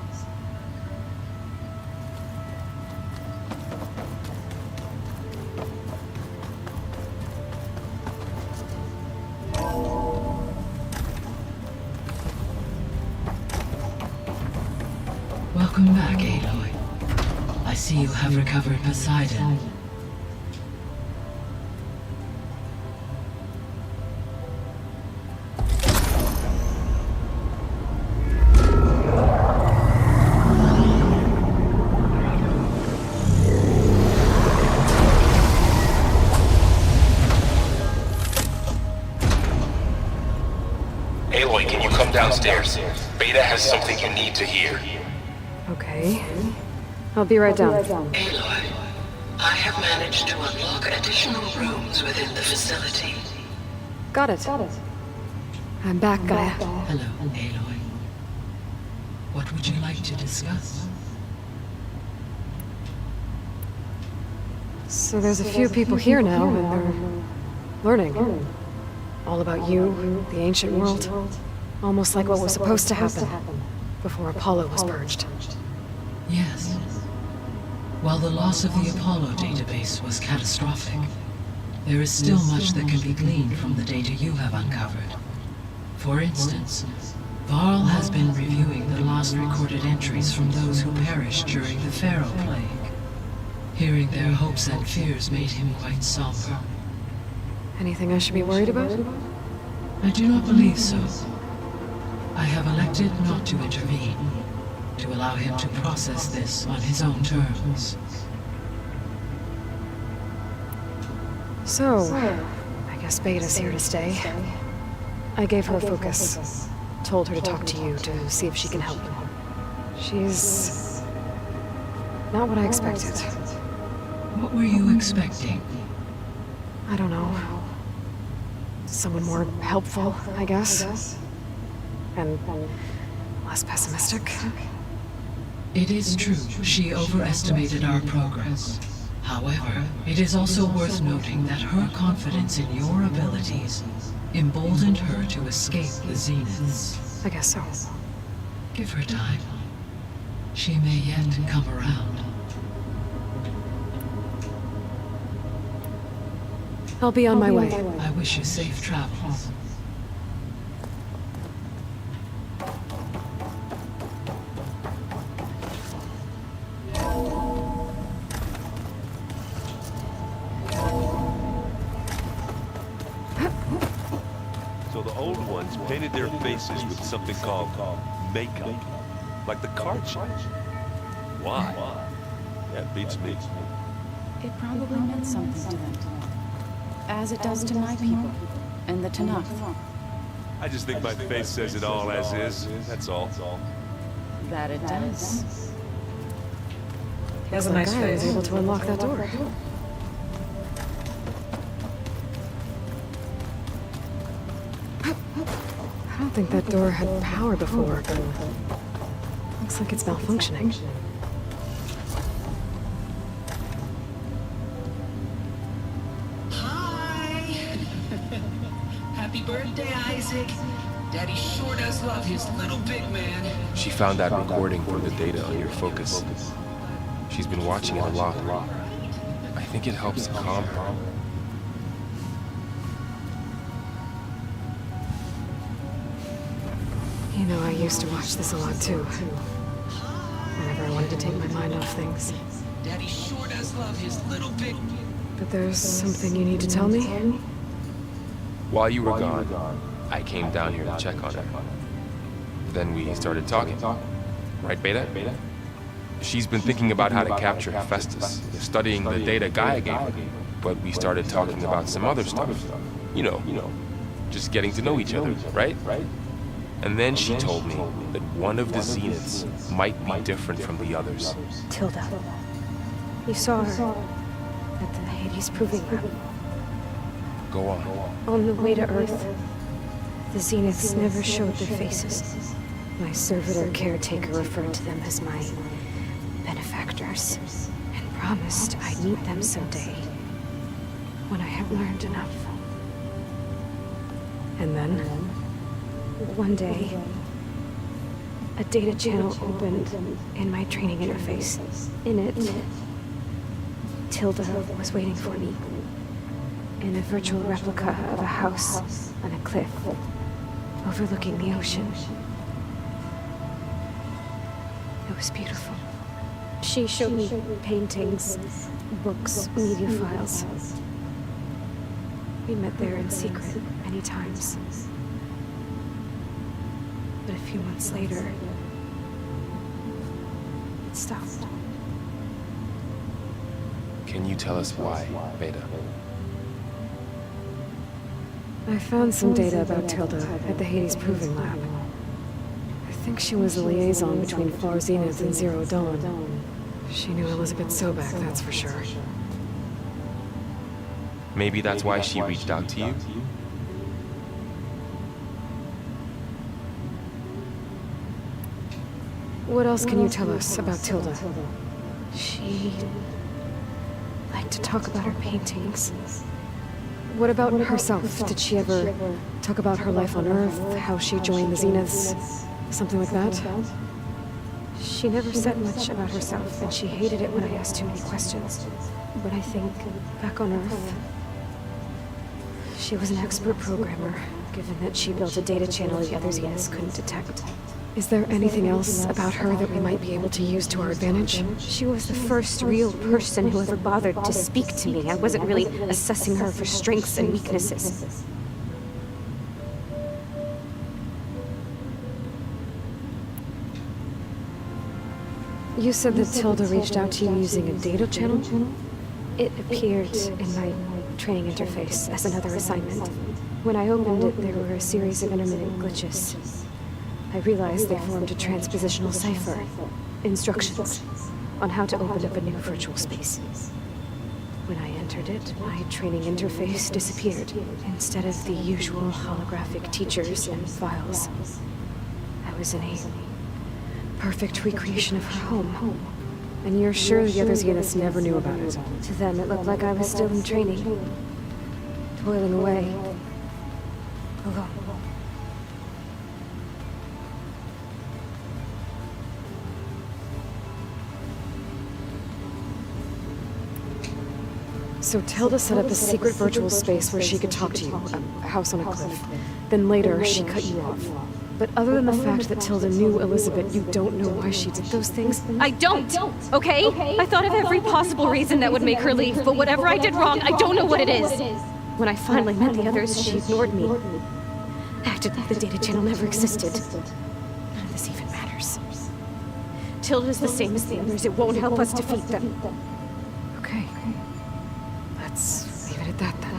Aloy. I see you have recovered Poseidon. Aloy, can you come downstairs? Beta has something you need to hear. Okay. I'll be right down. Aloy, I have managed to unlock additional rooms within the facility. Got it. I'm back, Gaia. Hello, Aloy. What would you like to discuss? So there's a few people here now, and they're learning. All about you, the ancient world. Almost like what was supposed to happen before Apollo was purged. Yes. While the loss of the Apollo database was catastrophic, there is still much that can be gleaned from the data you have uncovered. For instance, Varl has been reviewing the last recorded entries from those who perished during the Pharaoh Plague. Hearing their hopes and fears made him quite somber. Anything I should be worried about? I do not believe so. I have elected not to intervene, to allow him to process this on his own terms. So, I guess Beta's here to stay. I gave her a focus. Told her to talk to you to see if she can help. She's not what I expected. What were you expecting? I don't know. Someone more helpful, I guess. And less pessimistic. It is true, she overestimated our progress. However, it is also worth noting that her confidence in your abilities emboldened her to escape the Zeniths. I guess so. Give her time. She may yet come around. I'll be on my way. I wish you safe travels. So the old ones painted their faces with something called makeup, like the card show. Why? That beats me. It probably meant something to them. As it does to my people, and the Tanakh. I just think my face says it all as is, that's all. That it does. He has a nice I was face. able to unlock that door. I don't think that door had power before, but looks like it's malfunctioning. Happy birthday, Isaac. Daddy sure does love his little big man. She found that recording from the data on your focus. She's been watching it a lot. I think it helps calm her. You know, I used to watch this a lot too. Whenever I wanted to take my mind off things. Daddy sure does love his little big. But there's something you need to tell me? While you were gone, I came down here to check on her. Then we started talking. Right, Beta? She's been thinking about how to capture Hephaestus, studying the data Gaia gave her. But we started talking about some other stuff. You know, just getting to know each other, right? And then she told me that one of the Zeniths might be different from the others. Tilda. You saw her at the Hades Proving Ground. Go on. On the way to Earth, the Zeniths never showed their faces. My servitor caretaker referred to them as my benefactors, and promised I'd meet them someday, when I had learned enough. And then? One day, a data channel opened in my training interface. In it, Tilda was waiting for me. In a virtual replica of a house on a cliff, overlooking the ocean. It was beautiful. She showed me paintings, books, media files. We met there in secret many times. But a few months later, it stopped. Can you tell us why, Beta? I found some data about Tilda at the Hades Proving Lab. I think she was the liaison between Far Zenith and Zero Dawn. She knew Elizabeth Sobek, that's for sure. Maybe that's why she reached out to you? What else can you tell us about Tilda? She liked to talk about her paintings. What about herself? Did she ever talk about her life on Earth, how she joined the Zeniths, something like that? She never said much about herself, and she hated it when I asked too many questions. But I think, back on Earth, she was an expert programmer, given that she built a data channel the other Zeniths couldn't detect. Is there anything else about her that we might be able to use to our advantage? She was the first real person who ever bothered to speak to me. I wasn't really assessing her for strengths and weaknesses. You said that Tilda reached out to you using a data channel? It appeared in my training interface as another assignment. When I opened it, there were a series of intermittent glitches. I realized they formed a transpositional cipher. Instructions on how to open up a new virtual space. When I entered it, my training interface disappeared. Instead of the usual holographic teachers and files, I was in a perfect recreation of her home. And you're sure the other Zeniths never knew about it? To them, it looked like I was still in training, toiling away, alone. So Tilda set up a secret virtual space where she could talk to you, a house on a cliff. Then later, she cut you off. But other than the fact that Tilda knew Elizabeth, you don't know why she did those things? I don't, okay? I thought of every possible reason that would make her leave, but whatever I did wrong, I don't know what it is. When I finally met the others, she ignored me. Acted like the data channel never existed. None of this even matters. Tilda's the same as the others. It won't help us defeat them. Okay. Let's leave it at that then.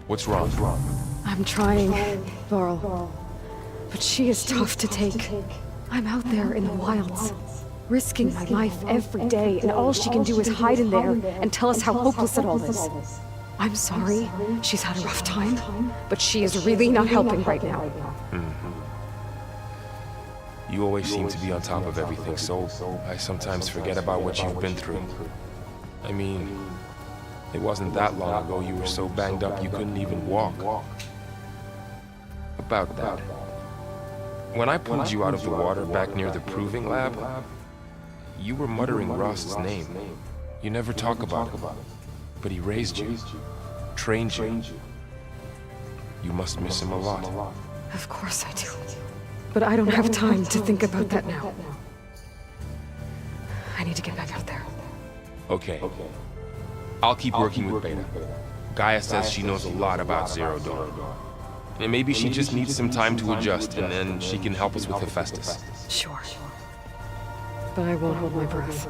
What's wrong? I'm trying, Varl. But she is tough to take. I'm out there in the wilds, risking my life every day, and all she can do is hide in there and tell us how hopeless it all is. I'm sorry, she's had a rough time, but she is really not helping right now. You always seem to be on top of everything, so I sometimes forget about what you've been through. I mean, it wasn't that long ago you were so banged up you couldn't even walk. About that. When I pulled you out of the water back near the Proving Lab, you were muttering Ross's name. You never talk about him. But he raised you, trained you. You must miss him a lot. Of course I do. But I don't have time to think about that now. I need to get back out there. Okay. I'll keep working with Beta. Gaia says she knows a lot about Zero Dawn. And maybe she just needs some time to adjust, and then she can help us with Hephaestus. Sure. But I won't hold my breath.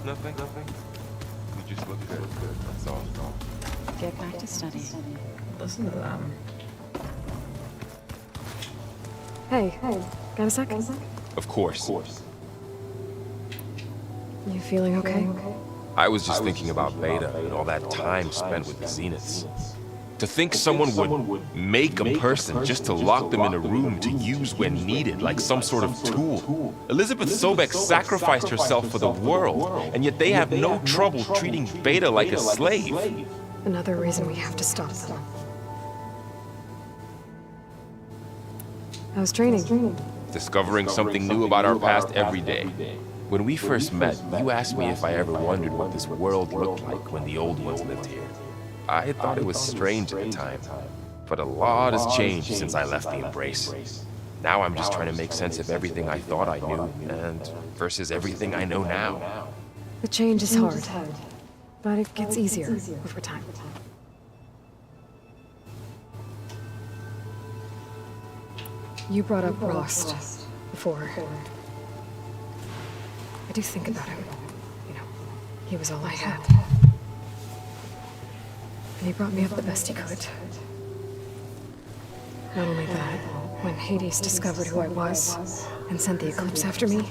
Nothing? You just look good. That's all. Get back to study. Listen to them. Hey, got a sec? Of course. You feeling okay? I was just thinking about Beta and all that time spent with the Zeniths. To think someone would make a person just to lock them in a room to use when needed, like some sort of tool. Elizabeth Sobek sacrificed herself for the world, and yet they have no trouble treating Beta like a slave. Another reason we have to stop them. How's training? Discovering something new about our past every day. When we first met, you asked me if I ever wondered what this world looked like when the old ones lived here. I thought it was strange at the time, but a lot has changed since I left the Embrace. Now I'm just trying to make sense of everything I thought I knew, and versus everything I know now. The change is hard, but it gets easier over time. You brought up Rost before. I do think about him. You know, he was all I had. And he brought me up the best he could. Not only that, when Hades discovered who I was and sent the Eclipse after me,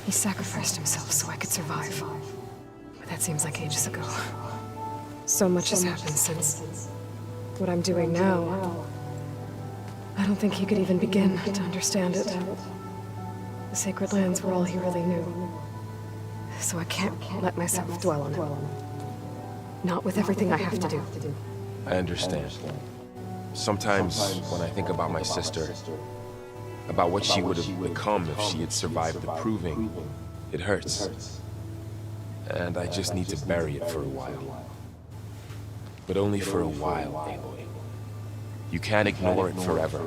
he sacrificed himself so I could survive. But that seems like ages ago. So much has happened since. What I'm doing now, I don't think he could even begin to understand it. The Sacred Lands were all he really knew. So I can't let myself dwell on it. Not with everything I have to do. I understand. Sometimes when I think about my sister, about what she would have become if she had survived the Proving, it hurts. And I just need to bury it for a while. But only for a while, Aloy. You can't ignore it forever.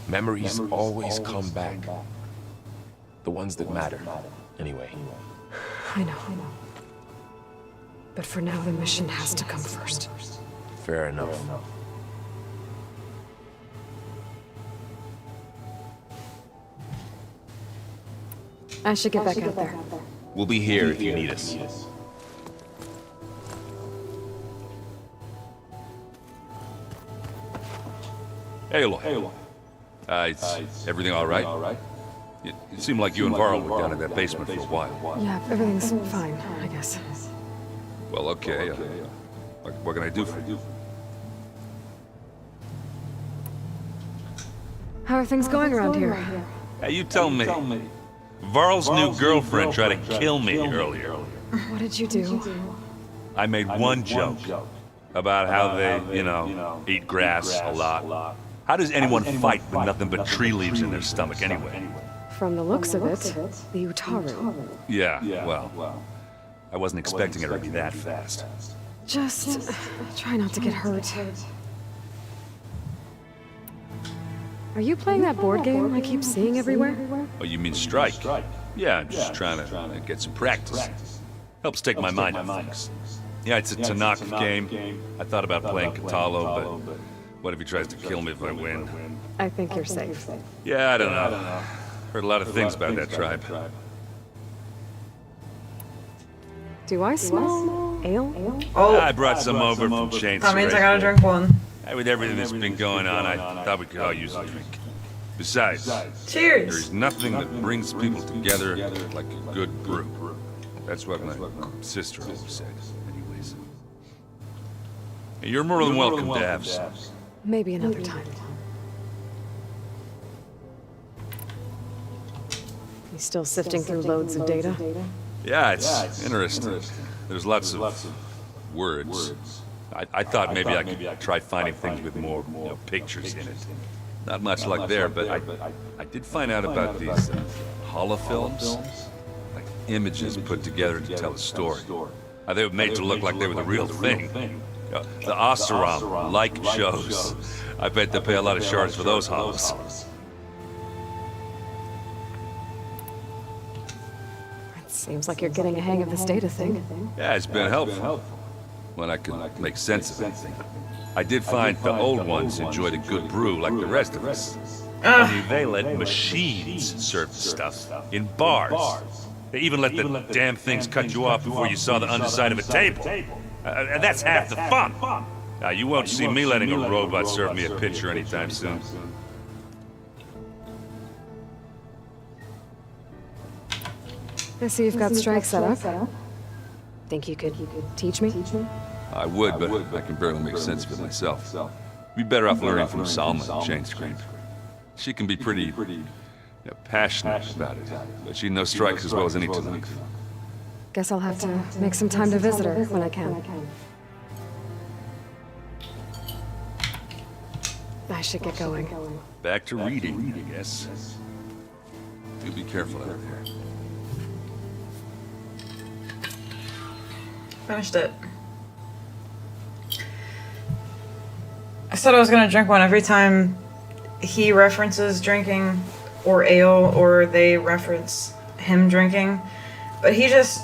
Memories always come back. The ones that matter, anyway. I know. But for now, the mission has to come first. Fair enough. I should get back out there. We'll be here if you need us. Aloy. Is everything all right? It seemed like you and Varl were down in that basement for a while. Yeah, everything's fine, I guess. Well, okay. What can I do for you? How are things going around here? Hey, you tell me. Varl's new girlfriend tried to kill me earlier. What did you do? I made one joke about how they, eat grass a lot. How does anyone fight with nothing but tree leaves in their stomach anyway? From the looks of it, the Utaru. Yeah, well, I wasn't expecting it to be that fast. Just try not to get hurt. Are you playing that board game I keep seeing everywhere? Oh, you mean Strike? Yeah, I'm just trying to get some practice. Helps take my mind off things. Yeah, it's a Tanakh game. I thought about playing Katalo, but what if he tries to kill me if I win? I think you're safe. Yeah, I don't know. Heard a lot of things about that tribe. Do I smell ale? Oh, I brought some over from Chain that means I gotta drink one. With everything that's been going on, I thought we could all use a drink. Besides, cheers. There's nothing that brings people together like a good brew. That's what my sister always said. Anyways, you're more than welcome to have some. Maybe another time. You still sifting through loads of data? Yeah, it's interesting. There's lots of words. I thought maybe I could try finding things with more pictures in it. Not much luck there, but I did find out about these holofilms. Like images put together to tell a story. They were made to look like they were the real thing. The Oseram-like shows. I bet they pay a lot of shards for those holos. It seems like you're getting a hang of this data thing. Yeah, it's been helpful. When I could make sense of anything. I did find the old ones enjoyed a good brew like the rest of us. Only they let machines serve the stuff in bars. They even let the damn things cut you off before you saw the underside of a table. And that's half the fun. Now, you won't see me letting a robot serve me a pitcher anytime soon. I see you've got Strike set up. Think you could teach me? I would, but I can barely make sense of it myself. Be better off learning from Salma, Jane Scream. She can be pretty passionate about it, but she knows strikes as well as any Tuluk. Guess I'll have to make some time to visit her when I can. I should get going. Back to reading, I guess. Do be careful out there. Finished it. I said I was gonna drink one every time he references drinking or ale or they reference him drinking, but he just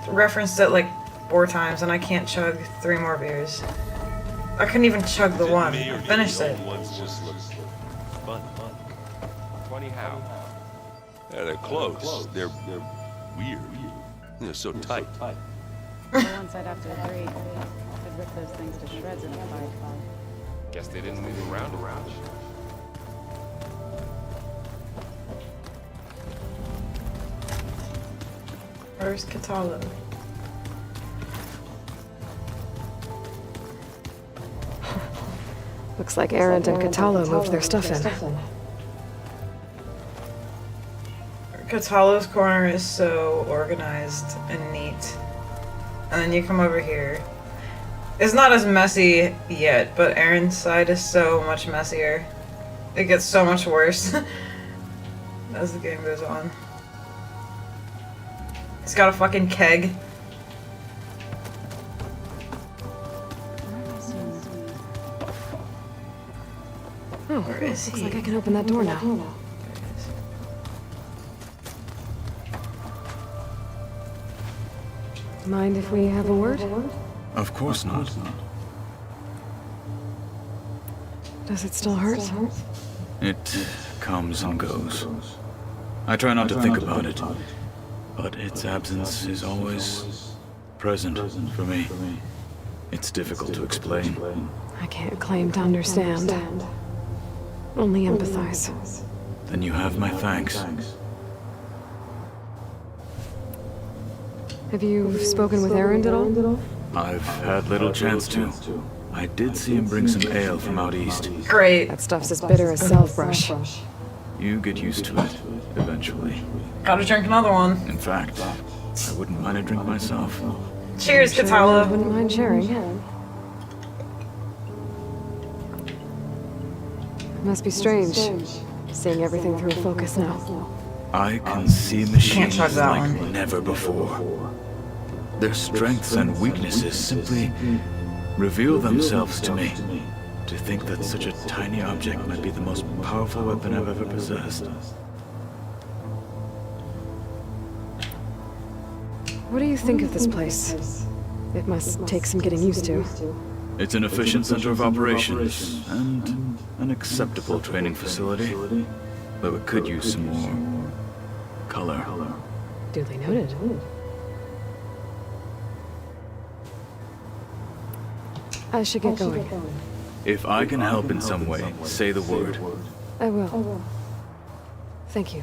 referenced it like 4 times and I can't chug 3 more beers. I couldn't even chug the one. I finished it. Funny how? Yeah, they're close. They're weird. They're so tight. For once, I'd have to agree. Could rip those things to shreds in a fight. Guess they didn't move around much. Where's Katalo? Looks like Erend and Katalo moved their stuff in. Katalo's corner is so organized and neat. And then you come over here. It's not as messy yet, but Aaron's side is so much messier. It gets so much worse as the game goes on. He's got a fucking keg. Oh, where is looks he? like I can open that door now. Mind if we have a word? Of course not. Does it still hurt? It comes and goes. I try not to think about it, but its absence is always present for me. It's difficult to explain. I can't claim to understand. Only empathize. Then you have my thanks. Have you spoken with Erend at all? I've had little chance to. I did see him bring some ale from out east. Great. That stuff's as bitter as self-brush. You get used to it, eventually. Gotta drink another one. In fact, I wouldn't mind a drink myself. Cheers, Sure Katalo. wouldn't mind sharing. Must be strange, seeing everything through focus now. I can see machines chug that like one. never before. Their strengths and weaknesses simply reveal themselves to me. To think that such a tiny object might be the most powerful weapon I've ever possessed. What do you think of this place? It must take some getting used to. It's an efficient center of operations, and an acceptable training facility, though it could use some more color. Duly noted. I should get going. If I can help in some way, say the word. I will. Thank you.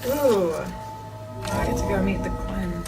Ooh. I get to go meet the Quinn.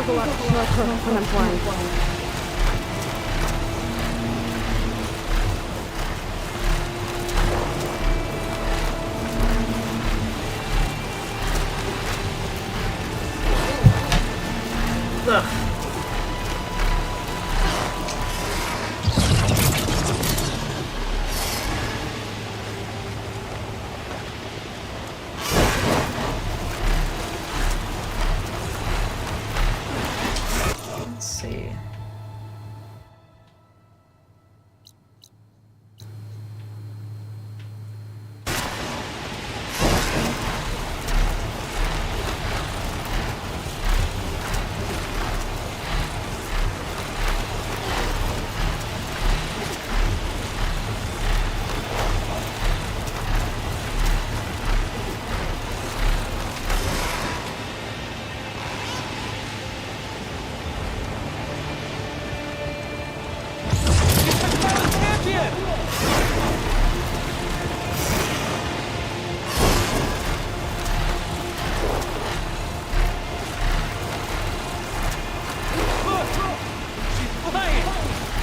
go up like her when I'm flying. Ugh. Let's see.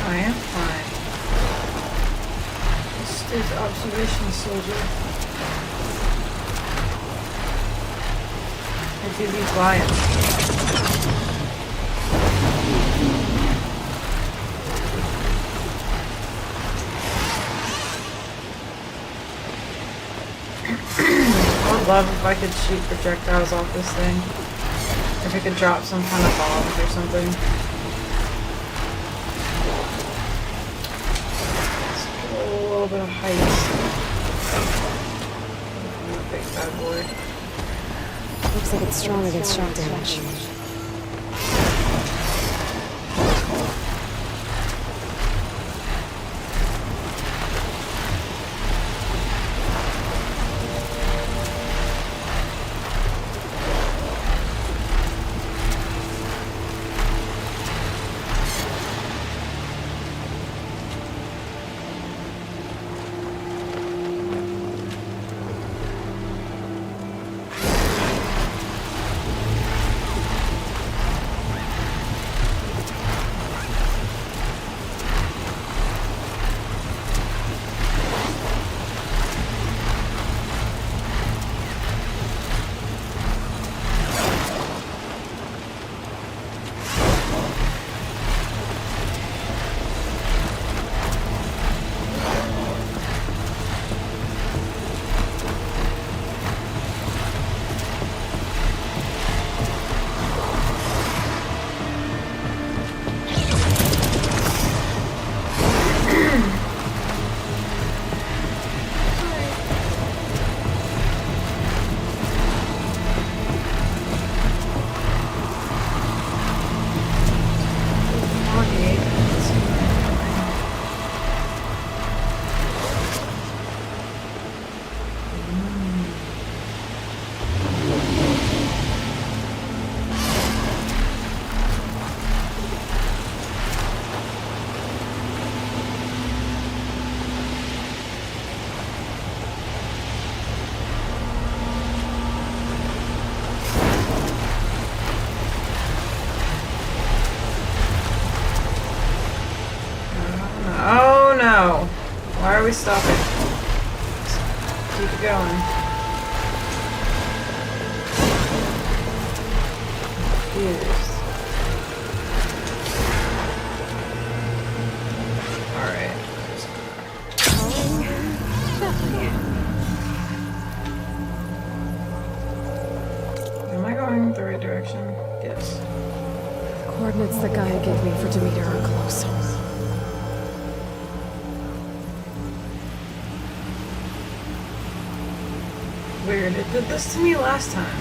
I am fine. This is observation soldier. I do be flying. I would love if I could shoot projectiles off this thing. If it could drop some kind of bombs or something. A little bit of height. Big bad boy. Looks like it's strong against shock damage. Oh no! Why are we stopping? Keep it going. Confused. Alright. Am I going the right direction? Yes. The coordinates that Gaia gave me for Demeter are close. Weird. It did this to me last time.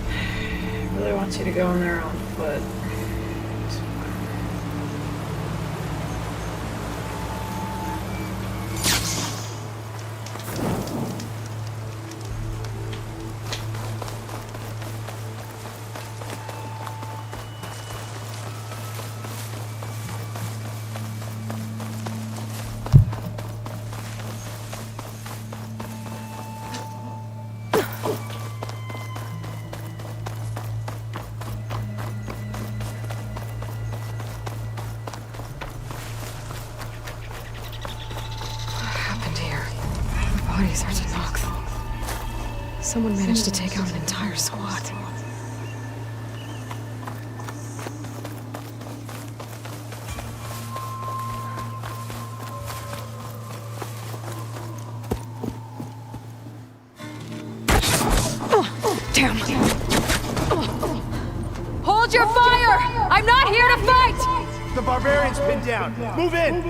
It really wants you to go in there on foot. bodies are to knock them. Someone managed to take out an entire squad. Damn. Hold your fire! I'm not here to fight! The barbarian's pinned down. Move in!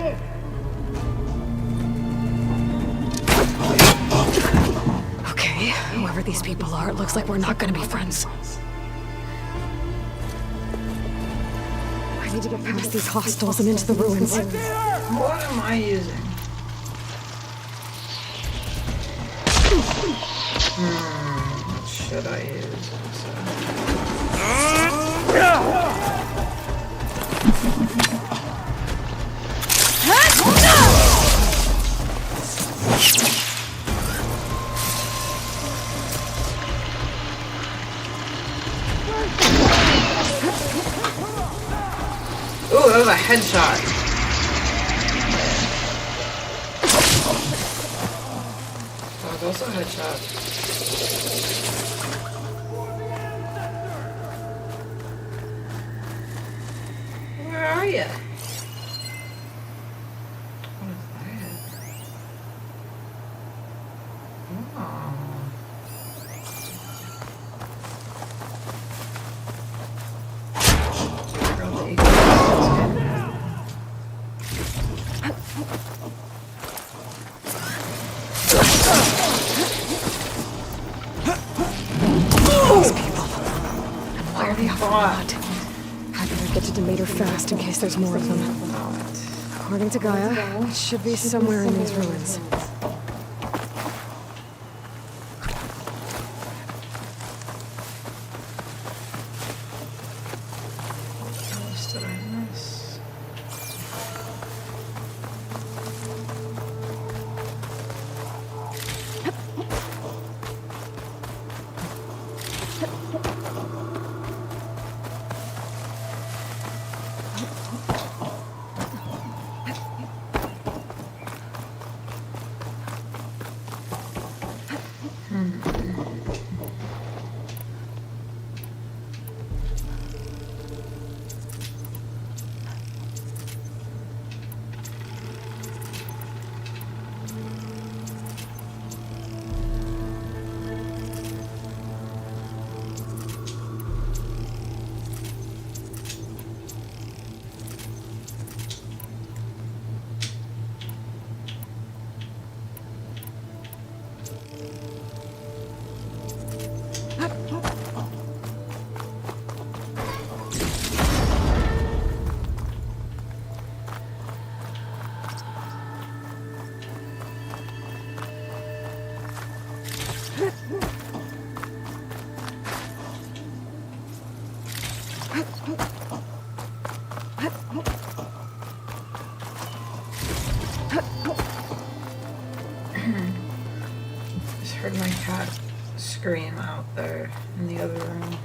Okay, whoever these people are, it looks like we're not gonna be friends. I need to get past these hostiles and into the ruins. What am I using? What should I use? Ooh, that was a headshot. Oh, that was a headshot. Where are you? What is that? Oh. These people. And why are they off the lot? I better get to Demeter fast in case there's more of them. According to Gaia, it should be somewhere in these ruins. What else did I miss? Just heard my cat scream out there in the other room.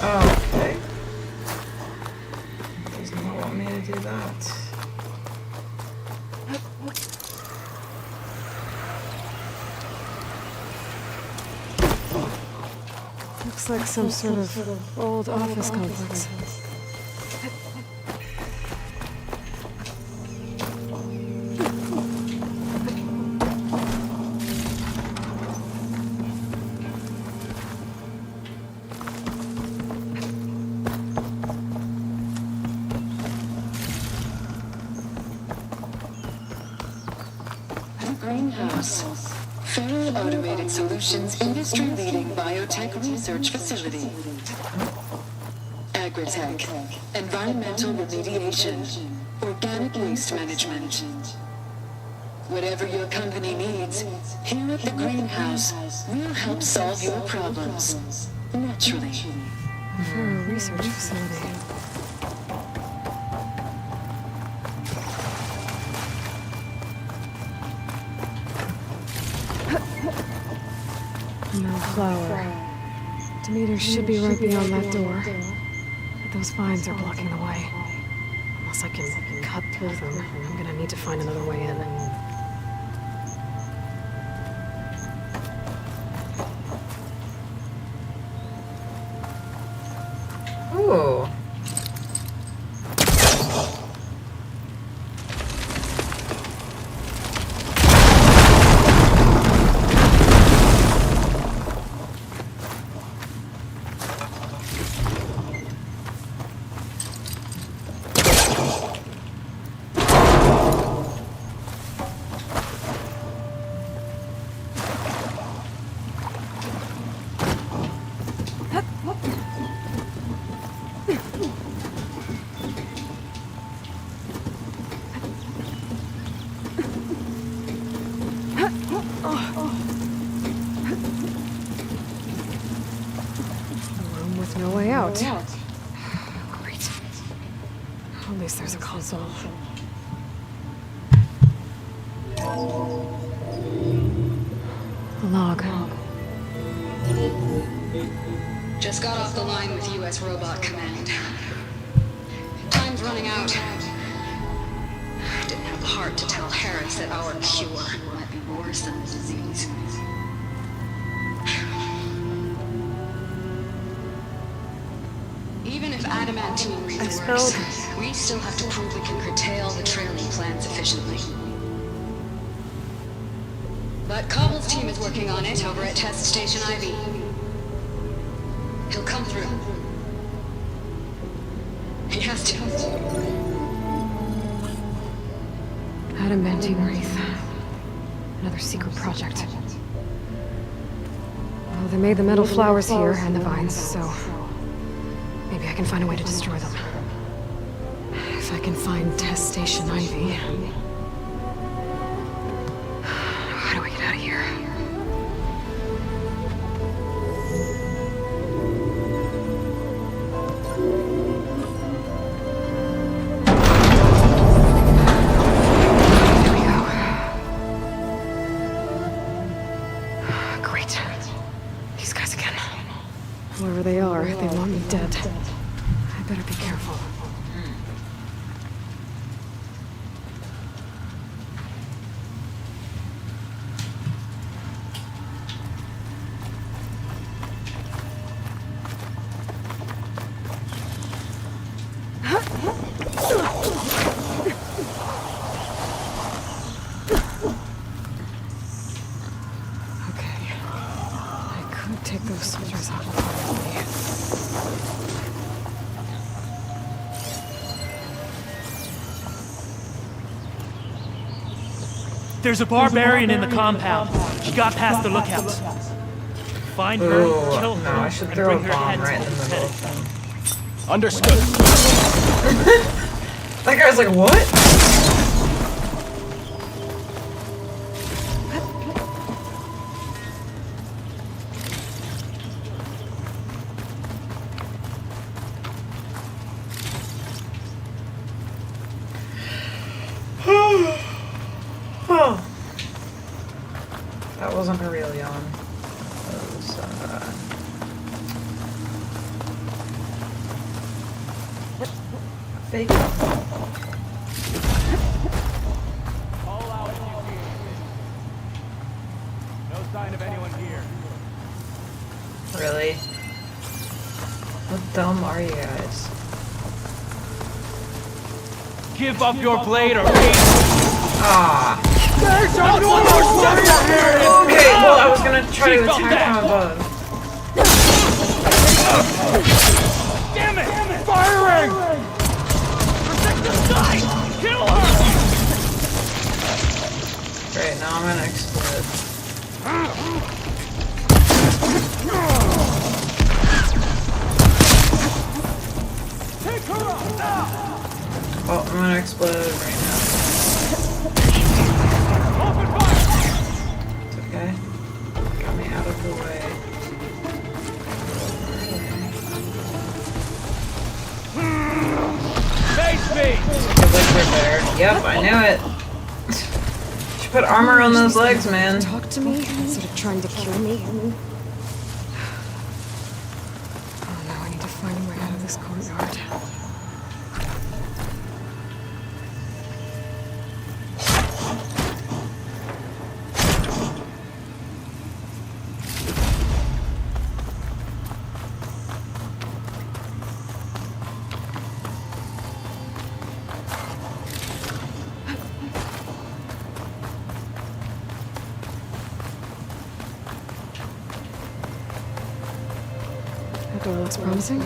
Oh, okay. Does not want me to do that. Looks like some sort of old office complex. Greenhouse. Feral Automated Solutions industry-leading biotech research facility. Agritech. Environmental remediation. Organic waste management. Whatever your company needs, here at the Greenhouse, we'll help solve your problems. Naturally. For a research facility. No flower. Demeter should be right beyond that door. At Those vines are blocking the way. Unless I can cut through them, I'm gonna need to find another way in. Ooh. Room with no way out. Great. At least there's a console. A log. Just got off the line with U.S. Robot Command. Time's running out. Didn't have the heart to tell Harris that our cure might be worse than the disease. Even if adamantine works, we still have to prove we can curtail the trailing plants efficiently. But Cobble's team is working on it over at Test Station Ivy. He'll come through. He has to. Adamantine Wraith. Another secret project. Well, they made the metal flowers here and the vines, so maybe I can find a way to destroy them. If I can find Test Station Ivy. How do I get out of here? Whoever they are, they want me dead. I better be careful. Take those soldiers out of There's a barbarian in the compound. She got past the lookouts. Find her, kill her, I should and throw bring a her bomb head right in to the the middle of Senate. them. Understood. That guy's like, what? Oh. That wasn't Aurelion. That was, fake. All out if you can. No sign of anyone here. Really? How dumb are you guys? Give up your blade or pay. Ah. There's Okay, well, I was gonna try to attack from above. Damn it! Firing! Protect the side! Kill her! Great, now I'm gonna explode. Take her out now! Oh, I'm gonna explode right now. Open fire! It's okay. Got me out of the way. Face me! Good liquid there. Yep, I knew it. Should put armor on those legs, man. Talk to me instead of trying to kill me. Oh no, I need to find a way out of this courtyard. That door looks promising.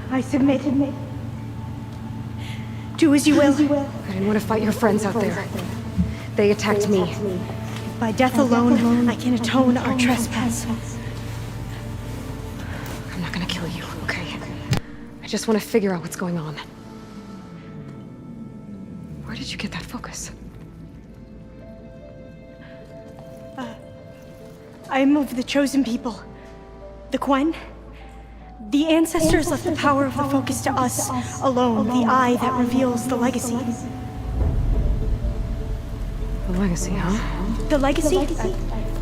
I submit. Do as you will. I didn't want to fight your friends out there. They attacked me. By death alone, I can atone our trespass. I'm not gonna kill you, okay? I just want to figure out what's going on. Where did you get that focus? I am of the chosen people. The Quen. The ancestors left the power of the focus to us alone, the eye that reveals the legacy. The legacy, huh? The legacy?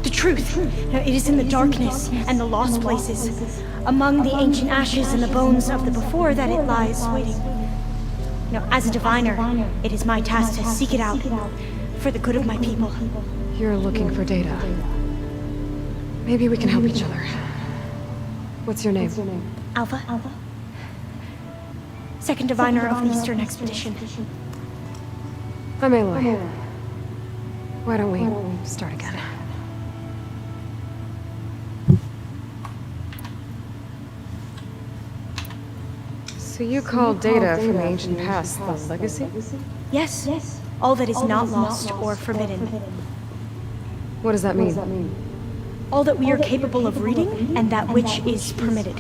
The truth. Now, it is in the darkness and the lost places, among the ancient ashes and the bones of the before that it lies waiting. Now, as a diviner, it is my task to seek it out for the good of my people. You're looking for data. Maybe we can help each other. What's your name? Alpha. Second diviner of the Eastern Expedition. I'm Aloy. Why don't we start again? So you call data from the ancient past the legacy? Yes. All that is not lost or forbidden. What does that mean? All that we are capable of reading, and that which is permitted.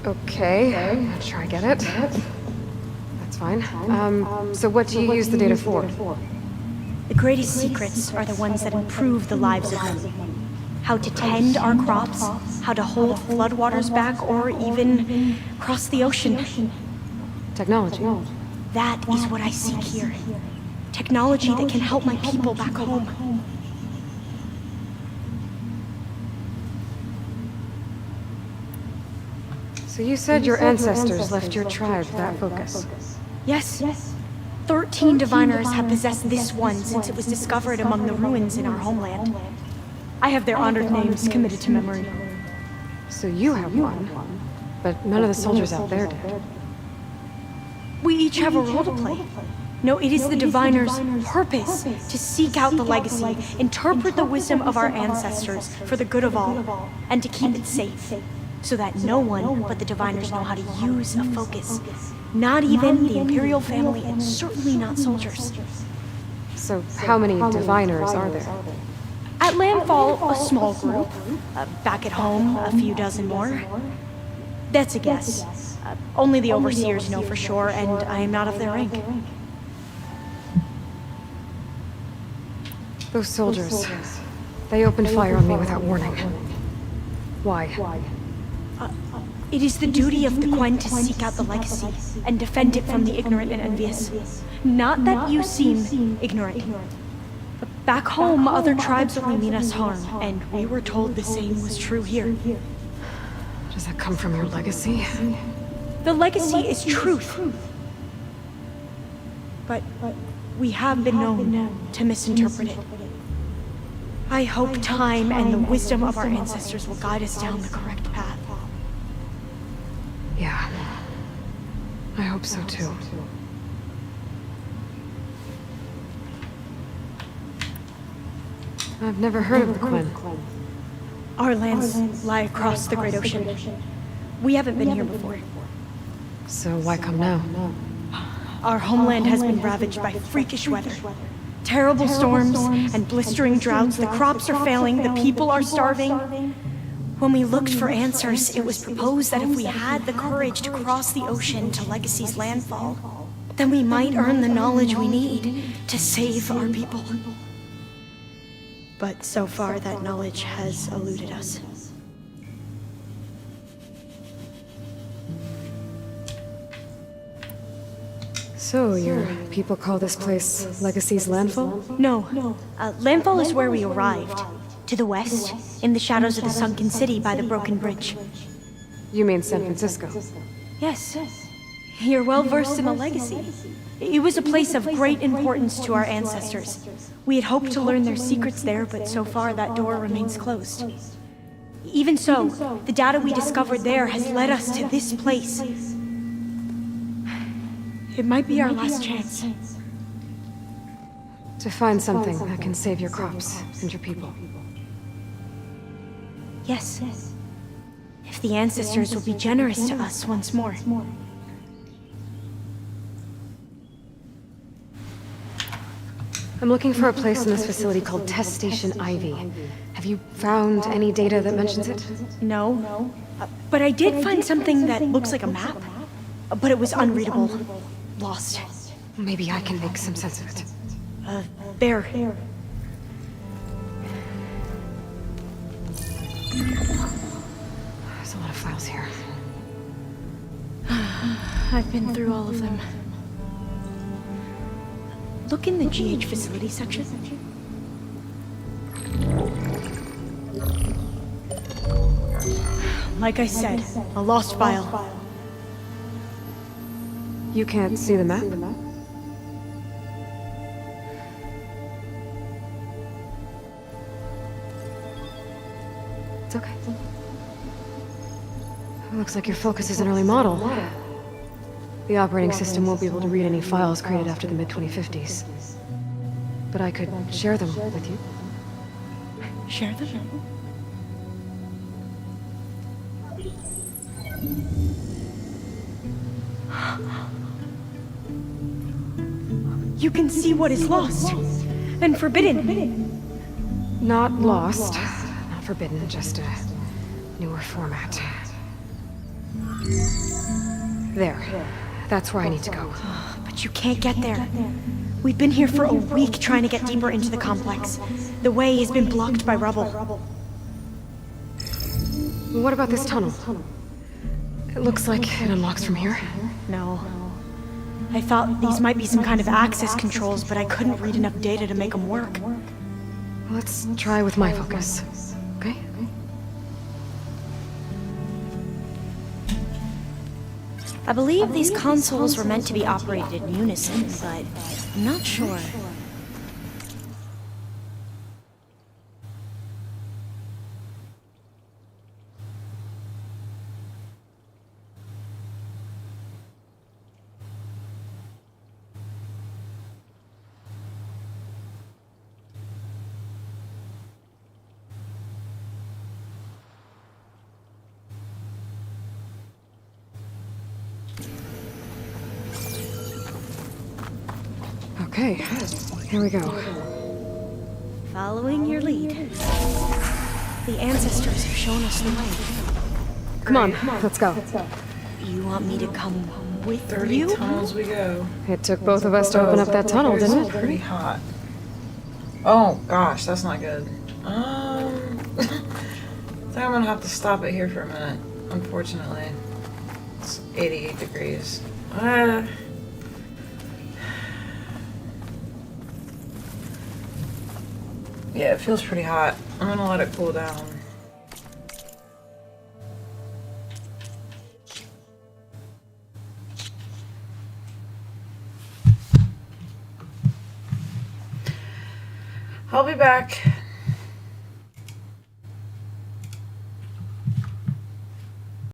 Okay, I'm sure I get it. That's fine. So what do you use the data for? The greatest secrets are the ones that improve the lives of men. How to tend our crops, how to hold floodwaters back, or even cross the ocean. Technology. That is what I seek here. Technology that can help my people back home. So you said your ancestors left your tribe that focus? Yes. 13 diviners have possessed this one since it was discovered among the ruins in our homeland. I have their honored names committed to memory. So you have one, but none of the soldiers out there did. We each have a role to play. No, it is the diviner's purpose to seek out the legacy, interpret the wisdom of our ancestors for the good of all, and to keep it safe, so that no one but the diviners know how to use a focus. Not even the Imperial family, and certainly not soldiers. So how many diviners are there? At Landfall, a small group. Back at home, a few dozen more. That's a guess. Only the overseers know for sure, and I am not of their rank. Those soldiers, they opened fire on me without warning. Why? It is the duty of the Quen to seek out the legacy and defend it from the ignorant and envious. Not that you seem ignorant. But back home, other tribes only mean us harm, and we were told the same was true here. Does that come from your legacy? The legacy is truth. But we have been known to misinterpret it. I hope time and the wisdom of our ancestors will guide us down the correct path. Yeah. I hope so too. I've never heard of the Quen. Our lands lie across the Great Ocean. We haven't been here before. So why come now? Our homeland has been ravaged by freakish weather. Terrible storms and blistering droughts. The crops are failing, the people are starving. When we looked for answers, it was proposed that if we had the courage to cross the ocean to Legacy's landfall, then we might earn the knowledge we need to save our people. but so far that knowledge has eluded us. So, your people call this place Legacy's Landfall? No. Landfall is where we arrived. To the west, in the shadows of the sunken city by the broken bridge. You mean San Francisco? Yes. You're well versed in the legacy. It was a place of great importance to our ancestors. We had hoped to learn their secrets there, but so far that door remains closed. Even so, the data we discovered there has led us to this place. It might be our last chance. To find something that can save your crops and your people. Yes. If the ancestors will be generous to us once more. I'm looking for a place in this facility called Test Station Ivy. Have you found any data that mentions it? No. But I did find something that looks like a map. But it was unreadable. Lost. Maybe I can make some sense of it. There. There's a lot of files here. I've been through all of them. Look in the GH facility section. Like I said, a lost file. You can't see the map? It's okay. It looks like your focus is an early model. The operating system won't be able to read any files created after the mid-2050s. But I could share them with you. Share them? You can see what is lost and forbidden. Not lost, not forbidden, just a newer format. There. That's where I need to go. But you can't get there. We've been here for a week trying to get deeper into the complex. The way has been blocked by rubble. What about this tunnel? It looks like it unlocks from here. No. I thought these might be some kind of access controls, but I couldn't read enough data to make them work. Let's try with my focus, okay? I believe these consoles were meant to be operated in unison, but I'm not sure. Okay, here we go. Following your lead. The ancestors have shown us the way. Come on, let's go. You want me to come with 30 you? tunnels we go. It took both of us to open up that tunnel, didn't it? It's pretty hot. Oh gosh, that's not good. I think I'm gonna have to stop it here for a minute, unfortunately. It's 88 degrees. Yeah, it feels pretty hot. I'm gonna let it cool down. I'll be back.